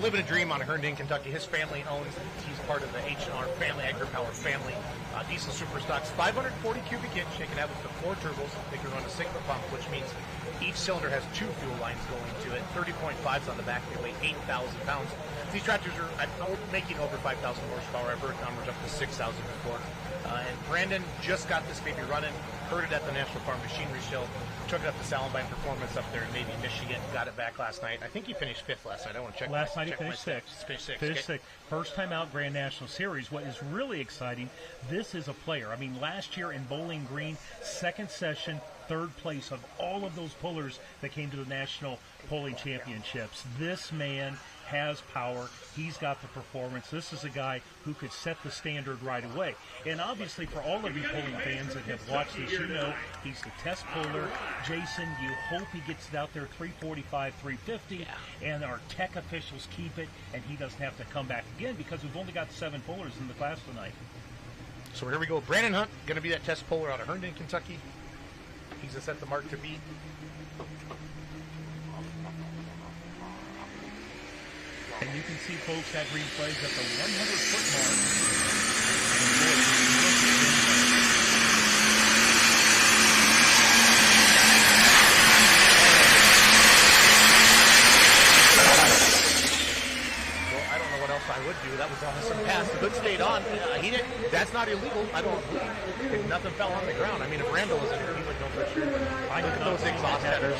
living a dream on Herndon, Kentucky. His family owns, he's part of the H&R family, AgriPower family. Diesel Superstocks, 540 cubic inch. They can have up to 4 turbos. They can run a Sigma pump, which means each cylinder has 2 fuel lines going to it. 30.5s on the back. They weigh 8,000 pounds. These tractors are making over 5,000 horsepower. I've heard numbers up to 6,000 before. And Brandon just got this baby running. Heard it at the National Farm Machinery Show. Took it up to Salumbine Performance up there in maybe Michigan. Got it back last night. I think he finished 5th last night. I want to check. Last night he finished 6th. Finished 6th. First time out Grand National Series. What is really exciting, this is a player. I mean, last year in Bowling Green, 2nd session, 3rd place of all of those pullers that came to the National Polling Championships. This man has power. He's got the performance. This is a guy who could set the standard right away. And obviously for all of you polling fans that have watched this, you know he's the test puller. Jason, you hope he gets it out there 345, 350, and our tech officials keep it, and he doesn't have to come back again because we've only got 7 pullers in the class tonight. So here we go. Brandon Hunt, going to be that test puller out of Herndon, Kentucky. He's set the mark to beat. And you can see folks that replays at the 100-foot mark. Well, I don't know what else I would do. That was awesome pass. The hood stayed on. He didn't. That's not illegal. I don't believe. If nothing fell on the ground. I mean, if Randall was in here, he would know for sure. I look at those exhaust headers.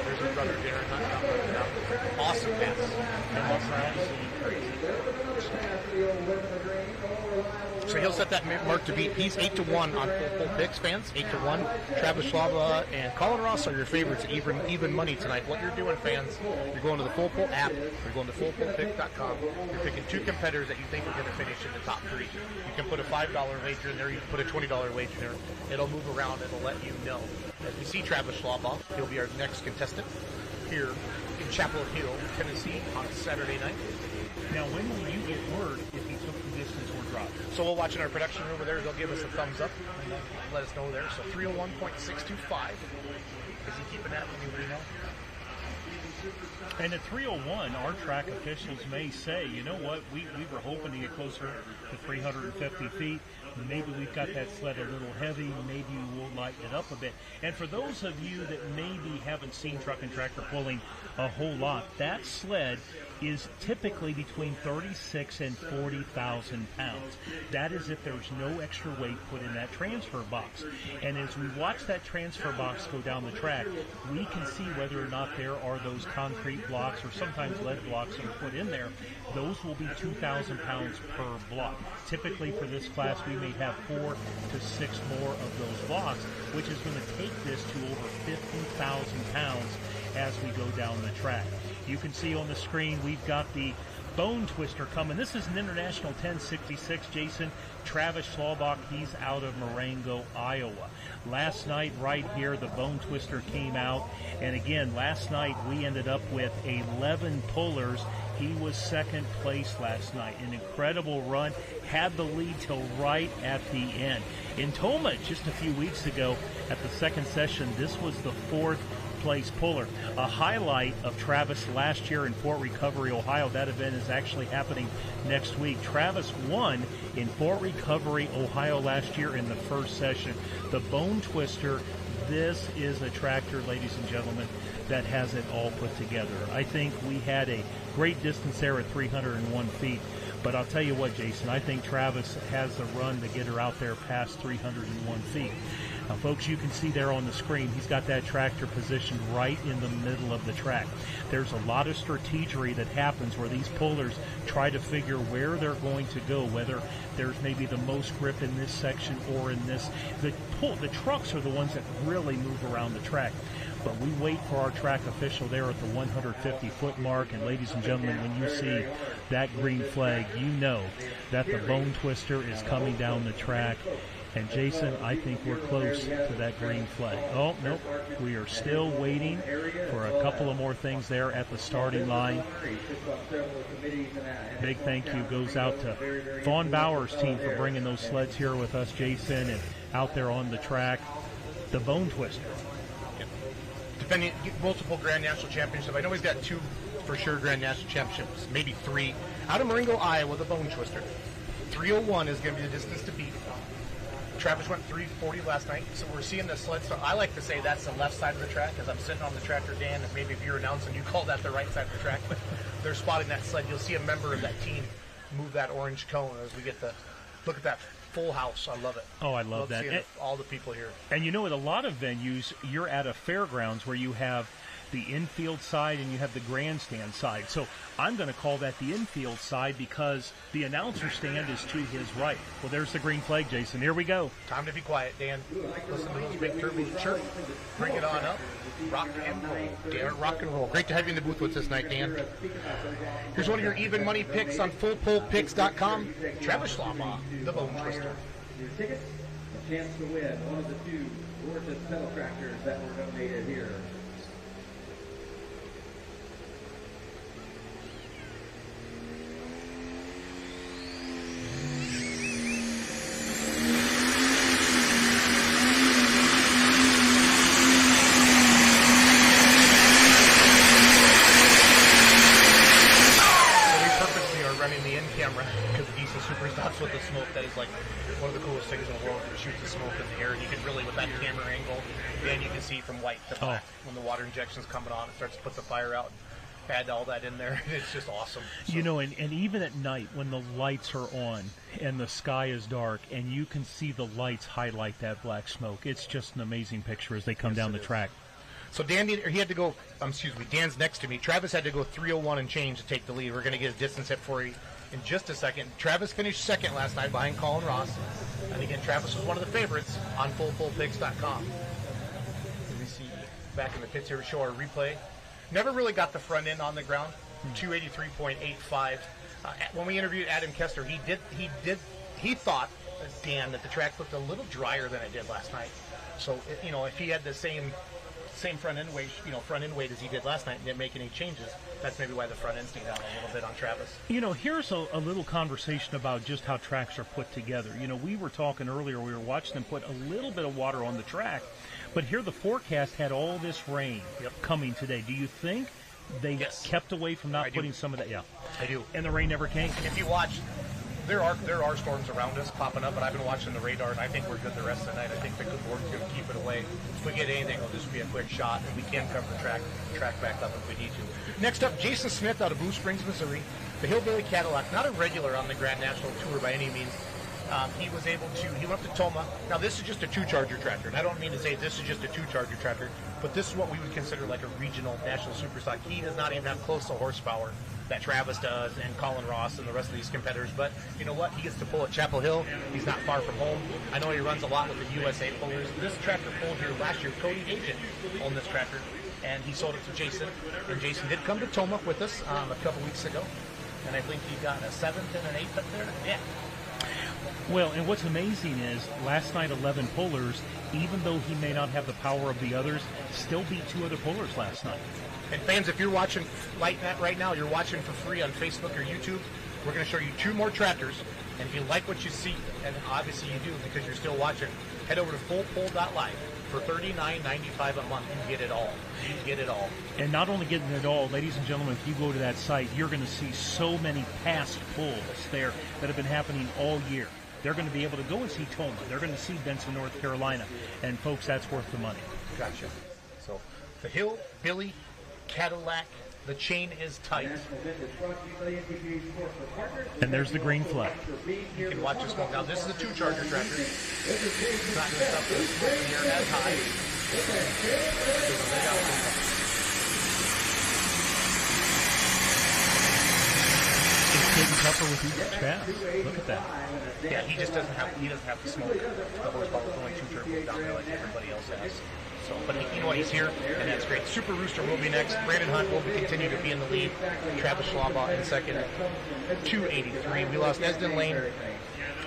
There's his brother, Darren Hunt. Awesome pass. So he'll set that mark to beat. He's 8-1 on full picks, fans. 8-1. Travis Schwab and Colin Ross are your favorites. Even money tonight. What you're doing, fans? You're going to the Full Pull app. You're going to fullpullpick.com. You're picking 2 competitors that you think are going to finish in the top 3. You can put a $5 wager in there. You can put a $20 wager in there. It'll move around. It'll let you know. As we see Travis Schwab off, he'll be our next contestant here in Chapel Hill, Tennessee, on Saturday night. Now, when will you get word if he took the distance or dropped? So we'll watch in our production room over there. They'll give us a thumbs up and let us know there. So 301.625. Is he keeping that? Anybody know? And at 301, our track officials may say, you know what, we were hoping to get closer to 350 feet. Maybe we've got that sled a little heavy. Maybe we'll lighten it up a bit. And for those of you that maybe haven't seen truck and tractor pulling a whole lot, that sled is typically between 36 and 40,000 pounds. That is if there's no extra weight put in that transfer box. And as we watch that transfer box go down the track, we can see whether or not there are those concrete blocks or sometimes lead blocks that are put in there. Those will be 2,000 pounds per block. Typically for this class, we may have 4 to 6 more of those blocks, which is going to take this to over 50,000 pounds as we go down the track. You can see on the screen we've got the Bone Twister coming. This is an International 1066, Jason. Travis Schlabach, he's out of Marengo, Iowa. Last night right here, the Bone Twister came out. And again, last night we ended up with 11 pullers. He was second place last night. An incredible run. Had the lead till right at the end. In Toma, just a few weeks ago at the second session, this was the 4th place puller. A highlight of Travis last year in Fort Recovery, Ohio. That event is actually happening next week. Travis won in Fort Recovery, Ohio last year in the first session. The Bone Twister, this is a tractor, ladies and gentlemen, that has it all put together. I think we had a great distance there at 301 feet. But I'll tell you what, Jason, I think Travis has the run to get her out there past 301 feet. Now, folks, you can see there on the screen, he's got that tractor positioned right in the middle of the track. There's a lot of strategery that happens where these pullers try to figure where they're going to go, whether there's maybe the most grip in this section or in this. The trucks are the ones that really move around the track. But we wait for our track official there at the 150-foot mark. And, ladies and gentlemen, when you see that green flag, you know that the Bone Twister is coming down the track. And, Jason, I think we're close to that green flag. Oh, nope. We are still waiting for a couple of more things there at the starting line. Big thank you goes out to Vaughn Bauer's team for bringing those sleds here with us, Jason, and out there on the track. The Bone Twister. Defending multiple Grand National Championship. I know he's got 2 for sure Grand National Championships, maybe 3. Out of Marengo, Iowa, the Bone Twister. 301 is going to be the distance to beat. Travis went 340 last night, so we're seeing the sled. So I like to say that's the left side of the track, as I'm sitting on the tractor, Dan, and maybe if you're announcing, you call that the right side of the track, but they're spotting that sled. You'll see a member of that team move that orange cone as we get the look at that full house. I love it. Oh, I love that. Seeing all the people here. And you know, at a lot of venues, you're at a fairgrounds where you have the infield side and you have the grandstand side. So I'm going to call that the infield side because the announcer stand is to his right. Well, there's the green flag, Jason. Here we go. Time to be quiet, Dan. Listen to those big turbos chirp. Bring it on up. Rock and roll. Dan, rock and roll. Great to have you in the booth with us tonight, Dan. Here's one of your even money picks on fullpullpicks.com. Travis Schlabach, the Bone Twister. Your tickets, a chance to win one of the 2 gorgeous pedal tractors that were donated here. With the smoke, that is like one of the coolest things in the world. It shoots the smoke in the air, and you can really, with that camera angle, then you can see from white to black. When the water injection's coming on, it starts to put the fire out. add all that in there. It's just awesome. So. You know, and even at night when the lights are on and the sky is dark and you can see the lights highlight that black smoke, it's just an amazing picture as they come down the track. So Dan's next to me. Travis had to go 3:01 and change to take the lead. We're going to get a distance hit for you in just a second. Travis finished second last night behind Colin Ross. And again, Travis was one of the favorites on fullfullpigs.com. Let me see back in the pits here. We show our replay. Never really got the front end on the ground. 283.85. When we interviewed Adam Kester, he thought, Dan, that the track looked a little drier than it did last night. So, if he had the same front end weight as he did last night and didn't make any changes, that's maybe why the front end stayed out a little bit on Travis. Here's a little conversation about just how tracks are put together. We were talking earlier, we were watching them put a little bit of water on the track, but here the forecast had all this rain coming today. Do you think they kept away from not putting some of that? Yeah, I do. And the rain never came? If you watch, there are storms around us popping up, but I've been watching the radar, and I think we're good the rest of the night. I think the good board's going to keep it away. If we get anything, it'll just be a quick shot, and we can cover the track back up if we need to. Next up, Jason Smith out of Blue Springs, Missouri. The Hillbilly Cadillac, not a regular on the Grand National Tour by any means. He went up to Toma. Now, this is just a two-charger tractor, and I don't mean to say this is just a two-charger tractor, but this is what we would consider like a regional national superstock. He does not even have close to horsepower that Travis does and Colin Ross and the rest of these competitors, but you know what? He gets to pull at Chapel Hill. He's not far from home. I know he runs a lot with the USA pullers. This tractor pulled here last year. Cody Agent owned this tractor, and he sold it to Jason, and Jason did come to Toma with us a couple weeks ago, and I think he got a 7th and an 8th up there. Yeah. Well, and what's amazing is last night 11 pullers, even though he may not have the power of the others, still beat 2 other pullers last night. And fans, if you're watching like that right now, you're watching for free on Facebook or YouTube, we're going to show you 2 more tractors. And if you like what you see, and obviously you do because you're still watching, head over to fullpull.live. For $39.95 a month, you get it all. You get it all. And not only getting it all, ladies and gentlemen, if you go to that site, you're going to see so many past pulls there that have been happening all year. They're going to be able to go and see Toma. They're going to see Benson, North Carolina. And, folks, that's worth the money. Gotcha. So, the Hillbilly Cadillac, the chain is tight. And there's the green flag. You can watch this one. Now, this is a two-charger tractor. It's not going to stop the smoke in here as high. It's getting tougher with each pass. Look at that. Yeah, he just doesn't have the smoke. The horsepower with only 2 turbos down there like everybody else has. So, but you know what? He's here, and that's great. Super Rooster will be next. Brandon Hunt will continue to be in the lead. Travis Schlaubaugh in second at 283. We lost Esden Lane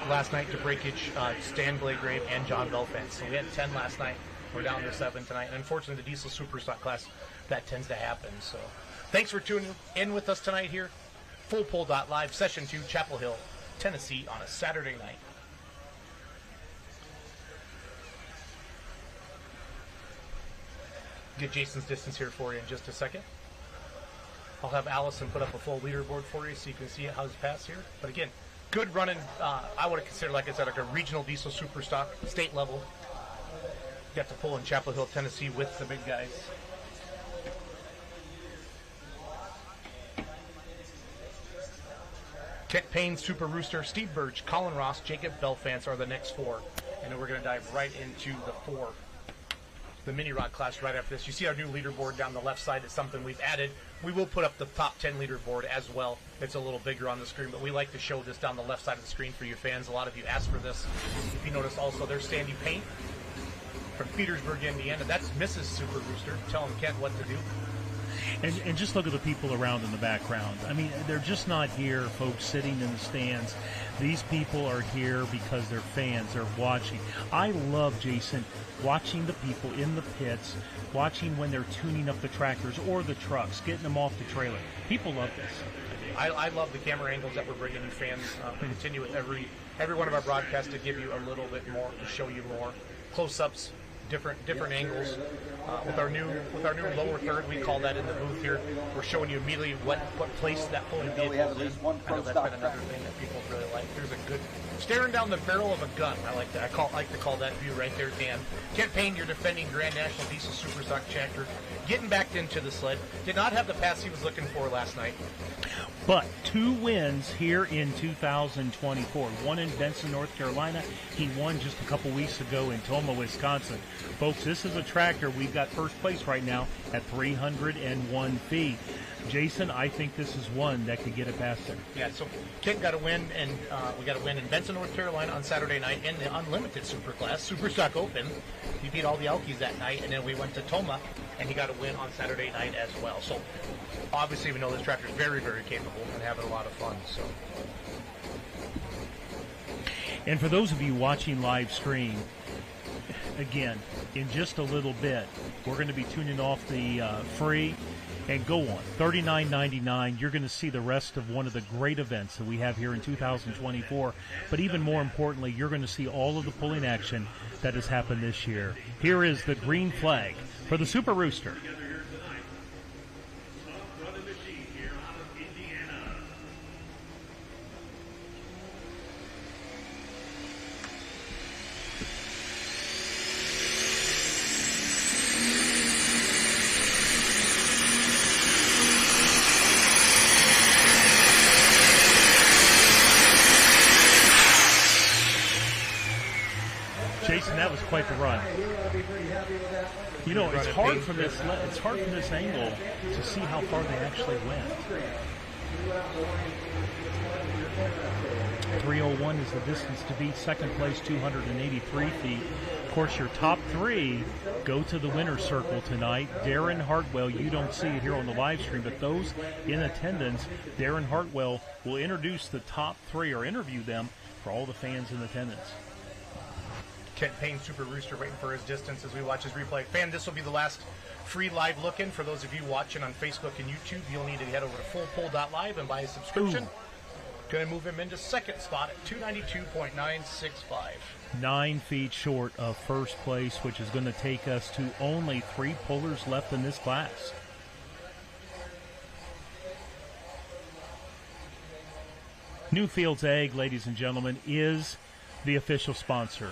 last night to breakage, Stan Blagrave, and John Belfance. So we had 10 last night. We're down to 7 tonight. And unfortunately, the diesel superstock class, that tends to happen. So thanks for tuning in with us tonight here. Fullpull.live, Session 2, Chapel Hill, Tennessee on a Saturday night. Get Jason's distance here for you in just a second. I'll have Allison put up a full leaderboard for you so you can see how his pass here. But again, good running. I would have considered, like I said, like a regional diesel superstock, state level. Got to pull in Chapel Hill, Tennessee with the big guys. Kent Payne, Super Rooster, Steve Birch, Colin Ross, Jacob Belfance are the next 4. And then we're going to dive right into the 4. The mini rod class right after this. You see our new leaderboard down the left side. It's something we've added. We will put up the top 10 leaderboard as well. It's a little bigger on the screen, but we like to show this down the left side of the screen for you fans. A lot of you asked for this. If you notice also, there's Sandy Payne from Petersburg, Indiana. That's Mrs. Super Rooster telling Kent what to do. And just look at the people around in the background. I mean, they're just not here, folks, sitting in the stands. These people are here because they're fans. They're watching. I love, Jason, watching the people in the pits, watching when they're tuning up the tractors or the trucks, getting them off the trailer. People love this. I love the camera angles that we're bringing you fans. We continue with every one of our broadcasts to give you a little bit more, to show you more close-ups, different angles. With our new lower third, we call that in the booth here. We're showing you immediately what place that pulling vehicle is in. I know that's been another thing that people really like. Here's a good staring down the barrel of a gun. I like to call that view right there, Dan. Kent Payne, your defending Grand National Diesel Super Stock champion, getting back into the sled. Did not have the pass he was looking for last night. But 2 wins here in 2024. One in Benson, North Carolina. He won just a couple weeks ago in Toma, Wisconsin. Folks, this is a tractor. We've got first place right now at 301 feet. Jason, I think this is one that could get it past him. Yeah, so Kent got a win, and we got a win in Benson, North Carolina on Saturday night in the Unlimited Super Class, Super Stock Open. He beat all the Elkies that night, and then we went to Toma, and he got a win on Saturday night as well. So obviously we know this tractor is very, very capable and having a lot of fun. So. And for those of you watching live stream, again, in just a little bit, we're going to be tuning off the free and go on. $39.99. You're going to see the rest of one of the great events that we have here in 2024. But even more importantly, you're going to see all of the pulling action that has happened this year. Here is the green flag for the Super Rooster. Jason, that was quite the run. You know, it's hard from this angle to see how far they actually went. 301 is the distance to beat. Second place, 283 feet. Of course, your top 3 go to the winner's circle tonight. Darren Hartwell, you don't see it here on the live stream, but those in attendance, Darren Hartwell will introduce the top 3 or interview them for all the fans in attendance. Kent Payne, Super Rooster, waiting for his distance as we watch his replay. Fan, this will be the last free live look-in. For those of you watching on Facebook and YouTube, you'll need to head over to fullpull.live and buy a subscription. Going to move him into second spot at 292.965. 9 feet short of first place, which is going to take us to only 3 pullers left in this class. Newfield's Egg, ladies and gentlemen, is the official sponsor